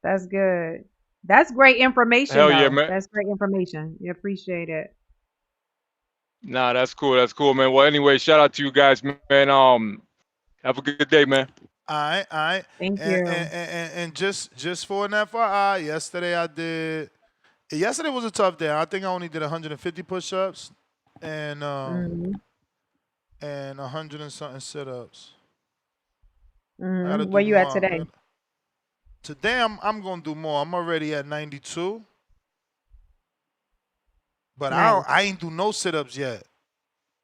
That's good. That's great information, Hell yeah, though. man. That's great information. You appreciate it. Nah, that's cool, man. Well, anyway, shout out to you guys, man. Have a good day, man. All right. Thank And, you. and just for an FYI, yesterday was a tough day. I think I only did 150 push-ups and Mm-hmm. 100 and something sit-ups. I Mm-hmm. gotta Where do you at more. today? Today I'm gonna do more. I'm already at 92. But Nice. I ain't do no sit-ups yet.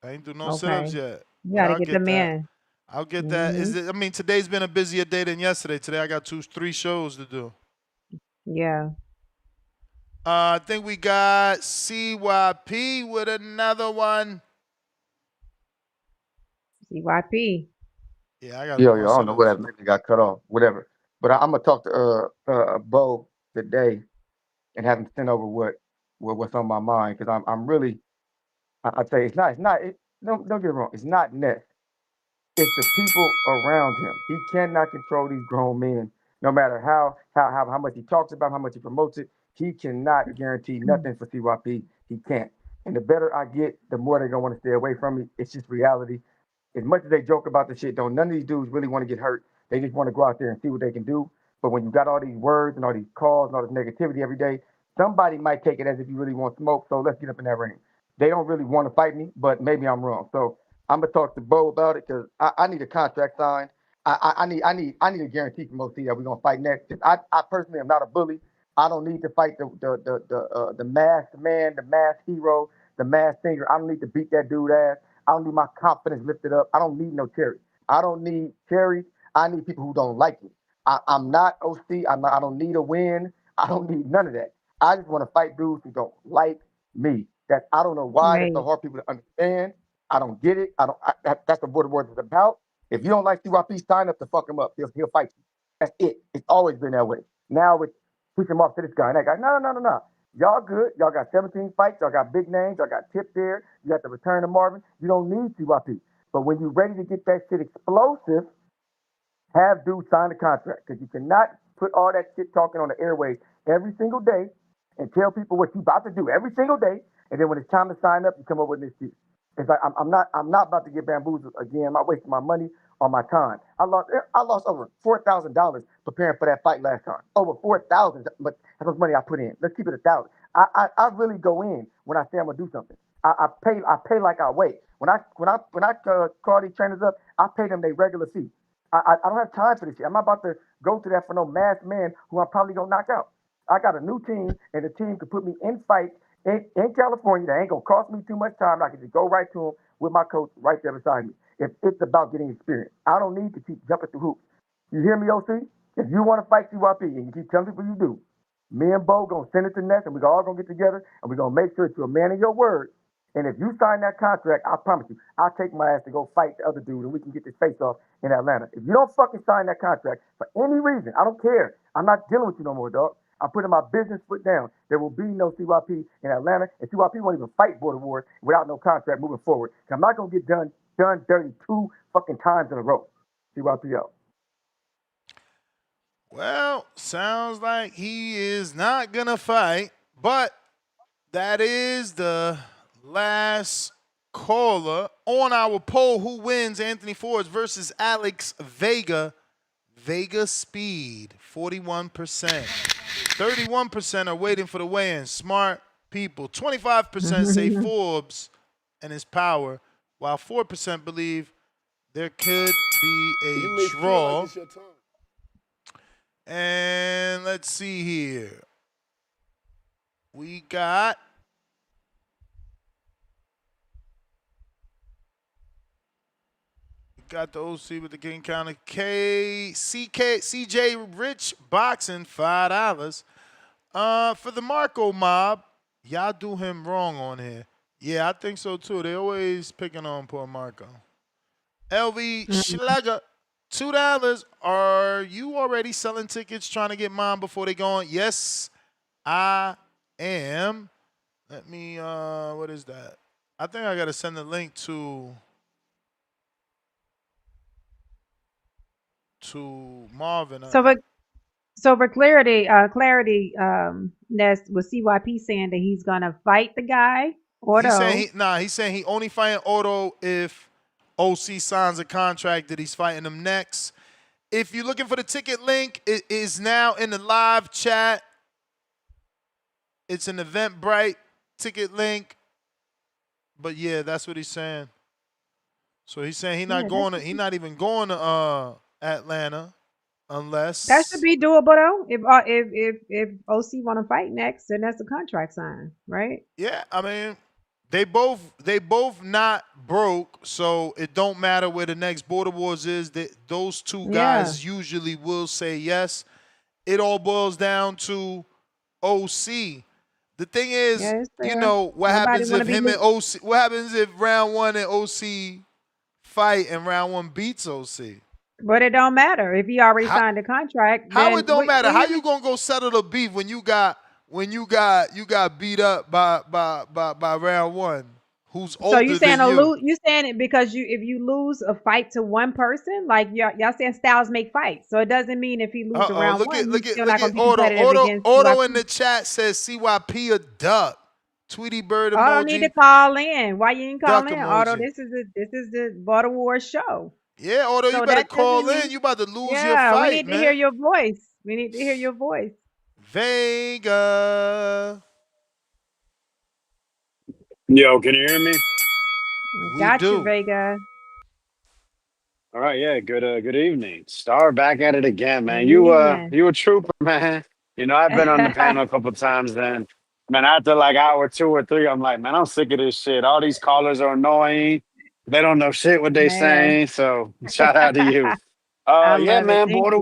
I ain't do no sit-ups Okay. yet. You But got to I'll get get them that. in. I'll get that. Mm-hmm. Today's been a busier day than yesterday. Today I got 3 shows to do. Yeah. I think we got CYP with another one. CYP. Yeah, I gotta Yo, do my I don't know what sit-ups. happened. Maybe it got cut off. Whatever. But I'm gonna talk to Bo today and have him send over what's on my mind because I'm really I tell you don't get me wrong, it's not Ness. It's the people around him. He cannot control these grown men No matter how much he talks about, how much he promotes it, he cannot guarantee nothing for CYP. He can't. And the better I get, the more they're gonna want to stay away from me. It's just reality. As much as they joke about the shit, none of these dudes really want to get hurt. They just want to go out there and see what they can do. But when you got all these words and all these calls and all this negativity every day, somebody might take it as if you really want smoke. So let's get up in that ring. They don't really want to fight me, but maybe I'm wrong. So I'm gonna talk to Bo about it because I need a contract signed. I need a guarantee from OC that we're gonna fight next. I personally am not a bully. I don't need to fight the masked man, the masked hero, the masked singer. I don't need to beat that dude ass. I don't need my confidence lifted up. I don't need no cherry. I don't need cherries. I need people who don't like me. I'm not OC. I don't need a win. I don't need none of that. I just want to fight dudes who don't like me. I don't know why that's so hard for people to understand. I don't get it. That's what Border Wars is about. If you don't like CYP, sign up to fuck him up. He'll fight you. That's it. It's always been that way. Now it's push him off to this guy and that guy. No. Y'all good. Y'all got 17 fights. Y'all got big names. Y'all got Tip there. You got the return of Marvin. You don't need CYP. But when you're ready to get that shit explosive, have dudes sign a contract. Because you cannot put all that shit talking on the airways every single day and tell people what you about to do every single day. And then when it's time to sign up, you come up with this shit. It's like I'm not about to get bamboozled again. I'm not wasting my money or my time. I lost over $4,000 preparing for that fight last time. Over 4,000, but that's how much money I put in. Let's keep it 1,000. I really go in when I say I'm gonna do something. I pay like I weigh. When I call these trainers up, I pay them their regular fee. I don't have time for this shit. I'm not about to go through that for no masked man who I'm probably gonna knock out. I got a new team, and the team can put me in fights in California that ain't gonna cost me too much time. I can just go right to them with my coach right there beside me. If it's about getting experience, I don't need to keep jumping through hoops. You hear me, OC? If you want to fight CYP and you keep telling people you do, me and Bo gonna send it to Ness, and we all gonna get together, and we're gonna make sure that you're a man of your word. And if you sign that contract, I promise you, I'll take my ass to go fight the other dude, and we can get this face off in Atlanta. If you don't fucking sign that contract for any reason, I don't care. I'm not dealing with you no more, dog. I'm putting my business foot down. There will be no CYP in Atlanta, and CYP won't even fight Border Wars without no contract moving forward. I'm not gonna get done dirty 2 fucking times in a row. CYP out. Well, sounds like he is not gonna fight, but that is the last caller on our poll. Who wins, Anthony Forbes versus Alex Vega? Vega speed, 41%. 31% are waiting for the weigh-in. Smart people. 25% say Forbes and his power, while 4% believe there could be a draw. And let's see here. We got the OC with the King County CJ Rich Boxing, $5. For the Marco Mob, y'all do him wrong on here. Yeah, I think so too. They always picking on poor Marco. LV Schlegger, $2. Are you already selling tickets trying to get mine before they go on? Yes, I am. Let me, what is that? I think I got to send the link to Marvin. So for clarity, Ness, was CYP saying that he's gonna fight the guy? He's saying he only fighting Otto if OC signs a contract that he's fighting him next. If you're looking for the ticket link, it is now in the live chat. It's an Eventbrite ticket link. But yeah, that's what he's saying. So he's saying he's not even going to Atlanta unless that should be doable though. If OC want to fight next, then that's a contract sign, right? Yeah, I mean, they both not broke, so it don't matter where the next Border Wars is. That those two guys usually will say yes. It all boils down to OC. The thing is, you know, what happens if him and OC? What happens if round 1 and OC fight and round 1 beats OC? But it don't matter if he already signed a contract. How it don't matter? How you gonna go settle the beef when you got beat up by round 1? who's So you older saying than you. You saying it because if you lose a fight to one person, like y'all saying styles make fights. So it doesn't mean if he lose Uh-oh, around look one, at he's look at still look not at gonna be Auto. competitive against Auto in CYP. the chat says CYP a duck. Tweety bird Auto need to emoji, call in. Why you ain't duck calling in? Auto, emoji. this is the Border Wars show. Yeah, Auto, you So better that call doesn't in. mean You about to lose your yeah, we fight, need to hear man. your voice. We need to hear your voice. Vega. Yo, can you hear me? We Got you, do. Vega. All right, yeah, good evening. Star back at it again, man. Evening. You a trooper, man. You know, I've been on the panel a couple times then. Man, after like hour 2 or 3, I'm like, man, I'm sick of this shit. All these callers are annoying. They don't know shit what they Man. saying. So shout out to you. I Yeah, love it. man, Thank you. Border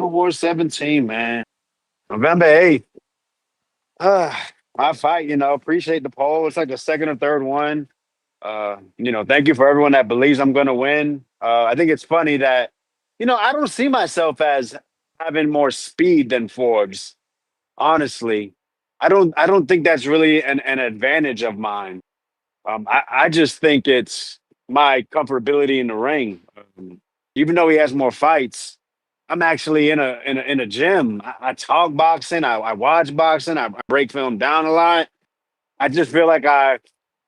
Wars 17, man. November 8th. My fight, appreciate the poll. It's like the second or third one. Thank you for everyone that believes I'm going to win. I think it's funny that, I don't see myself as having more speed than Forbes. Honestly, I don't think that's really an advantage of mine. I just think it's my comfortability in the ring. Even though he has more fights, I'm actually in a gym. I talk boxing. I watch boxing. I break film down a lot. I just feel like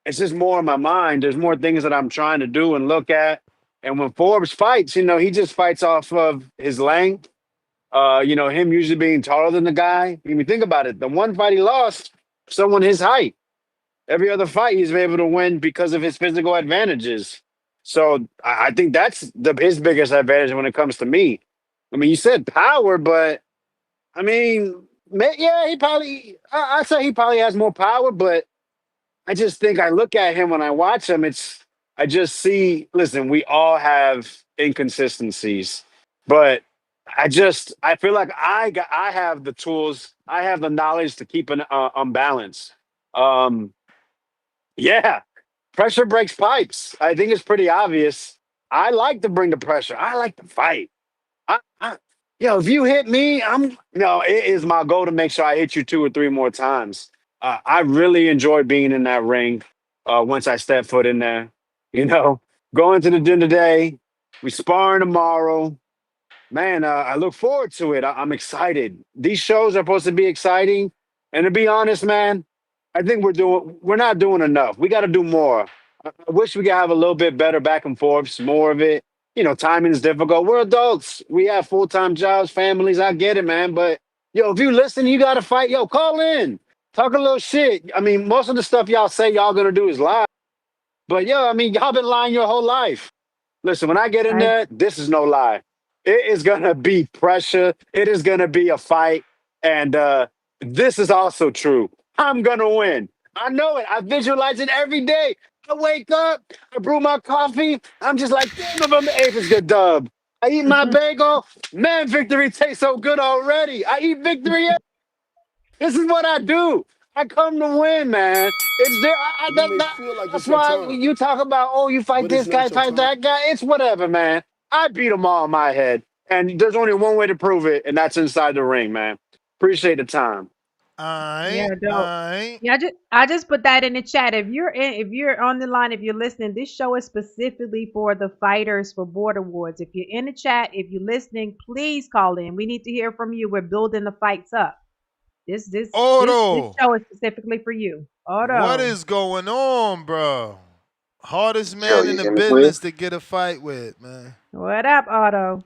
it's just more in my mind. There's more things that I'm trying to do and look at. And when Forbes fights, he just fights off of his length. Him usually being taller than the guy. I mean, think about it. The one fight he lost, someone his height. Every other fight he's been able to win because of his physical advantages. So I think that's his biggest advantage when it comes to me. I mean, you said power, but I mean, yeah, he probably. I say he probably has more power, but I just think I look at him when I watch him. I just see. Listen, we all have inconsistencies, but I feel like I have the tools, I have the knowledge to keep an balance. Um, yeah, pressure breaks pipes. I think it's pretty obvious. I like to bring the pressure. I like to fight. I if you hit me, it is my goal to make sure I hit you 2 or 3 more times. I really enjoy being in that ring. Once I step foot in there, you know, going to the gym today, we sparring tomorrow. Man, I look forward to it. I'm excited. These shows are supposed to be exciting, and to be honest, man, I think we're not doing enough. We got to do more. I wish we could have a little bit better back and forths, more of it. Timing is difficult. We're adults. We have full-time jobs, families. I get it, man. But if you listen, you got to fight. Yo, call in, talk a little shit. I mean, most of the stuff y'all say y'all gonna do is lie. But I mean, y'all been lying your whole life. Listen, when I get in I there, this is no lie. It is gonna be pressure. It is gonna be a fight. And this is also true. I'm gonna win. I know it. I visualize it every day. I wake up, I brew my coffee. I'm just like, damn, November 8th is good dub. I eat my bagel. Man, victory tastes so good already. I eat victory. This is what I do. I come to win, man. It's there. You may feel like That's it's your why time, you talk about, oh, you fight but it's this guy, not your fight time. that guy. It's whatever, man. I beat them all in my head, and there's only one way to prove it, and that's inside the ring, man. Appreciate the time. yeah, Alright, dope. alright. Yeah, I just put that in the chat. If you're on the line, if you're listening, this show is specifically for the fighters for Border Wars. If you're in the chat, if you're listening, please call in. We need to hear from you. We're building the fights up. This Auto, show is specifically for you. what Auto. is going on, bro? Hardest Yo, man in you the hear me clear? business to get a fight with, man. What up, Auto?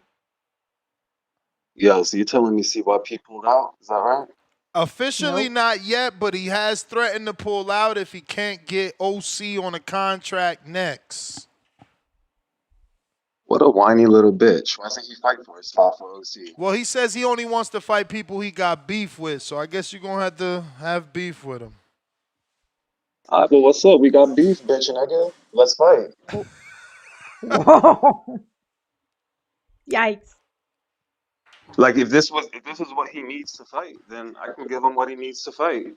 Yo, so you telling me CYP pulled out? Is that right? Officially Nope. not yet, but he has threatened to pull out if he can't get OC on a contract next. What a whiny little bitch. Why doesn't he fight for his spot for OC? Well, he says he only wants to fight people he got beef with, so I guess you're going to have to have beef with him. Alright, but what's up? We got beef, bitch, nigga. Let's fight. Whoa. Yikes. Like if this is what he needs to fight, then I can give him what he needs to fight.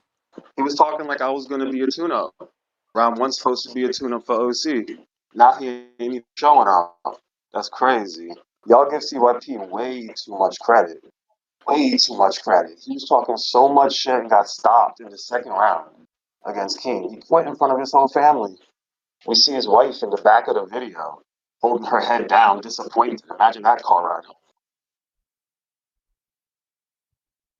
He was talking like I was gonna be a tune-up. Round one's supposed to be a tune-up for OC. Now he ain't even showing up. That's crazy. Y'all give CYP way too much credit. Way too much credit. He was talking so much shit and got stopped in the second round. against Keem. He quit in front of his whole family. We see his wife in the back of the video, holding her head down, disappointed. Imagine that car ride home.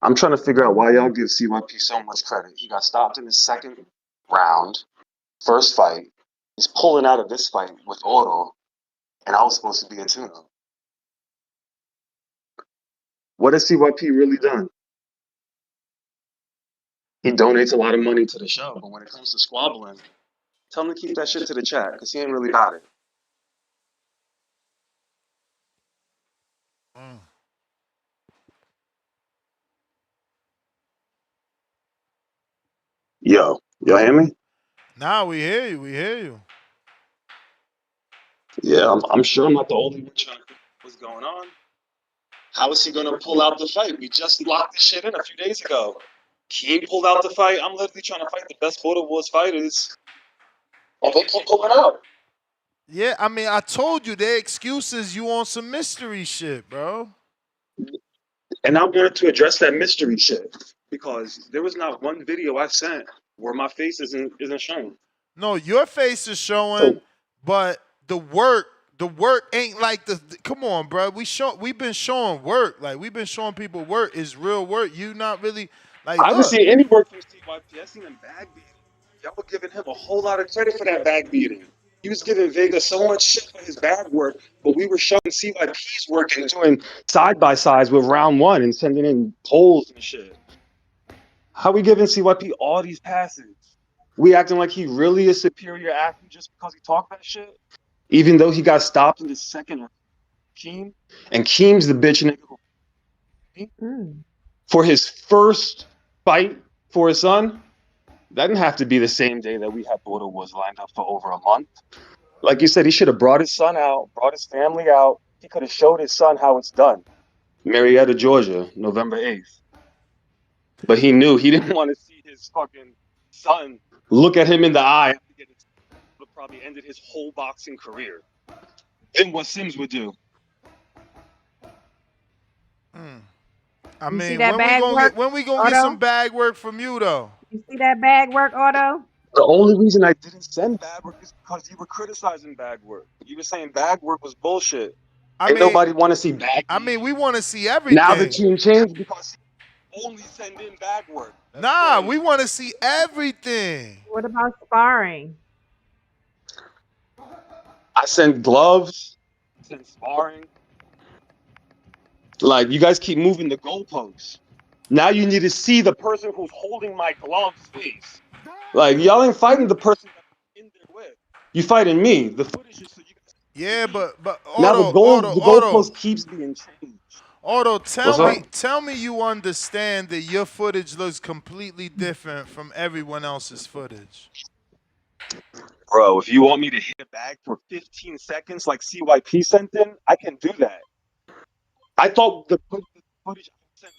I'm trying to figure out why y'all give CYP so much credit. He got stopped in his second round, first fight. He's pulling out of this fight with Auto, and I was supposed to be a tune-up. What has CYP really done? He donates a lot of money to the show, but when it comes to squabbling, tell him to keep that shit to the chat, because he ain't really got it. Yo, y'all hear me? Now we hear you. We hear you. Yeah, I'm sure I'm not the only one trying to figure out what's going on. How is he going to pull out the fight? We just locked this shit in a few days ago. Keem pulled out the fight. I'm literally trying to fight the best Border Wars fighters, and they keep pulling out. Yeah, I mean, I told you their excuses. You on some mystery shit, bro. And I wanted to address that mystery shit because there was not one video I sent where my face isn't shown. No, your face is showing, So but the work ain't like the. Come on, bro. We've been showing work. Like we've been showing people work is real work. You not really like. I haven't Look, seen any work from CYP. I seen him bag beating. Y'all were giving him a whole lot of credit for that bag beating. He was giving Vega so much shit for his bag work, but we were showing CYP's work and doing side by sides with round one and sending in polls and shit. How we giving CYP all these passes? We acting like he really a superior athlete just because he talked that shit? Even though he got stopped in the second round, Keem, and Keem's the bitch nigga for his first fight for his son. That didn't have to be the same day that we had Border Wars lined up for over a month. Like you said, he should have brought his son out, brought his family out. He could have showed his son how it's done. Marietta, Georgia, November 8th. But he knew he didn't want to see his fucking son look at him in the eye after getting probably ended his whole boxing career. Then what Sims would do. I You see mean, that bag work, when we gonna get Otto? some bag work from you though? You see that bag work, Otto? The only reason I didn't send bag work is because you were criticizing bag work. You were saying bag work was bullshit. Ain't nobody want to see bag. I mean, we want to see Now the everything. team changed because he only send in bag work. Nah, we want to see everything. What about sparring? I sent gloves, sent sparring. Like, you guys keep moving the goalposts. Now you need to see the person who's holding my gloves face. Like, y'all ain't fighting the person that I'm in there with. You fighting me. The footage is so you guys. Yeah, but Now the Otto, goalpost keeps being changed. Otto, What's up? tell me you understand that your footage looks completely different from everyone else's footage. Bro, if you want me to hit a bag for 15 seconds like CYP sent in, I can do that. I thought the footage I sent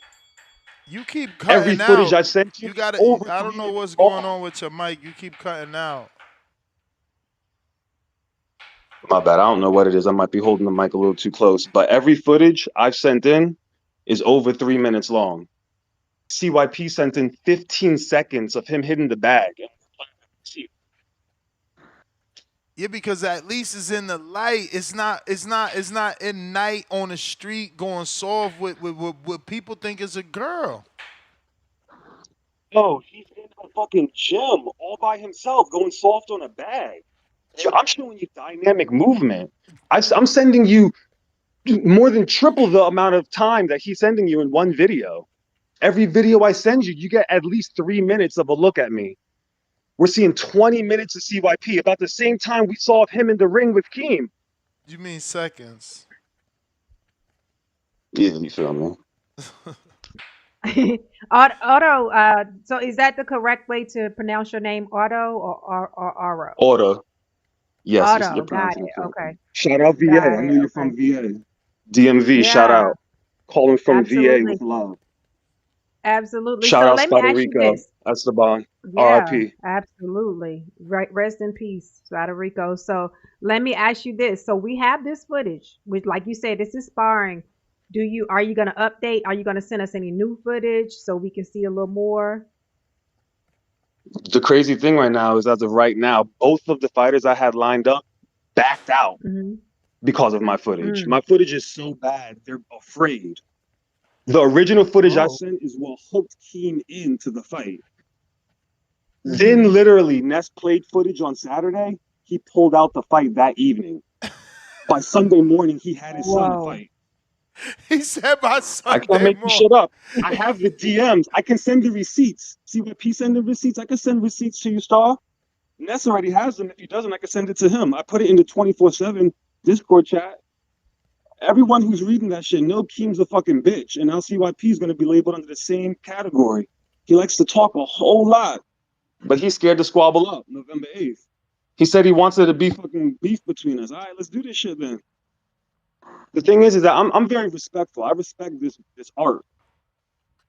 You keep cutting every out. footage I sent you, You got over I 3 don't know minutes what's going long. on with your mic. You keep cutting out. My bad. I don't know what it is. I might be holding the mic a little too close. But every footage I've sent in is over 3 minutes long. CYP sent in 15 seconds of him hitting the bag. Yeah, because at least it's in the light. It's not at night on the street going soft with what people think is a girl. Oh, he's in a fucking gym all by himself going soft on a bag. I'm showing you dynamic movement. I'm sending you more than triple the amount of time that he's sending you in one video. Every video I send you, you get at least 3 minutes of a look at me. We're seeing 20 minutes of CYP, about the same time we saw of him in the ring with Keem. You mean seconds? Yeah, you feel me? Otto, so is that the correct way to pronounce your name, Otto or Oro? Order. Yes, Otto, you're got pronouncing it. it correctly. Okay. Shout out VA. Got I it. know you're Okay. from VA. DMV, shout Yeah, out. Calling from VA absolutely. with love. Absolutely. Shout So out let me Spider ask you Rico. this. That's the bond. Yeah, RIP. absolutely. Right. Rest in peace, Puerto Rico. So let me ask you this. So we have this footage, which, like you said, this is sparring. Are you gonna update? Are you gonna send us any new footage so we can see a little more? The crazy thing right now is, as of right now, both of the fighters I had lined up backed out Mm-hmm. because of my footage. Mm. My footage is so bad, they're afraid. The original footage I Oh. sent is what hooked Keem into the fight. Mm-hmm. Then, literally, Ness played footage on Saturday. He pulled out the fight that evening. By Sunday morning, he had his son to Whoa. fight. He said by I Sunday can't make you morning. shut up. I have the DMs. I can send the receipts. See what P send the receipts? I can send receipts to you, Star. Ness already has them. If he doesn't, I can send it to him. I put it in the 24/7 Discord chat. Everyone who's reading that shit know Keem's a fucking bitch, and LCYP is going to be labeled under the same category. He likes to talk a whole lot, but he's scared to squabble up November 8th. He said he wants there to be fucking beef between us. All right, let's do this shit then. The thing is that I'm very respectful. I respect this art.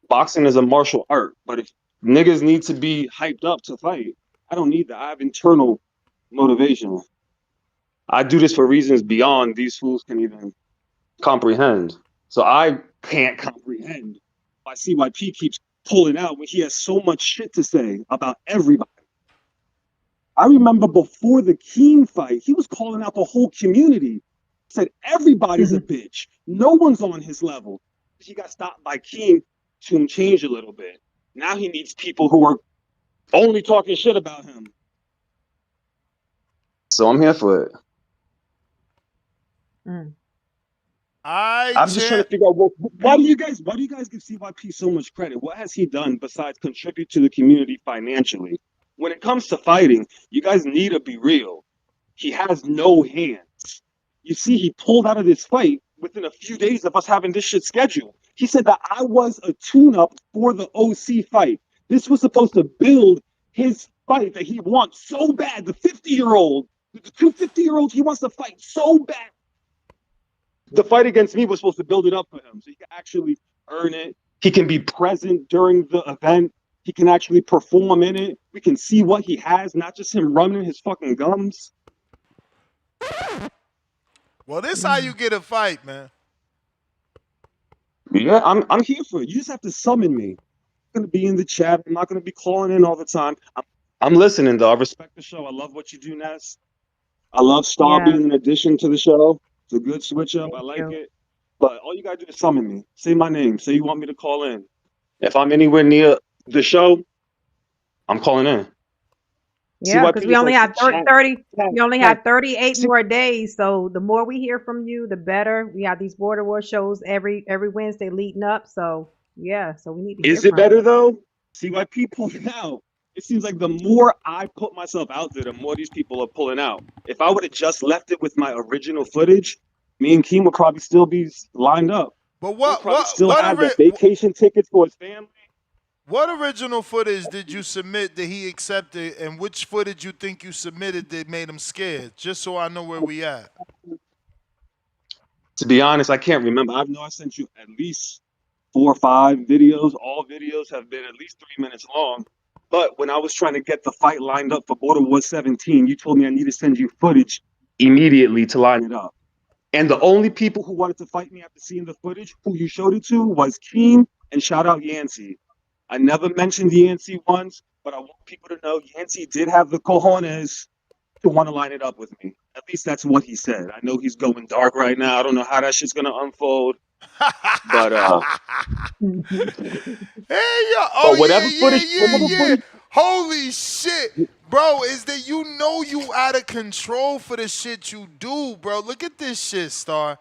Boxing is a martial art, but if niggas need to be hyped up to fight, I don't need that. I have internal motivation. I do this for reasons beyond these fools can even comprehend. So I can't comprehend why CYP keeps pulling out when he has so much shit to say about everybody. I remember before the Keem fight, he was calling out the whole community. Said everybody's a bitch. No one's on his level. He got stopped by Keem. Tune changed a little bit. Now he needs people who are only talking shit about him. So I'm here for it. Mm. I'm just trying to figure out why do you guys give CYP so much credit? What has he done besides contribute to the community financially? When it comes to fighting, you guys need to be real. He has no hands. You see, he pulled out of this fight within a few days of us having this shit scheduled. He said that I was a tune-up for the OC fight. This was supposed to build his fight that he wants so bad. The 50-year-old, the two 50-year-olds he wants to fight so bad. The fight against me was supposed to build it up for him so he can actually earn it. He can be present during the event. He can actually perform in it. We can see what he has, not just him running his fucking gums. Well, this how you get a fight, man. Yeah, I'm here for it. You just have to summon me. I'm gonna be in the chat. I'm not gonna be calling in all the time. I'm listening though. I respect the show. I love what you do, Ness. I love Star being an addition to the show. It's a good switch up. I like it. But all you gotta do is summon me. Say my name. Say you want me to call in. If I'm anywhere near the show, I'm calling in. Yeah, because we only have 30. We only have 38 more days. So the more we hear from you, the better. We have these border war shows every Wednesday leading up. So yeah, so we need to. Is it better though? CYP pulling out. It seems like the more I put myself out there, the more these people are pulling out. If I would have just left it with my original footage, me and Keem would probably still be lined up. But what still have the vacation tickets for his family. What original footage did you submit that he accepted, and which footage you think you submitted that made him scared? Just so I know where we at. To be honest, I can't remember. I know I sent you at least 4 or 5 videos. All videos have been at least 3 minutes long. But when I was trying to get the fight lined up for Border Wars 17, you told me I need to send you footage immediately to line it up. And the only people who wanted to fight me after seeing the footage, who you showed it to, was Keem and shout out Yancey. I never mentioned Yancey once, but I want people to know Yancey did have the cojones to want to line it up with me. At least that's what he said. I know he's going dark right now. I don't know how that shit's gonna unfold. But Hey yo, oh whatever yeah. Holy shit, bro! Is that you know you out of control for the shit you do, bro? Look at this shit, Star.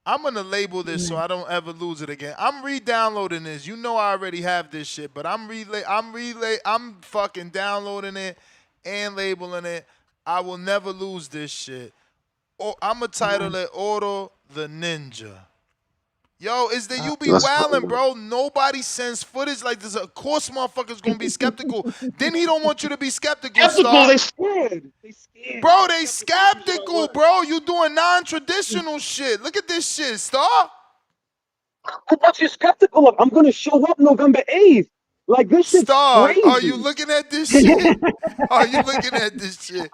I'm gonna label this so I don't ever lose it again. I'm re-downloading this. You know I already have this shit, but I'm fucking downloading it and labeling it. I will never lose this shit. Oh, I'm gonna title it Oro the Ninja. Yo, is that you be wildin', bro? Nobody sends footage like this. Of course motherfuckers gonna be skeptical. Then he don't want you to be skeptical, Star. They scared. Bro, they skeptical, bro. You doing non-traditional shit. Look at this shit, Star. What you skeptical of? I'm gonna show up November 8th. Like this shit's Star, crazy. are you looking at this shit? Are you looking at this shit?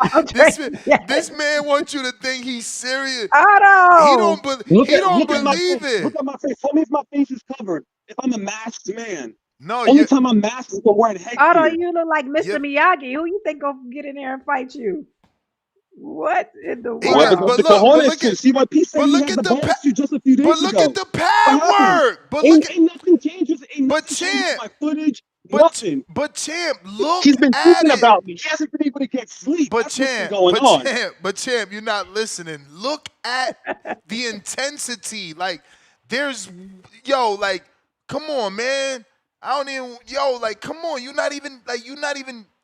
This man wants you to think he's serious. He don't believe it. Look at my face. Tell me if my face is covered. If I'm a masked man. No, Only time I'm masked is if I'm wearing Otto, headgear. you look like Mr. Miyagi. Who you think gonna get in there and fight you? What in the Whoever got world? the cojones to. CYP said he had the balls to just a few days ago. What happened? Ain't nothing changes. Ain't nothing changed with my footage. Nothing. But champ, look He's been at thinking it. about me. He hasn't been able to get sleep. That's what's been going on. Champ, you're not listening. Look at the intensity. Like, like, come on, man. I don't even, like, come on. You're not even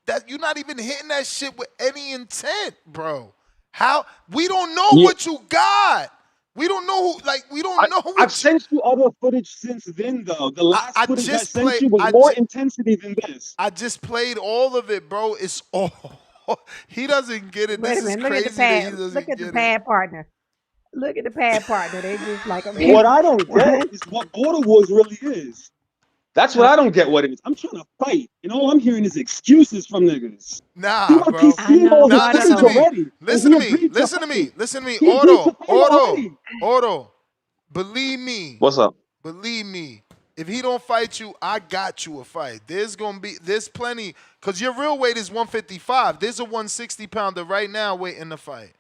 hitting that shit with any intent, bro. How? We don't know what you got. We don't know we don't know what I've sent you other footage since then, though. The last footage I sent you was more intensity than this. I just played all of it, bro. It's all. He doesn't get it. Wait a minute. Look at the pad. Look at the pad partner. Look at the pad partner. They just like What I don't get is what Border Wars really is. That's what I don't get what it is. I'm trying to fight. And all I'm hearing is excuses from niggas. Nah, CYP bro. seen all his Listen footage to me. already. Listen to me. Listen to me. Listen to me. Auto. Believe me. What's up? Believe me. If he don't fight you, I got you a fight. There's plenty, because your real weight is 155. There's a 160-pounder right now waiting to fight.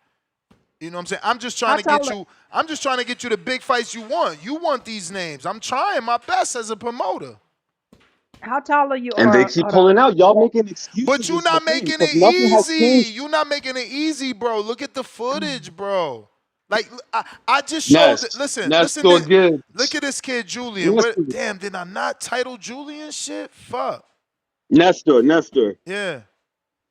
You know what I'm saying? I'm just trying to get you the big fights you want. You want these names. I'm trying my best as a promoter. How tall are you? And they keep pulling out. Y'all making excuses. But you're not making it easy. You're not making it easy, bro. Look at the footage, bro. Like, I just showed it. Listen. Gibbs. Look at this kid, Julian. Damn, did I not title Julian shit? Fuck. Nestor. Yeah.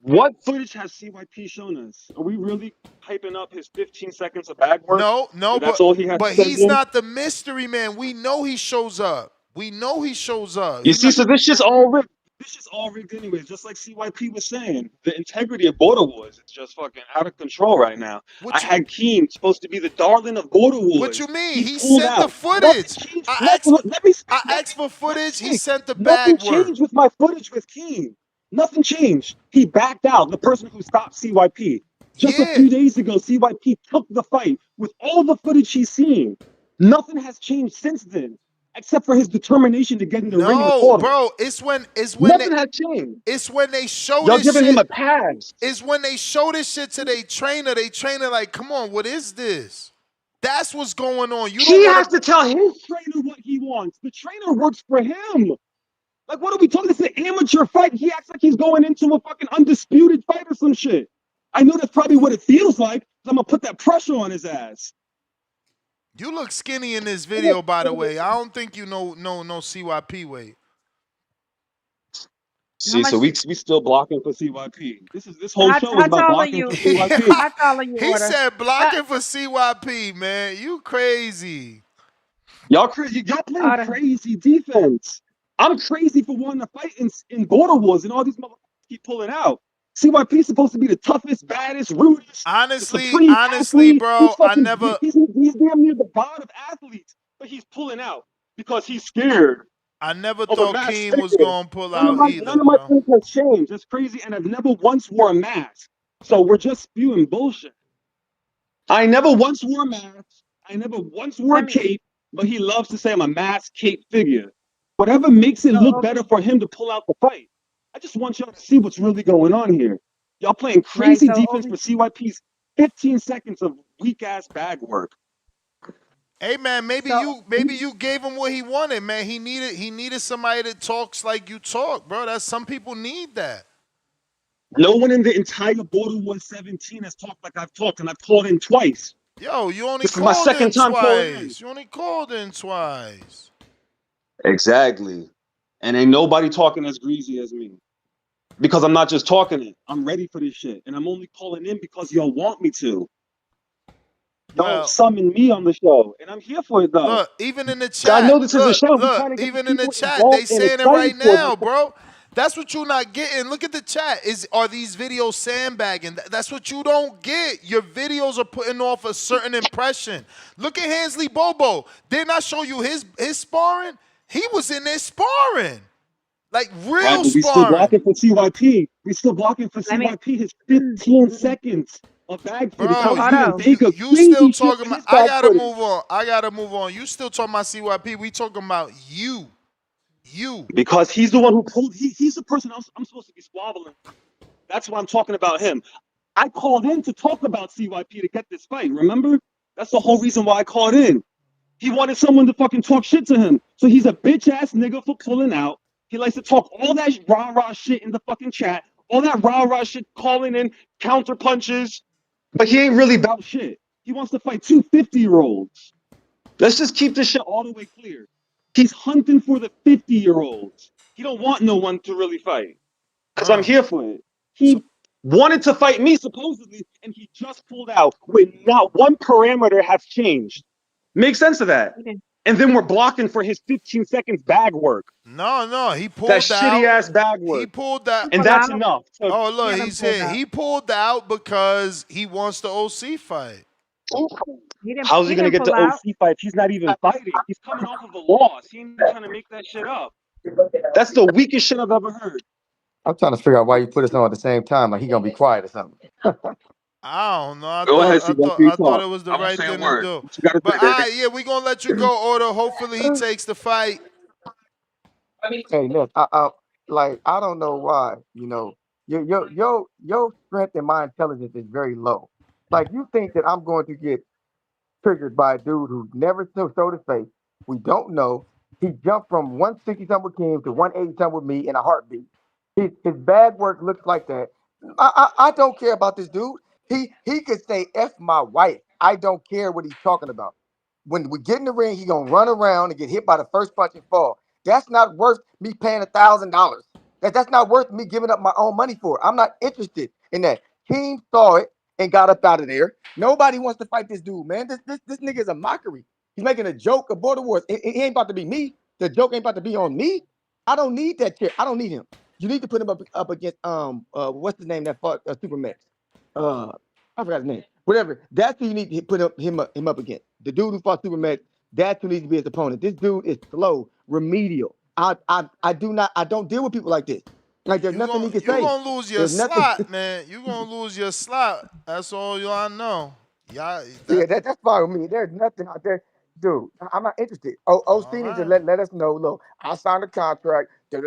What footage has CYP shown us? Are we really hyping up his 15 seconds of bag work? No, that's all he has but to send he's in? not the mystery man. We know he shows up. You see, so this shit's all rigged. This shit's all rigged anyways, just like CYP was saying. The integrity of Border Wars is just fucking out of control right now. I had Keem supposed to be the darling of Border Wars. What you mean? He sent the footage. I asked for footage. He sent the bag Nothing changed with my footage with Keem. Nothing changed. He backed out. The person who stopped CYP. Just a few days ago, CYP took the fight with all the footage he's seen. Nothing has changed since then, except for his determination to get in the ring. No, bro. It's when nothing had changed. It's when they show Y'all this giving shit. him a pass. It's when they show this shit to their trainer. They trainer like, come on, what is this? That's what's going on. He has to tell his trainer what he wants. The trainer works for him. Like, what are we talking? This is an amateur fight. He acts like he's going into a fucking undisputed fight or some shit. I know that's probably what it feels like. I'm gonna put that pressure on his ass. You look skinny in this video, by the way. I don't think you know CYP weight. See, so we still blocking for CYP. This whole show is about blocking for CYP. How tall are you? He said blocking for CYP, man. You crazy. Y'all crazy. Y'all playing crazy defense. I'm crazy for wanting to fight in Border Wars, and all these motherfuckers keep pulling out. CYP's supposed to be the toughest, baddest, rudest. Honestly, athlete. bro, He's damn near the god of athletes, but he's pulling out because he's scared. I never thought Keem was gonna pull out either. None of my things has changed. It's crazy, and I've never once wore a mask. So we're just spewing bullshit. I never once wore a mask. I never once wore a cape, but he loves to say I'm a mask cape figure. Whatever makes it look better for him to pull out the fight. I just want y'all to see what's really going on here. Y'all playing crazy defense for CYP's 15 seconds of weak ass bag work. Hey man, maybe you gave him what he wanted, man. He needed somebody that talks like you talk, bro. That's some people need that. No one in the entire Border Wars 17 has talked like I've talked, and I've called in twice. Yo, you only this is my second time calling in. You only called in twice. Exactly. And ain't nobody talking as greasy as me. Because I'm not just talking it. I'm ready for this shit. And I'm only calling in because y'all want me to. Y'all summon me on the show. And I'm here for it, though. Look, even in the chat. I know this is a show. Look, even in the chat, they saying it right now, bro. That's what you're not getting. Look at the chat. Are these videos sandbagging? That's what you don't get. Your videos are putting off a certain impression. Look at Hansley Bobo. Didn't I show you his sparring? He was in there sparring. Like real sparring. We still blocking for CYP. We still blocking for CYP. His 15 seconds of bag footage. Bro, you still talking about, I gotta move on. You still talking about CYP. We talking about you. You. Because he's the one who pulled. He's the person I'm supposed to be squabbling. That's why I'm talking about him. I called in to talk about CYP to get this fight. Remember? That's the whole reason why I called in. He wanted someone to fucking talk shit to him. So he's a bitch ass nigga for pulling out. He likes to talk all that rah-rah shit in the fucking chat. All that rah-rah shit, calling in counter punches. But he ain't really about shit. He wants to fight 250-year-olds. Let's just keep this shit all the way clear. He's hunting for the 50-year-olds. He don't want no one to really fight. Because I'm here for it. He wanted to fight me, supposedly, and he just pulled out when not one parameter has changed. Make sense of that. And then we're blocking for his 15 seconds bag work. No, he pulled that out. Shitty ass bag work. He pulled out. And that's enough. Oh, look, he's here. He pulled out because he wants the OC fight. How's he going to get the OC fight? He's not even fighting. He's coming off of a loss. He ain't trying to make that shit up. That's the weakest shit I've ever heard. I'm trying to figure out why you put us on at the same time. Like he gonna be quiet or something. I don't know. I thought it was the I'm right saying thing word. to do. You gotta But say that. yeah, we're gonna let you go, Order. Hopefully he takes the fight. Hey, look, I don't know why. You know, your strength and my intelligence is very low. Like you think that I'm going to get triggered by a dude who never showed his face. We don't know. He jumped from 160 something with Keem to 180 something with me in a heartbeat. His bag work looks like that. I don't care about this dude. He could say F my wife. I don't care what he's talking about. When we get in the ring, he gonna run around and get hit by the first punch and fall. That's not worth me paying $1,000. That's not worth me giving up my own money for it. I'm not interested in that. Keem saw it and got up out of there. Nobody wants to fight this dude, man. This nigga is a mockery. He's making a joke of Border Wars. It ain't about to be me. The joke ain't about to be on me. I don't need that shit. I don't need him. You need to put him up against what's the name that fought Supermax? I forgot his name. Whatever. That's who you need to put him up against. The dude who fought Supermax. That's who needs to be his opponent. This dude is slow, remedial. I don't deal with people like this. Like there's nothing he can say. You're gonna lose your slot, man. You're gonna lose your slot. That's all y'all know. Yeah, that's fine with me. There's nothing out there. Dude, I'm not interested. OC needs to let us know. Look, I signed a contract. And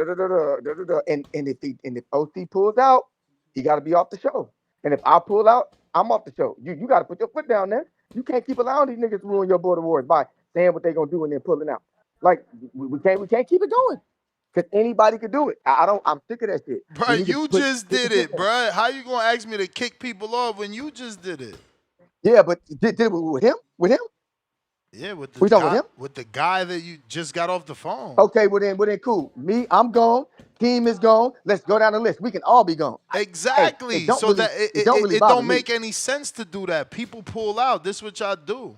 if OC pulls out, he got to be off the show. And if I pull out, I'm off the show. You got to put your foot down there. You can't keep allowing these niggas to ruin your Border Wars by saying what they're gonna do and then pulling out. Like we can't keep it going. Cause anybody could do it. I'm sick of that shit. Bro, you just did it, bro. How you gonna ask me to kick people off when you just did it? Yeah, but did it with him? With him? Yeah, with We talking with him? With the guy that you just got off the phone. Okay, well then cool. Me, I'm gone. Team is gone. Let's go down the list. We can all be gone. Exactly. Hey, so that it don't make me. any sense to do that. People pull out. This is what y'all do.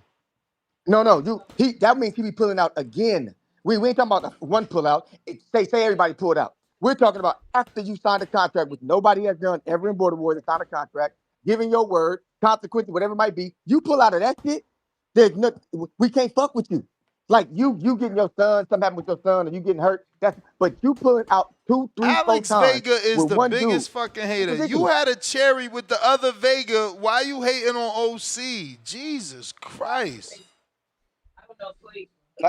No, that means he be pulling out again. We ain't talking about one pull out. Say everybody pulled out. We're talking about after you signed a contract, which nobody has done ever in Border Wars, signed a contract, giving your word, consequences, whatever it might be. You pull out of that shit, we can't fuck with you. Like you getting your son, something happened with your son, or you getting hurt. But you pulling out 2, 3, 4 times. Alex Vega is the biggest dude. fucking hater. You had a cherry with the other Vega. Why you hating on OC? Jesus Christ.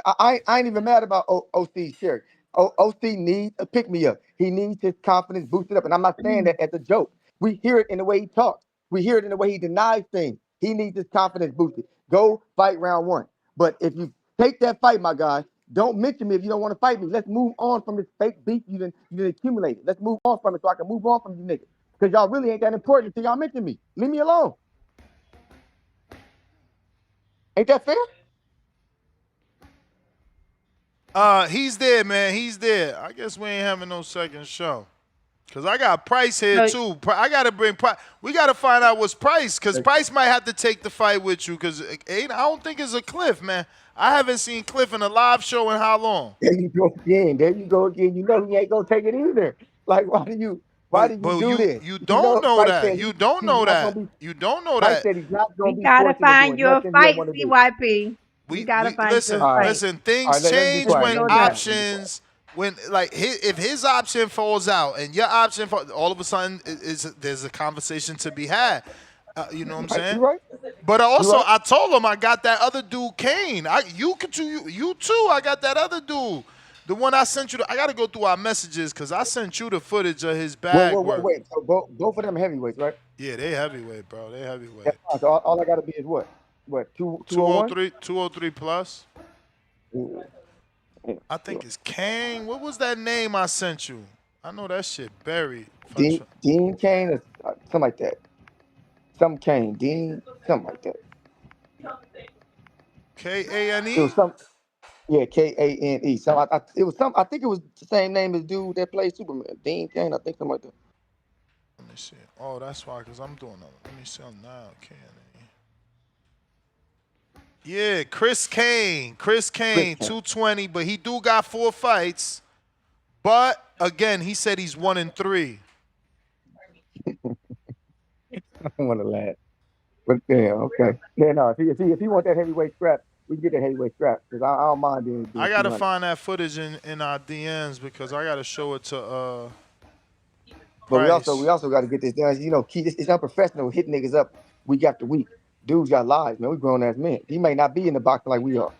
I ain't even mad about OC's cherry. OC needs a pick-me-up. He needs his confidence boosted up. And I'm not saying that as a joke. We hear it in the way he talks. We hear it in the way he denies things. He needs his confidence boosted. Go fight round 1. But if you take that fight, my guy, don't mention me if you don't want to fight me. Let's move on from this fake beef you didn't accumulate. Let's move on from it so I can move on from you niggas. Because y'all really ain't that important until y'all mention me. Leave me alone. Ain't that fair? He's there, man. He's there. I guess we ain't having no second show. Cause I got Price here too. I gotta bring Price. We gotta find out what's Price, cause Price might have to take the fight with you. Cause I don't think it's a Cliff, man. I haven't seen Cliff in a live show in how long? There you go again. You know he ain't gonna take it either. Like why do you do this? You don't know that. You don't know that. You don't know that. Said he's not gonna We be gotta forced into find doing you a nothing fight, he don't wanna do. CYP. We gotta find you a fight. Listen. Things change when options. When if his option falls out and your option falls, all of a sudden there's a conversation to be had. You know what I'm saying? Right. But also I told him I got that other dude Kane. You too. I got that other dude. The one I sent you, I got to go through our messages because I sent you the footage of his bag work. Wait. So both of them heavyweights, right? Yeah, they heavyweight, bro. They heavyweight. That's fine. So all I got to be is what? What, 201? 203 plus. I think it's Kang. What was that name I sent you? I know that shit buried. Dean Kane or something like that. Some Kane. Dean, something like that. Kane? It was some, yeah, Kane. It was some. I think it was the same name as dude that played Superman, Dean Kane. I think something like that. Let me see. Oh, that's why, because I'm doing that. Let me see now. Kane. Yeah, Chris Kane. 220, but he do got 4 fights. But again, he said he's 1-3. I don't want to laugh, but yeah, okay. Yeah, no. If he want that heavyweight scrap, we can get that heavyweight scrap because I don't mind doing. I gotta find that footage in our DMs because I gotta show it to. But we also got to get this done. You know, it's unprofessional hitting niggas up week after week. Dudes got lives, man. We grown ass men. He may not be in the boxing like we are.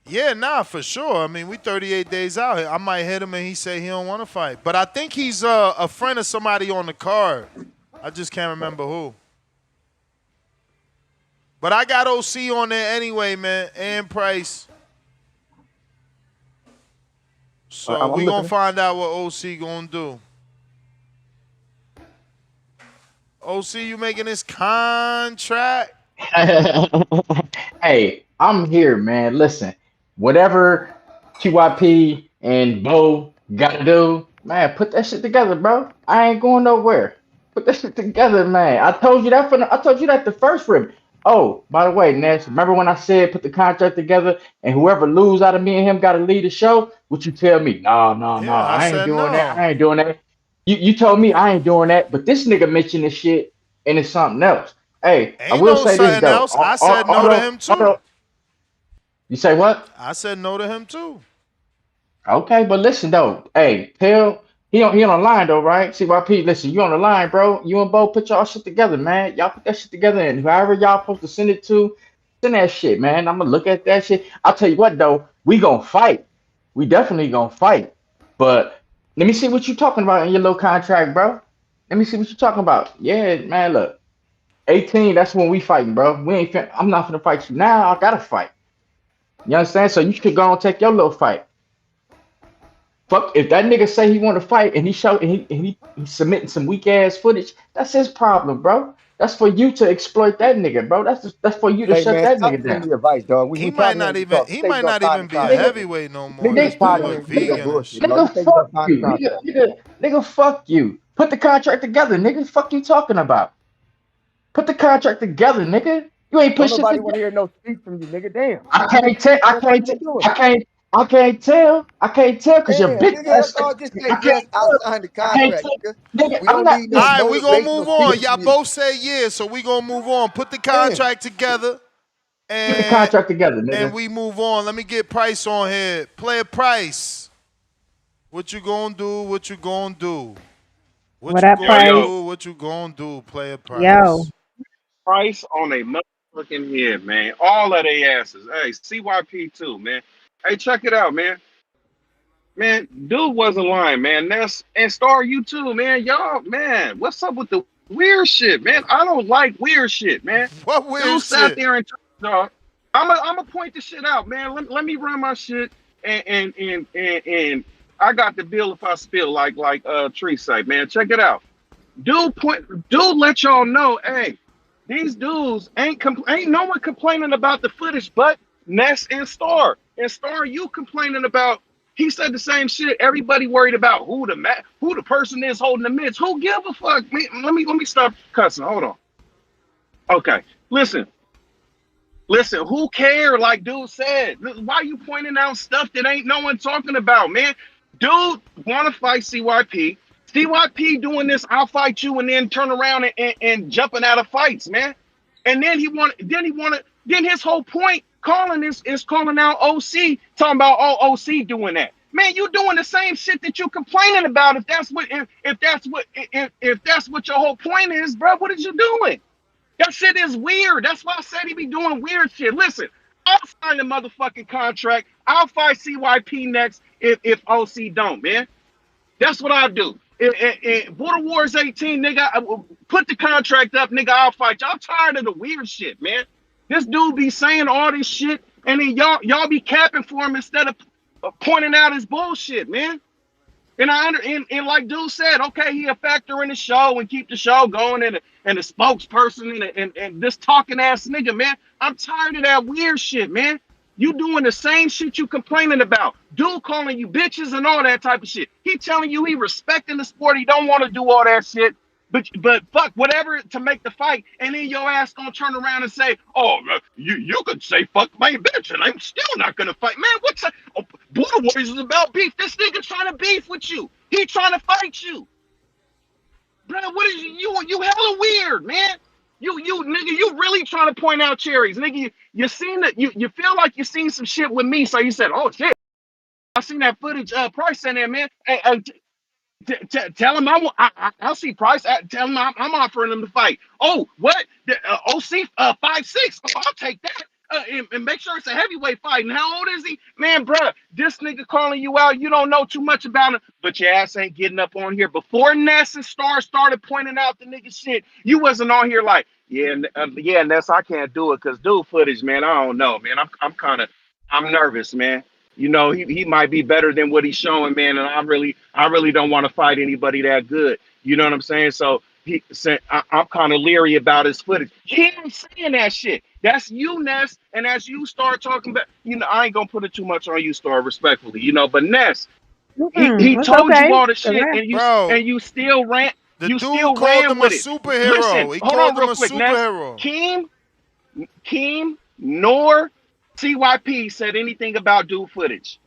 Yeah, nah, for sure. I mean, we 38 days out. I might hit him and he say he don't want to fight. But I think he's a friend of somebody on the card. I just can't remember who. But I got OC on there anyway, man, and Price. So we gonna find out what OC gonna do. OC, you making this contract? Hey, I'm here, man. Listen, whatever QYP and Bo gotta do, man, put that shit together, bro. I ain't going nowhere. Put that shit together, man. I told you that the first rib. Oh, by the way, Ness, remember when I said put the contract together and whoever lose out of me and him gotta lead the show? What you tell me? No, I ain't doing that. I ain't doing that. You told me I ain't doing that, but this nigga mentioned this shit and it's something else. Hey, I will say this though. I said no to him too. You say what? I said no to him too. Okay, but listen though. Hey, Pill, he on the line though, right? CYP, listen, you on the line, bro. You and Bo put y'all shit together, man. Y'all put that shit together, and whoever y'all supposed to send it to, send that shit, man. I'm gonna look at that shit. I'll tell you what though, we gonna fight. We definitely gonna fight. But let me see what you talking about in your little contract, bro. Let me see what you talking about. Yeah, man, look. 18, that's when we fighting, bro. I'm not gonna fight you now. I gotta fight. You understand? So you should go and take your little fight. Fuck, if that nigga say he want to fight and he's submitting some weak ass footage, that's his problem, bro. That's for you to exploit that nigga, bro. That's for you to shut that nigga down. Your advice, dog. He might not even be a heavyweight no more. This dude look vegan and shit. Nigga, fuck you. Put the contract together, nigga. Fuck you talking about. Put the contract together, nigga. You ain't pushing. Nobody want to hear no speech from you, nigga. Damn. I can't tell because you're bitch. Nigga, just say yes. I'll sign the contract, nigga. We don't need no. All right, we gonna move on. Y'all both say yeah, so we gonna move on. Put the contract together. And, put the contract together, nigga. And we move on. Let me get Price on here. Player Price. What you gonna do? What you gonna do? What up, Price? What you gonna do, Player Price? Yo. Price on a motherfucking head, man. All of they asses. Hey, CYP too, man. Hey, check it out, man. Man, dude wasn't lying, man. That's and Star you too, man. Y'all, man, what's up with the weird shit, man? I don't like weird shit, man. What weird dude shit? Sat there and dog. I'm point this shit out, man. Let me run my shit and I got the bill if I spill like Tree say, man. Check it out. Dude let y'all know, hey, these dudes ain't no one complaining about the footage but Ness and Star. And Star, you complaining about, he said the same shit. Everybody worried about who the person is holding the mitts. Who give a fuck? Let me stop cussing. Hold on. Okay. Listen, who cared? Like dude said, why you pointing out stuff that ain't no one talking about, man? Dude wanna fight CYP. CYP doing this, I'll fight you, and then turn around and jumping out of fights, man. And then then his whole point calling this is calling out OC, talking about OC doing that. Man, you doing the same shit that you complaining about. If that's what your whole point is, bro, what is you doing? That shit is weird. That's why I said he be doing weird shit. Listen, I'll sign the motherfucking contract. I'll fight CYP next. if OC don't, man. That's what I'll do. Border Wars 18, nigga, put the contract up, nigga, I'll fight you. I'm tired of the weird shit, man. This dude be saying all this shit, and then y'all be capping for him instead of pointing out his bullshit, man. And and like dude said, okay, he a factor in the show and keep the show going and the spokesperson and this talking ass nigga, man. I'm tired of that weird shit, man. You doing the same shit you complaining about. Dude calling you bitches and all that type of shit. He telling you he respecting the sport. He don't want to do all that shit. But fuck whatever to make the fight, and then your ass gonna turn around and say, "Oh, you could say fuck my bitch, and I'm still not gonna fight." Man, what's that? Oh, Border Warriors is about beef. This nigga trying to beef with you. He trying to fight you, bro. What is you hella weird, man. You nigga, you really trying to point out cherries, nigga. You seen that? You feel like you seen some shit with me, so you said, "Oh shit, I seen that footage." Price in there, man. Hey, tell him I'll see Price. Tell him I'm offering him to fight. Oh, what? OC 5'6". Oh, I'll take that. And make sure it's a heavyweight fight. And how old is he? Man, bruh, this nigga calling you out. You don't know too much about him, but your ass ain't getting up on here. Before Ness and Star started pointing out the nigga shit, you wasn't on here like, yeah, Ness, I can't do it because dude footage, man. I don't know, man. I'm nervous, man. You know, he might be better than what he's showing, man. And I really don't want to fight anybody that good. You know what I'm saying? So he said, I'm kind of leery about his footage. He ain't saying that shit. That's you, Ness. And as you start talking about, you know, I ain't gonna put it too much on you, Star, respectfully, you know. But Ness, he It's told okay. you all the It's shit, okay. Bro, and you still ran. the You dude still called ran him a with it. Listen, superhero. He hold called on him real a quick, Ness. superhero. Keem, nor CYP said anything about dude footage.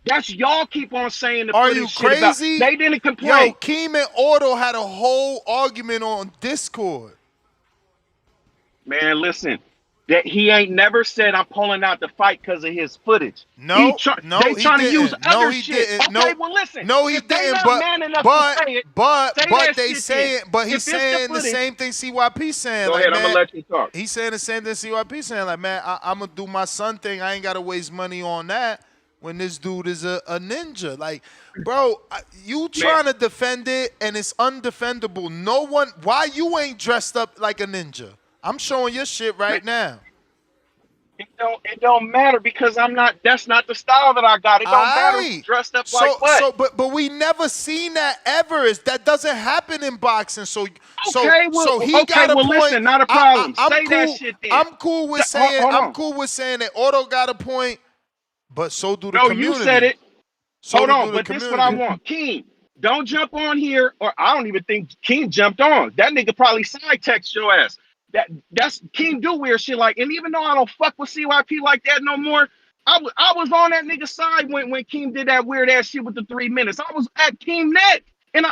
That's y'all keep on saying the Are you footage shit about. crazy? They didn't Yo, complain. Keem and Auto had a whole argument on Discord. Man, listen. That he ain't never said I'm pulling out the fight because of his footage. They No, he trying to use didn't. No, other he shit. didn't. Okay, No, well listen. no, he If they didn't. not man enough to say it, say that They shit then. saying, but he's If it's the saying the footage, same thing CYP saying. go Like, ahead. I'm gonna man, let you talk. he's saying the same thing CYP saying. Like, man, I'm gonna do my son thing. I ain't gotta waste money on that when this dude is a ninja. Like, bro, you Man, trying to defend it and it's undefendable. No one. Why you ain't dressed up like a ninja? I'm showing your shit man, right now. it don't matter because I'm not. That's not the style that I got. It don't matter who Aight. dressed up like what. But we never seen that ever. That doesn't happen in boxing. So he Okay. got a Well, point. listen. Not a problem. I'm Say that cool. shit then. I'm cool with saying. Hold I'm on. cool with saying that Auto got a point, but so do the No, you said community. it. So Hold do on, the but this what I community. want. Keem, don't jump on here, or I don't even think Keem jumped on. That nigga probably side text your ass. That's Keem do weird shit like, and even though I don't fuck with CYP like that no more, I was on that nigga side when Keem did that weird ass shit with the 3 minutes. I was at Keem neck, and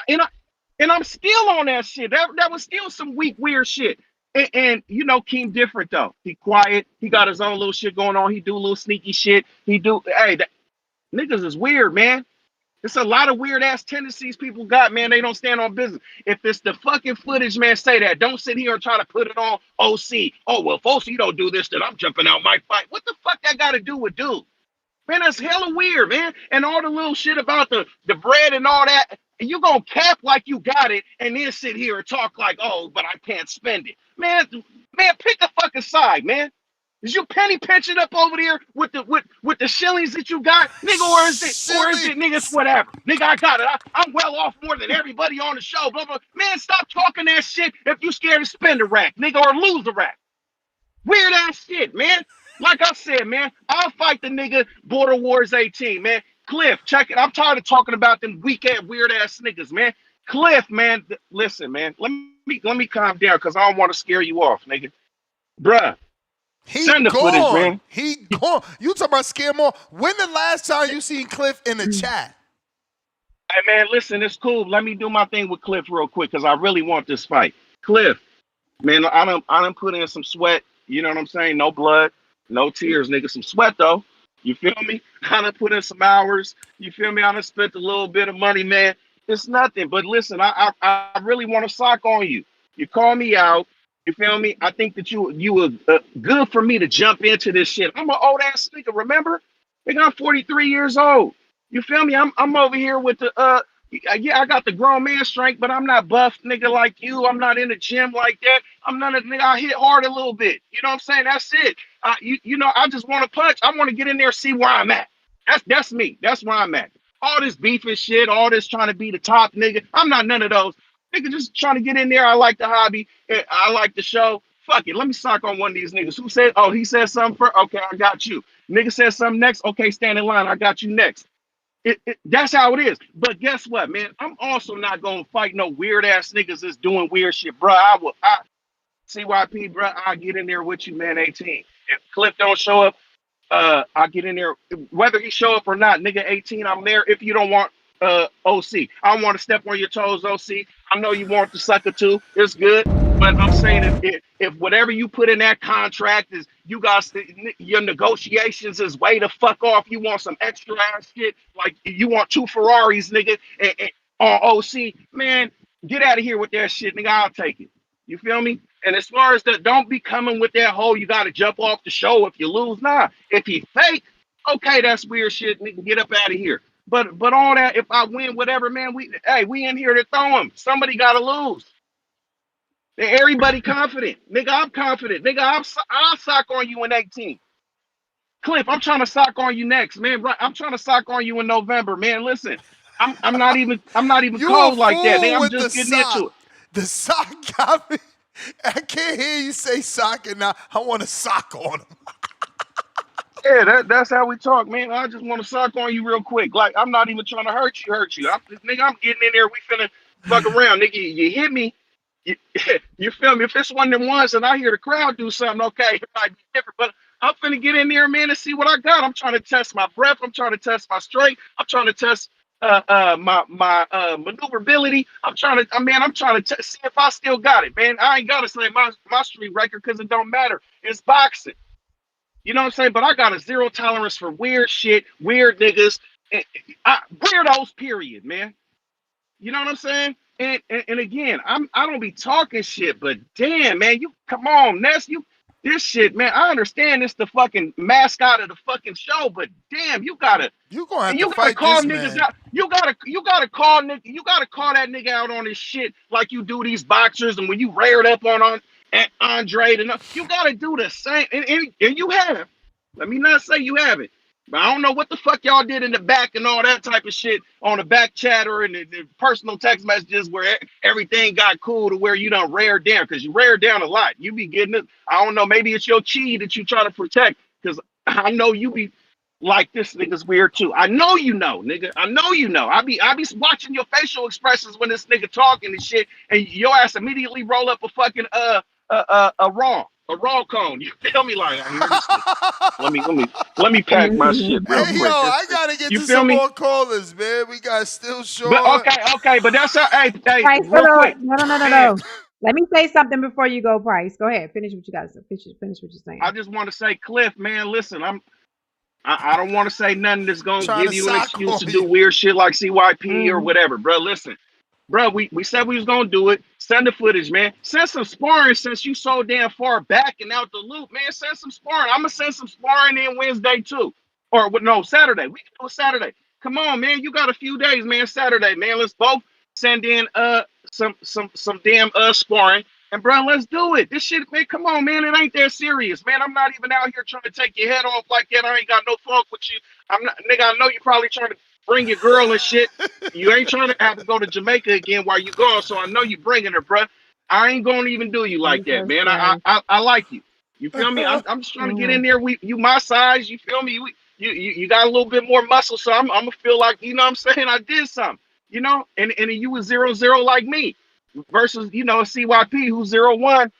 I'm still on that shit. That was still some weak weird shit. And you know Keem different though. He quiet. He got his own little shit going on. He do little sneaky shit. Niggas is weird, man. It's a lot of weird ass tendencies people got, man. They don't stand on business. If it's the fucking footage, man, say that. Don't sit here and try to put it on OC. Oh, well, if OC don't do this, then I'm jumping out my fight. What the fuck that got to do with dude? Man, that's hella weird, man. And all the little shit about the bread and all that. And you gonna cap like you got it and then sit here and talk like, oh, but I can't spend it. Man, pick a fucking side, man. Is you penny pinching up over there with the shillings that you got, nigga, or is it, nigga, it's whatever, nigga, I got it. I'm well off more than everybody on the show, blah blah. Man, stop talking that shit if you scared to spend a rack, nigga, or lose a rack. Weird ass shit, man. Like I said, man, I'll fight the nigga Border Wars 18, man. Cliff, check it. I'm tired of talking about them weak ass, weird ass niggas, man. Cliff, man, listen, man. Let me calm down because I don't want to scare you off, nigga. Bruh. He Send the footage, gone. man. He gone. You talking about scare more? When the last time you seen Cliff in the chat? Hey, man, listen, it's cool. Let me do my thing with Cliff real quick because I really want this fight. Cliff, man, I done put in some sweat. You know what I'm saying? No blood, no tears, nigga. Some sweat, though. You feel me? I done put in some hours. You feel me? I done spent a little bit of money, man. It's nothing. But listen, I really want to sock on you. You call me out. You feel me? I think that you were good for me to jump into this shit. I'm an old ass nigga, remember? Nigga, I'm 43 years old. You feel me? I'm over here with the yeah, I got the grown man strength, but I'm not buff nigga like you. I'm not in the gym like that. I'm not a nigga. I hit hard a little bit. You know what I'm saying? That's it. You know, I just want to punch. I want to get in there, see where I'm at. That's me. That's where I'm at. All this beef and shit, all this trying to be the top nigga. I'm not none of those. Nigga just trying to get in there. I like the hobby. I like the show. Fuck it. Let me sock on one of these niggas. Who said, oh, he said something first? Okay, I got you. Nigga said something next. Okay, stand in line. I got you next. That's how it is. But guess what, man? I'm also not gonna fight no weird ass niggas that's doing weird shit, bro. I CYP, bro. I'll get in there with you, man. 18. If Cliff don't show up, I'll get in there. Whether he show up or not, nigga, 18. I'm there. If you don't want OC, I don't want to step on your toes, OC. I know you want the sucker too. It's good. But I'm saying if whatever you put in that contract is you guys your negotiations is way to fuck off. You want some extra ass shit like you want 2 Ferraris, nigga, and on OC, man, get out of here with that shit, nigga. I'll take it. You feel me? And as far as the don't be coming with that whole you got to jump off the show if you lose. Nah, if he fake, okay, that's weird shit. Nigga, get up out of here. But all that, if I win, whatever, man, we in here to throw him. Somebody got to lose. Everybody confident. Nigga, I'm confident. Nigga, I'll sock on you in 18. Cliff, I'm trying to sock on you next, man. I'm trying to sock on you in November, man. Listen, I'm not even You cold a like that. fool Nigga, I'm with the just getting into sock. it. The sock got me. I can't hear you say sock and now I want to sock on him. Yeah, that's how we talk, man. I just want to sock on you real quick. Like, I'm not even trying to hurt you. Nigga, I'm getting in there. We finna fuck around. Nigga, you hit me. You feel me? If it's one of them ones and I hear the crowd do something, okay, it might be different. But I'm finna get in there, man, and see what I got. I'm trying to test my breath. I'm trying to test my strength. I'm trying to test my maneuverability. I'm trying to see if I still got it, man. I ain't gotta say my street record because it don't matter. It's boxing. You know what I'm saying? But I got a zero tolerance for weird shit, weird niggas, weirdos, period, man. You know what I'm saying? And again, I don't be talking shit, but damn, man, you come on, Ness, this shit, man. I understand it's the fucking mascot of the fucking show, but damn, you gotta have to fight call this niggas man. out. You gotta call that nigga out on his shit like you do these boxers, and when you reared up on Andre, you gotta do the same, and you have. Let me not say you haven't. But I don't know what the fuck y'all did in the back and all that type of shit on the back chatter and the personal text messages where everything got cool to where you done reared down, because you reared down a lot. You be getting it. I don't know. Maybe it's your chi that you try to protect, because I know you be like, this nigga's weird too. I know you know, nigga. I know you know. I be watching your facial expressions when this nigga talking and shit, and your ass immediately roll up a fucking a raw cone. You feel me? Like, I hear this nigga. Let me pack my shit real Hey, yo, quick. I gotta get You to feel some me? more callers, man. We got still But short. okay, but that's hey, Price, real quick. no. Let me say something before you go, Price. Go ahead. Finish what you got to say. Finish what you're saying. I just want to say, Cliff, man, listen, I don't want to say nothing that's gonna Trying give to you an sock excuse on to do you. weird shit like CYP or whatever, bro. Listen, bro, we said we was gonna do it. Send the footage, man. Send some sparring since you so damn far back and out the loop, man. Send some sparring. I'm gonna send some sparring in Wednesday too, or no, Saturday. We can do it Saturday. Come on, man. You got a few days, man. Saturday, man. Let's both send in some damn sparring. And bro, let's do it. This shit, man, come on, man. It ain't that serious, man. I'm not even out here trying to take your head off like that. I ain't got no funk with you. I'm not, nigga. I know you probably trying to bring your girl and shit. You ain't trying to have to go to Jamaica again while you gone. So I know you bringing her, bro. I ain't gonna even do you like that, man. I like you. You feel me? I'm just trying to get in there. You my size. You feel me? You got a little bit more muscle, so I'm gonna feel like, you know what I'm saying, I did something. You know, and you was 0-0 like me. Versus, you know, CYP who's 0-1,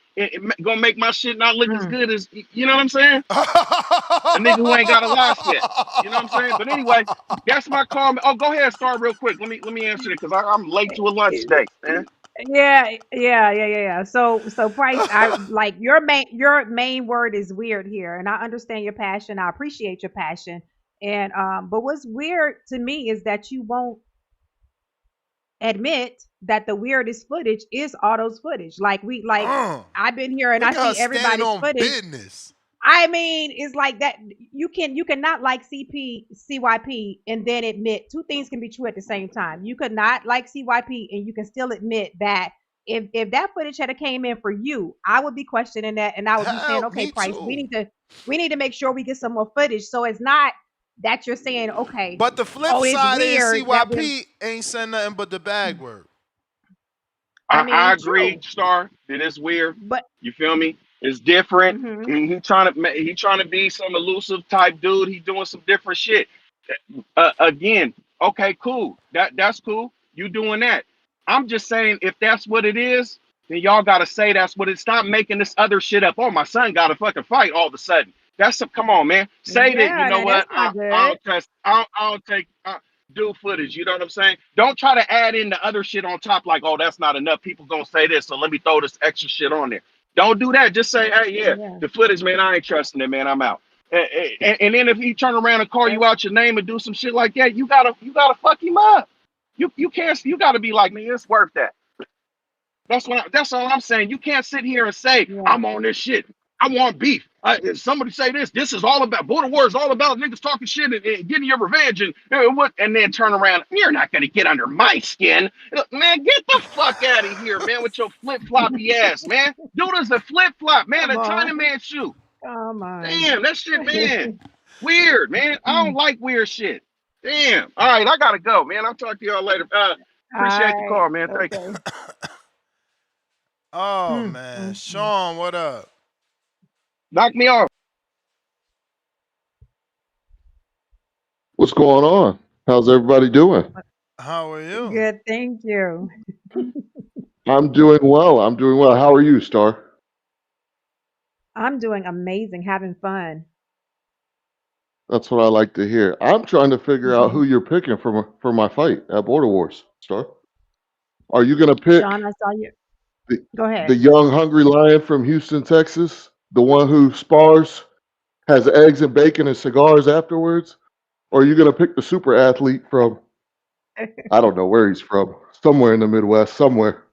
gonna make my shit not look as good as, you know what I'm saying? A nigga who ain't got a loss yet. You know what I'm saying? But anyway, that's my call. Oh, go ahead, start real quick. Let me answer it because I'm late to a lunch date, man. Yeah. So Price, I like your main word is weird here, and I understand your passion. I appreciate your passion. And but what's weird to me is that you won't admit that the weirdest footage is Otto's footage. Like I've been here and I Look at her see stand everybody's on footage. business. I mean, it's like that. You cannot like CYP and then admit two things can be true at the same time. You could not like CYP and you can still admit that if that footage had came in for you, I would be questioning that and I would be saying, Hell, okay, me Price, too. we need to make sure we get some more footage. So it's not that you're saying, okay, But the flip oh, it's side is weird that we're. CYP ain't saying nothing but the bag word. I I mean, agree, true, Star. That is weird. but You feel me? It's different. hmm And he trying to be some elusive type dude. He doing some different shit. Again, okay, cool. That's cool. You doing that? I'm just saying, if that's what it is, then y'all gotta say that's what it. Stop making this other shit up. Oh, my son got to fucking fight all of a sudden. Come on, man. Say that. You yeah, know now that's what? not I good. don't trust. I don't take. Do footage. You know what I'm saying? Don't try to add in the other shit on top. Like, oh, that's not enough. People gonna say this, so let me throw this extra shit on there. Don't do that. Just say, hey, yeah, Yeah, the footage, man. I ain't trusting it, man. I'm out. And then if he turn around and call you that's out your name and do some shit like that, you gotta fuck him up. You can't. You gotta be like, man, it's worth that. That's all I'm saying. You can't sit here and say yeah. I'm on this shit. I want beef. If somebody say this. This is all about border war. Is all about niggas talking shit and getting your revenge and then turn around. You're not gonna get under my skin, man. Get the fuck out of here, man, with your flip floppy ass, man. Dude is a flip flop, man. Come A on, China man shoe. come on. Damn, that shit, man. Weird, man. I don't like weird shit. Damn. All right, I gotta go, man. I'll talk to y'all later. All Appreciate the right, call, man. Thank you. okay. Oh Mm, man, mm, mm. Sean, what up? Knock me off. What's going on? How's everybody doing? How are you? Good, thank you. I'm doing well. I'm doing well. How are you, Star? I'm doing amazing, having fun. That's what I like to hear. I'm trying to figure out hmm who you're picking for my fight at Border Wars, Star. Are you going to pick Sean, I saw you. the, Go the ahead. young, hungry lion from Houston, Texas, the one who spars, has eggs and bacon and cigars afterwards? Or are you going to pick the super athlete from, I don't know where he's from, somewhere in the Midwest, somewhere?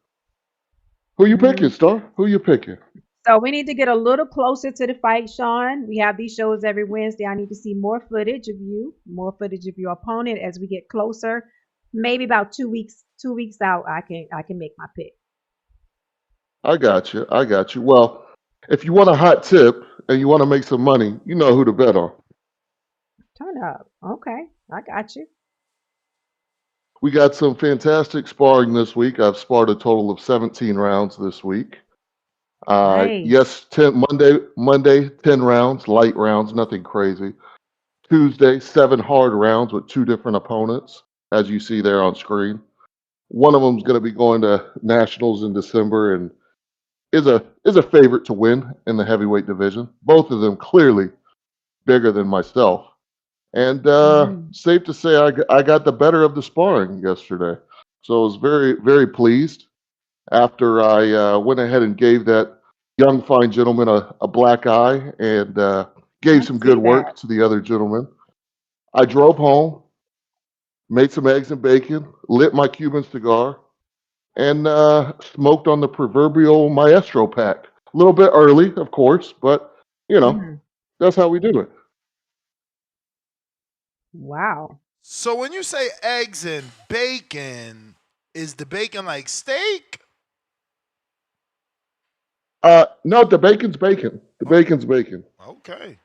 Who you picking, Mm. Star? Who you picking? So we need to get a little closer to the fight, Sean. We have these shows every Wednesday. I need to see more footage of you, more footage of your opponent as we get closer. Maybe about 2 weeks, 2 weeks out, I can make my pick. I got you. I got you. Well, if you want a hot tip and you want to make some money, you know who to bet on. Turn up. Okay, I got you. We got some fantastic sparring this week. I've sparred a total of 17 rounds this week. Nice. Yes, 10 Monday 10 rounds, light rounds, nothing crazy. Tuesday 7 hard rounds with 2 different opponents, as you see there on screen. One of them is going to be going to nationals in December and is a favorite to win in the heavyweight division. Both of them clearly bigger than myself. And hmm safe to say, I got the better of the sparring yesterday. So I was very, very pleased after I went ahead and gave that young, fine gentleman a black eye and I gave some good see work that. to the other gentleman. I drove home, made some eggs and bacon, lit my Cuban cigar, and smoked on the proverbial maestro pack. A little bit early, of course, but you know, hmm that's how we do it. Wow. So when you say eggs and bacon, is the bacon like steak? No, the bacon's bacon. The Oh, bacon's bacon. okay.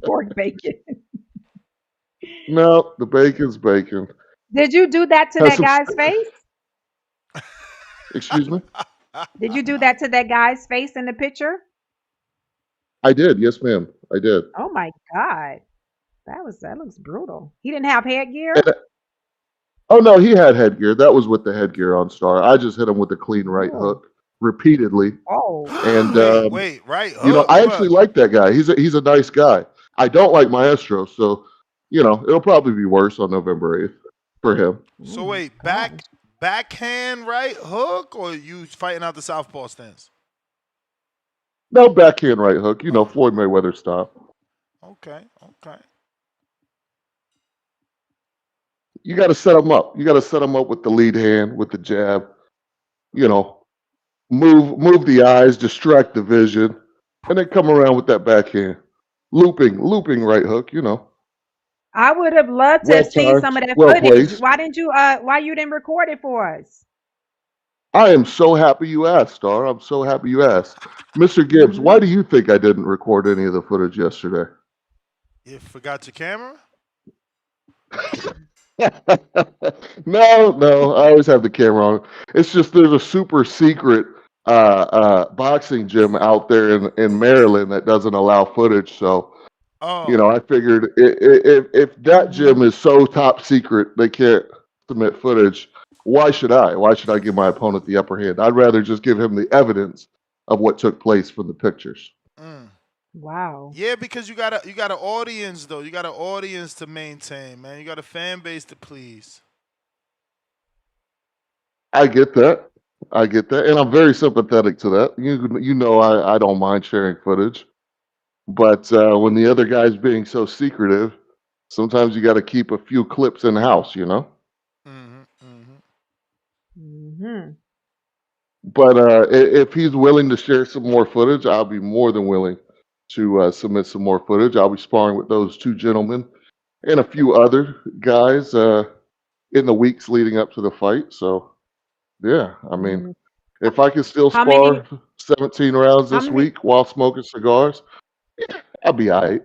Pork bacon. No, the bacon's bacon. Did you do that to Has that some. guy's face? Excuse me. Did you do that to that guy's face in the picture? I did. Yes, ma'am. I did. Oh my God. That looks brutal. He didn't have headgear? And, oh no, he had headgear. That was with the headgear on Star. I just hit him with a clean right Oh. hook repeatedly, Oh. and Wait, right I hook. actually What? like that guy. He's a nice guy. I don't like Maestro, so it'll probably be worse on November 8th for him. So Oh my wait, gosh. backhand right hook, or you fighting out the southpaw stance? No backhand right hook. Oh, Floyd Mayweather style. okay, okay. You got to set him up. You got to set him up with the lead hand, with the jab. You know, move the eyes, distract the vision, and then come around with that backhand, looping right hook. You know, I would have loved to well have seen timed, some of that well footage. placed. Why didn't you why you didn't record it for us? I am so happy you asked, Star. I'm so happy you asked, Mr. Gibbs. Why Hmm. do you think I didn't record any of the footage yesterday? You forgot your camera? No, I always have the camera on. It's just there's a super secret boxing gym out there in Maryland that doesn't allow footage. So, you know, Oh. I figured if that gym is so top secret they can't submit footage, why should I? Why should I give my opponent the upper hand? I'd rather just give him the evidence of what took place from the pictures. Mm. Wow. Yeah, because you got an audience though. You got an audience to maintain, man. You got a fan base to please. I get that. I get that, and I'm very sympathetic to that. You know, I don't mind sharing footage. But when the other guy's being so secretive, sometimes you got to keep a few clips in house, you know. Hmm. But if he's willing to share some more footage, I'll be more than willing to submit some more footage. I'll be sparring with those two gentlemen and a few other guys in the weeks leading up to the fight. So yeah, I mean, Hmm. if I can still How many? spar 17 rounds How this many? week while smoking cigars, I'll be all right.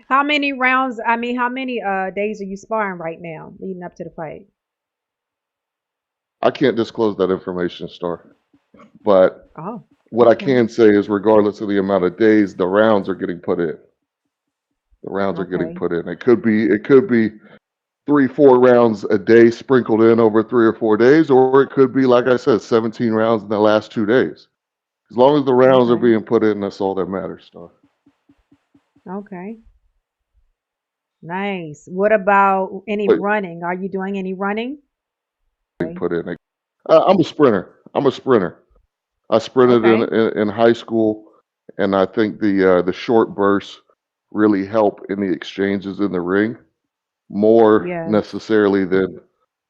How many rounds? I mean, how many days are you sparring right now, leading up to the fight? I can't disclose that information, Star. But Oh, what I okay, can say is, regardless of the amount of days, the rounds are getting put in. The rounds are getting okay, put in. It could be 3, 4 rounds a day sprinkled in over 3 or 4 days, or it could be, like I said, 17 rounds in the last 2 days. As long as the rounds are okay, being put in, that's all that matters, Star. okay. Nice. What about any But running? Are you doing any running? being Okay. put in. I'm a sprinter. I'm a sprinter. I sprinted Okay. in high school, and I think the short bursts really help in the exchanges in the ring more Yeah. necessarily than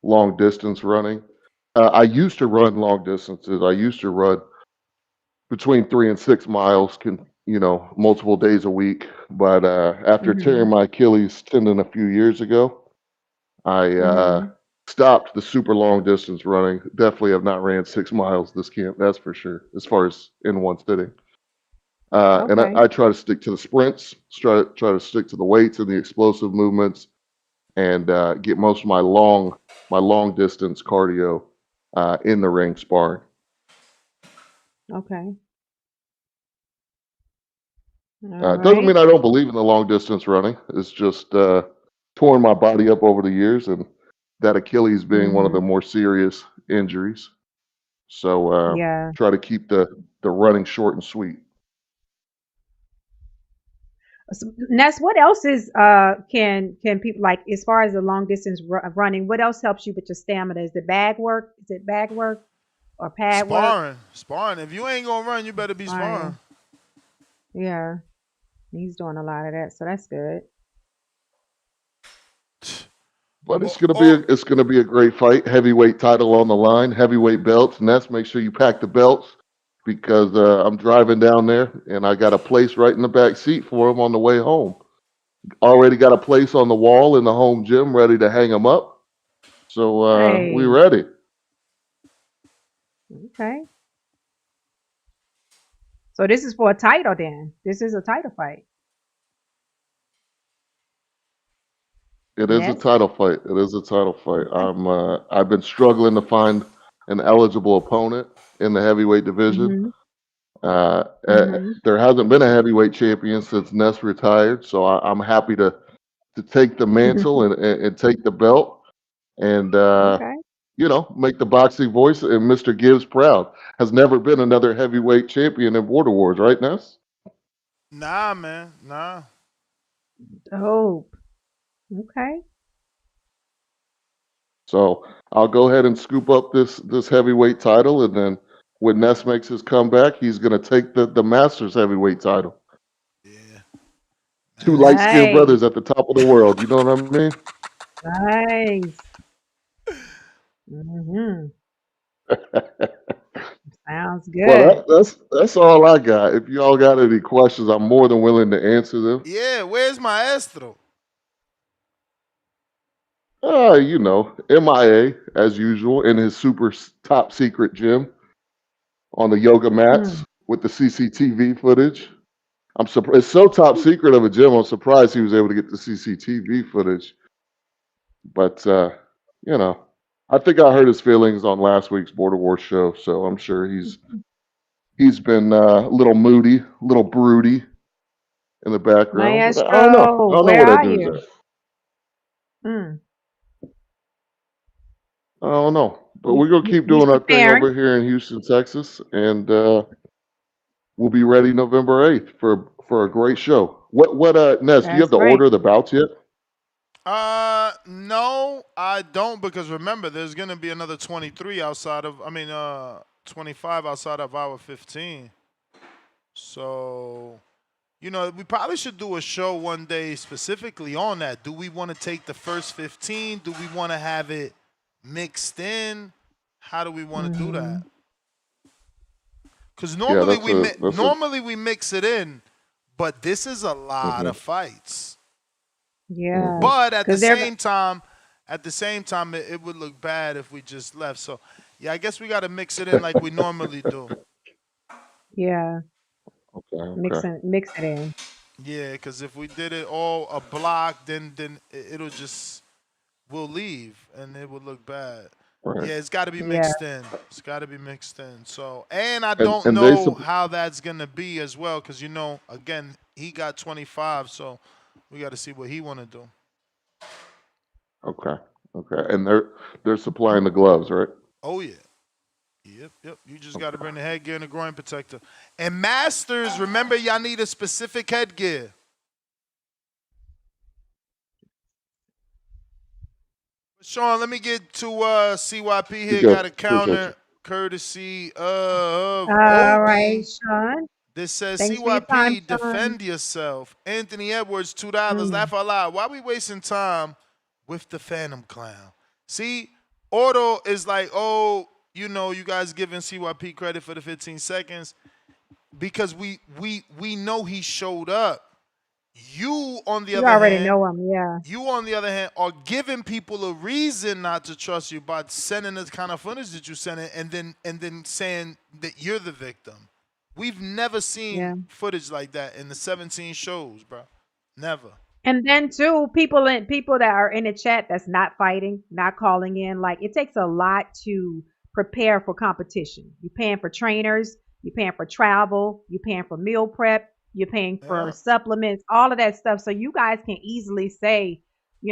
long distance running. I used to run long distances. I used to run between 3 and 6 miles, multiple days a week. But after tearing Mhm. my Achilles tendon a few years ago, I Mhm. stopped the super long distance running. Definitely have not ran 6 miles this camp. That's for sure. As far as in one sitting, and Okay. I try to stick to the sprints. Try to stick to the weights and the explosive movements, and get most of my long distance cardio in the ring sparring. Okay. All It doesn't right. mean I don't believe in the long distance running. It's just torn my body up over the years, and that Achilles being one of the Mhm. more serious injuries. So Yeah. try to keep the running short and sweet. So, Ness, what else is can people like as far as the long distance running? What else helps you with your stamina? Is it bag work? Is it bag work or pad work? Sparring. If you ain't gonna run, you better be sparring. Sparring. Yeah, he's doing a lot of that, so that's good. But But it's gonna be a great fight. Heavyweight title on the line, heavyweight belts, and that's make sure you pack the belts because I'm driving down there and I got a place right in the back seat for him on the way home. Already got a place on the wall in the home gym ready to hang them up. So we Nice. ready. Okay. So this is for a title then. This is a title fight. It is a Ness? title fight. It is a title fight. Okay. I've been struggling to find an eligible opponent in the heavyweight division. Mhm. Mhm. There hasn't been a heavyweight champion since Ness retired, so I'm happy to take the mantle and take the belt and Okay. make the boxing voice and Mr. Gibbs proud. Has never been another heavyweight champion in Border Wars, right, Ness? nah, man, nah. Dope. Okay. So I'll go ahead and scoop up this heavyweight title, and then when Ness makes his comeback, he's gonna take the Masters heavyweight title. Two light skinned Nice. brothers at the top of the world. You know what I mean? Nice. Mhm. Sounds Sounds Well, good. that's all I got. If y'all got any questions, I'm more than willing to answer them. Yeah, where's Maestro? You know, MIA as usual in his top secret gym on the yoga mats with the CCTV footage. I'm surprised. It's so top secret of a gym. I'm surprised he was able to get the CCTV footage. But you know, I think I hurt his feelings on last week's Border War show, so I'm sure he's been a little moody, a little broody in the background. But I don't know. I Maestro, don't know where where that are dude's you? at. I don't know. But we're gonna keep He's doing our thing preparing. over here in Houston, Texas, and we'll be ready November 8th for a great show. What Ness, do you have That's the right. order of the bouts yet? No, I don't, because remember, there's gonna be another 23 outside of, 25 outside of hour 15. So, we probably should do a show one day specifically on that. Do we want to take the first 15? Do we want to have it mixed in? How do we want to do that? Because Yeah, normally we mix it in, but this is a lot of fights. Yeah. But at the Because they're same time, it would look bad if we just left. So, yeah, I guess we got to mix it in like we normally do. yeah. Okay. Mix it in. Yeah, because if we did it all a block, then it'll just we'll leave and it would look bad. Right. Yeah, it's got to be Yeah. mixed in. It's got to be mixed in. So, and I And don't and they know how that's gonna be as well, because again, he got 25, so we got to see what he want to do. okay. And they're supplying the gloves, right? Oh yeah. Yep. You just got to bring the headgear and the groin protector. And Masters, remember, y'all need a specific headgear. Sean, let me get to CYP here. You Got a guys appreciate you. counter courtesy of All right, Obi. Sean. This says Thanks for your time, CYP, Sean. defend yourself. Anthony Edwards, $2. Laugh out loud. Why we wasting time with the Phantom Clown? See, Auto is like, oh, you guys giving CYP credit for the 15 seconds because we know he showed up. You, on the You other already hand, know him, yeah. are giving people a reason not to trust you by sending the kind of footage that you sent it, and then saying that you're the victim. We've never seen footage like that in the 17 shows, bro. Never. And then too, people that are in the chat that's not fighting, not calling in, like it takes a lot to prepare for competition. You're paying for trainers, you're paying for travel, you're paying for meal prep, you're paying for supplements, all of that stuff. So you guys can easily say,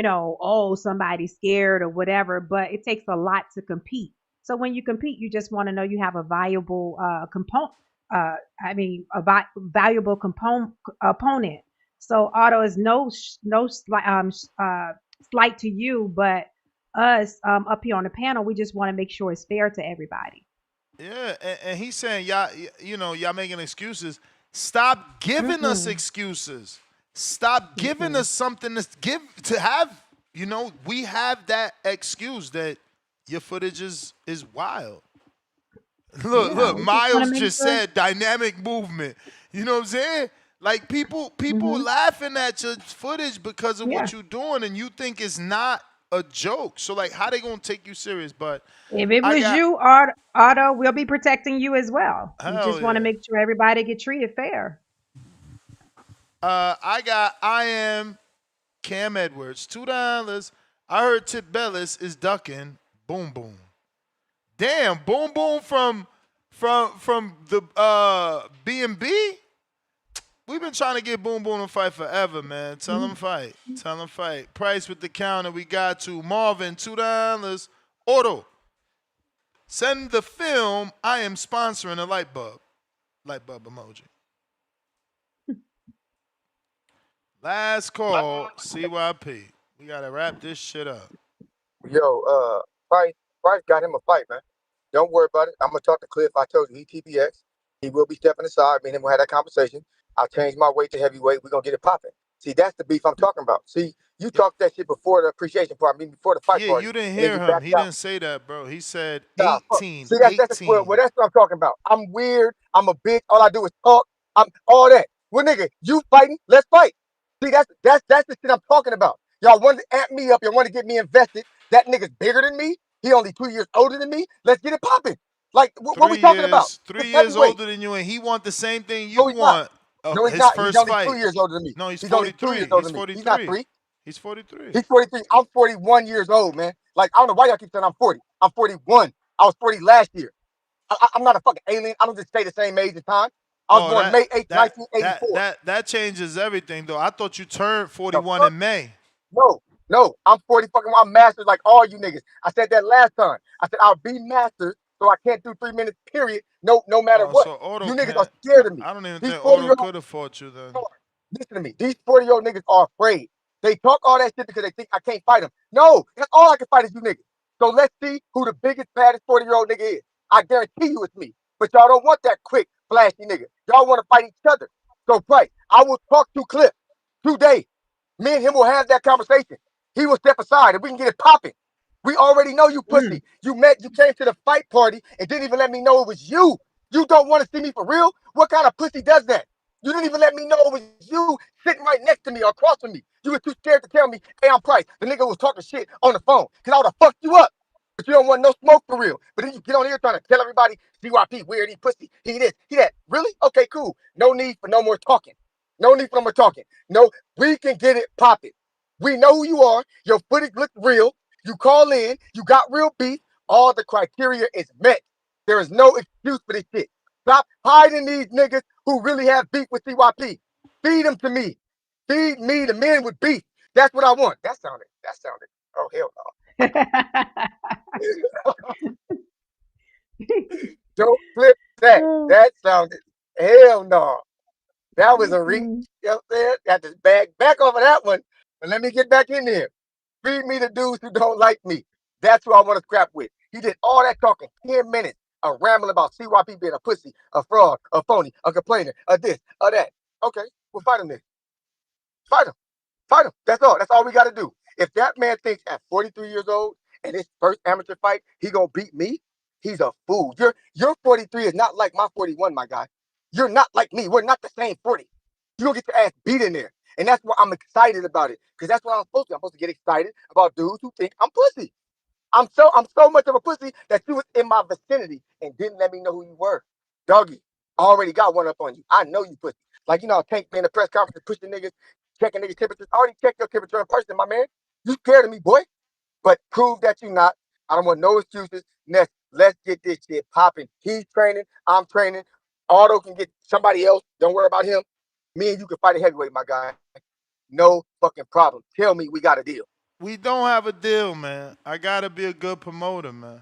oh, somebody's scared or whatever, but it takes a lot to compete. So when you compete, you just want to know you have a valuable valuable opponent. So Otto is no slight to you, but us up here on the panel, we just want to make sure it's fair to everybody. Yeah, and he's saying y'all making excuses. Stop giving us excuses. Stop giving us something to have. We have that excuse that your footage is wild. Look, Miles just said dynamic movement. You know what I'm saying? Like people laughing at your footage because of what you're doing, and you think it's not a joke. So like, how they gonna take you serious? But if it was you, Otto, we'll be protecting you as well. We just want to make sure everybody get treated fair. I am Cam Edwards, $2. I heard Tip Bellis is ducking. Boom boom. Damn, boom boom from the B&B. We've been trying to get Boom Boom to fight forever, man. Tell him fight. Tell him fight. Price with the counter. We got to Marvin, $2. Auto. Send the film. I am sponsoring a light bulb. Light bulb emoji. Last call, CYP. We got to wrap this shit up. Yo, Price got him a fight, man. Don't worry about it. I'm going to talk to Cliff. I told you, he TPX. He will be stepping aside. Me and him will have that conversation. I'll change my weight to heavyweight. We're going to get it popping. See, that's the beef I'm talking about. See, You talked that shit before the appreciation part. I mean, before the fight Yeah, party, you didn't and then hear you him. backed He out. didn't say that, bro. He said Nah, fuck. 18. See, that's well, 18. that's what I'm talking about. I'm weird. I'm a bitch. All I do is talk. I'm all that. Well, nigga, you fighting? Let's fight. See, that's the shit I'm talking about. Y'all want to amp me up. Y'all want to get me invested. That nigga's bigger than me. He only 2 years older than me. Let's get it popping. Like, what we 3 talking about? years, It's 3 years heavyweight. older than you, and he want the same thing you No, he's not. want. No, he's His not. He's first only 2 fight. years older than me. No, he's He's only 2 years 43. older He's than me. He's not 43. 3. He's 43. He's 43. I'm 41 years old, man. Like, I don't know why y'all keep saying I'm 40. I'm 41. I was 40 last year. I'm not a fucking alien. I don't just stay the same age and time. I was Oh, born May 8th, that 1984. that changes everything, though. I thought you turned The 41 fuck? in May. No. I'm 40 fucking. I'm masters like all you niggas. I said that last time. I said I'll be masters, so I can't do 3 minutes. Period. No matter Oh, what. so Otto You niggas are can't. scared of me. I don't even These think 40 Otto year could have fought you then. olds. Listen to me. These 40-year-old niggas are afraid. They talk all that shit because they think I can't fight them. No, that's all I can fight is you niggas. So let's see who the biggest, baddest 40-year-old nigga is. I guarantee you it's me. But y'all don't want that quick, flashy nigga. Y'all want to fight each other. So, Price, I will talk to Cliff today. Me and him will have that conversation. He will step aside and we can get it popping. We already know you pussy. You came to the fight party and didn't even let me know it was you. You don't want to see me for real? What kind of pussy does that? You didn't even let me know it was you sitting right next to me or across from me. You were too scared to tell me, hey, I'm Price. The nigga was talking shit on the phone because I would have fucked you up. But you don't want no smoke for real. But then you get on here trying to tell everybody, CYP, weird, he pussy, he this, he that. Really? Okay, cool. No need for no more talking. No need for no more talking. No, we can get it popping. We know who you are. Your footage looks real. You call in. You got real beef. All the criteria is met. There is no excuse for this shit. Stop hiding these niggas who really have beef with CYP. Feed them to me. Feed me the men with beef. That's what I want. That sounded. Oh, hell no. Don't flip that. That sounded. Hell no. That was a reach. You know what I'm saying? Got to back off of that one. But let me get back in there. Feed me the dudes who don't like me. That's who I want to scrap with. He did all that talking, 10 minutes of rambling about CYP being a pussy, a fraud, a phony, a complainer, a this, a that. Okay, we'll fight him then. Fight him. Fight him. That's all. That's all we got to do. If that man thinks at 43 years old and his first amateur fight, he gonna beat me, he's a fool. Your 43 is not like my 41, my guy. You're not like me. We're not the same 40. You're gonna get your ass beat in there. And that's why I'm excited about it. Because that's what I'm supposed to. I'm supposed to get excited about dudes who think I'm pussy. I'm so much of a pussy that you was in my vicinity and didn't let me know who you were. Doggy, I already got one up on you. I know you pussy. Like, you know, Tank being in the press conference pushing niggas, checking niggas' temperatures. I already checked your temperature in person, my man. You scared of me, boy. But prove that you're not. I don't want no excuses. Let's get this shit popping. He's training. I'm training. Otto can get somebody else. Don't worry about him. Me and you can fight a heavyweight, my guy. No fucking problem. Tell me we got a deal. We don't have a deal, man. I gotta be a good promoter, man.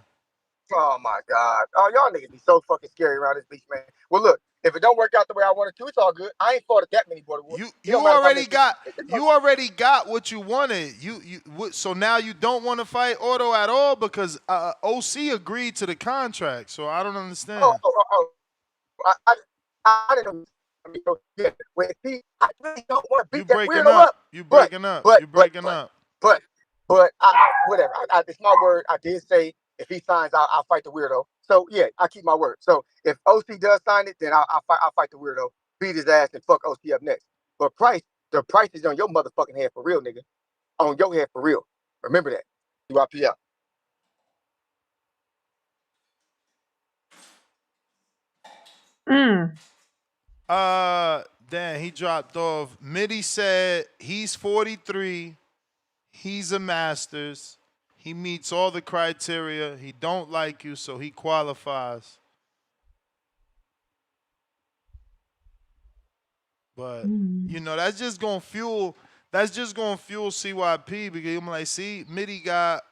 Oh my God. Oh, y'all niggas be so fucking scary around this bitch, man. Well, look, if it don't work out the way I want it to, it's all good. I ain't fought at that many border wars. You already got what you wanted. So now you don't want to fight Otto at all because OC agreed to the contract. So I don't understand. I didn't know. I mean, yeah. Well, see, I really don't want to beat that weirdo up. You breaking up. You breaking up. But whatever. It's my word. I did say if he signs, I'll fight the weirdo. So yeah, I keep my word. So if OC does sign it, then I'll fight the weirdo, beat his ass, and fuck OC up next. But the price is on your motherfucking head for real, nigga. On your head for real. Remember that. UIP out. Damn, he dropped off. Mitty said he's 43. He's a Masters. He meets all the criteria. He don't like you, so he qualifies. But you know, that's just gonna fuel CYP because I'm like, see, Mitty got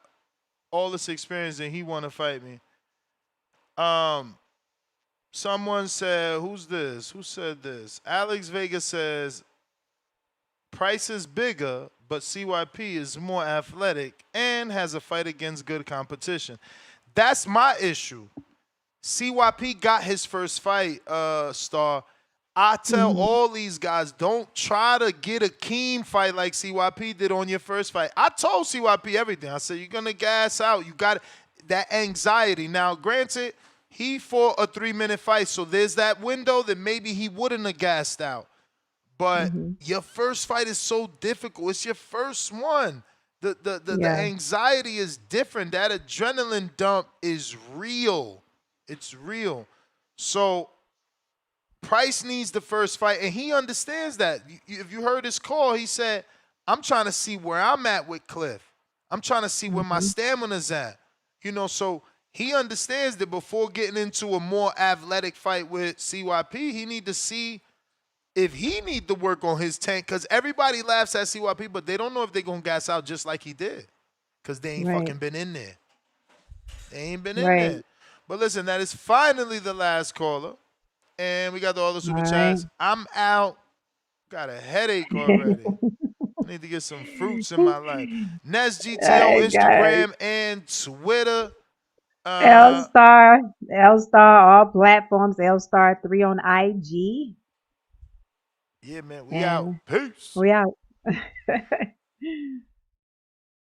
all this experience and he wanna fight me. Someone said, who's this? Who said this? Alex Vega says, Price is bigger, but CYP is more athletic and has a fight against good competition. That's my issue. CYP got his first fight, Star, I tell Mhm. all these guys, don't try to get a Keem fight like CYP did on your first fight. I told CYP everything. I said, you're going to gas out. You got that anxiety. Now, granted, he fought a 3-minute fight, so there's that window that maybe he wouldn't have gassed out. But Mhm. your first fight is so difficult. It's your first one. The Yeah. anxiety is different. That adrenaline dump is real. It's real. So Price needs the first fight, and he understands that. If you heard his call, he said, I'm trying to see where I'm at with Cliff. I'm trying to see where my Mhm. stamina's at. So he understands that before getting into a more athletic fight with CYP, he need to see if he need to work on his tank, because everybody laughs at CYP, but they don't know if they're going to gas out just like he did, because they ain't Right. fucking been in there. They ain't been in Right. there. But listen, that is finally the last caller. And we got all the All super right. chats. I'm out. Got a headache already. I need to get some fruits in my life. Nest GTO, Hey guys. Instagram, and Twitter. L Star, L Star, all platforms. L Star 3 on IG, Yeah, man, we out. and Peace. we out.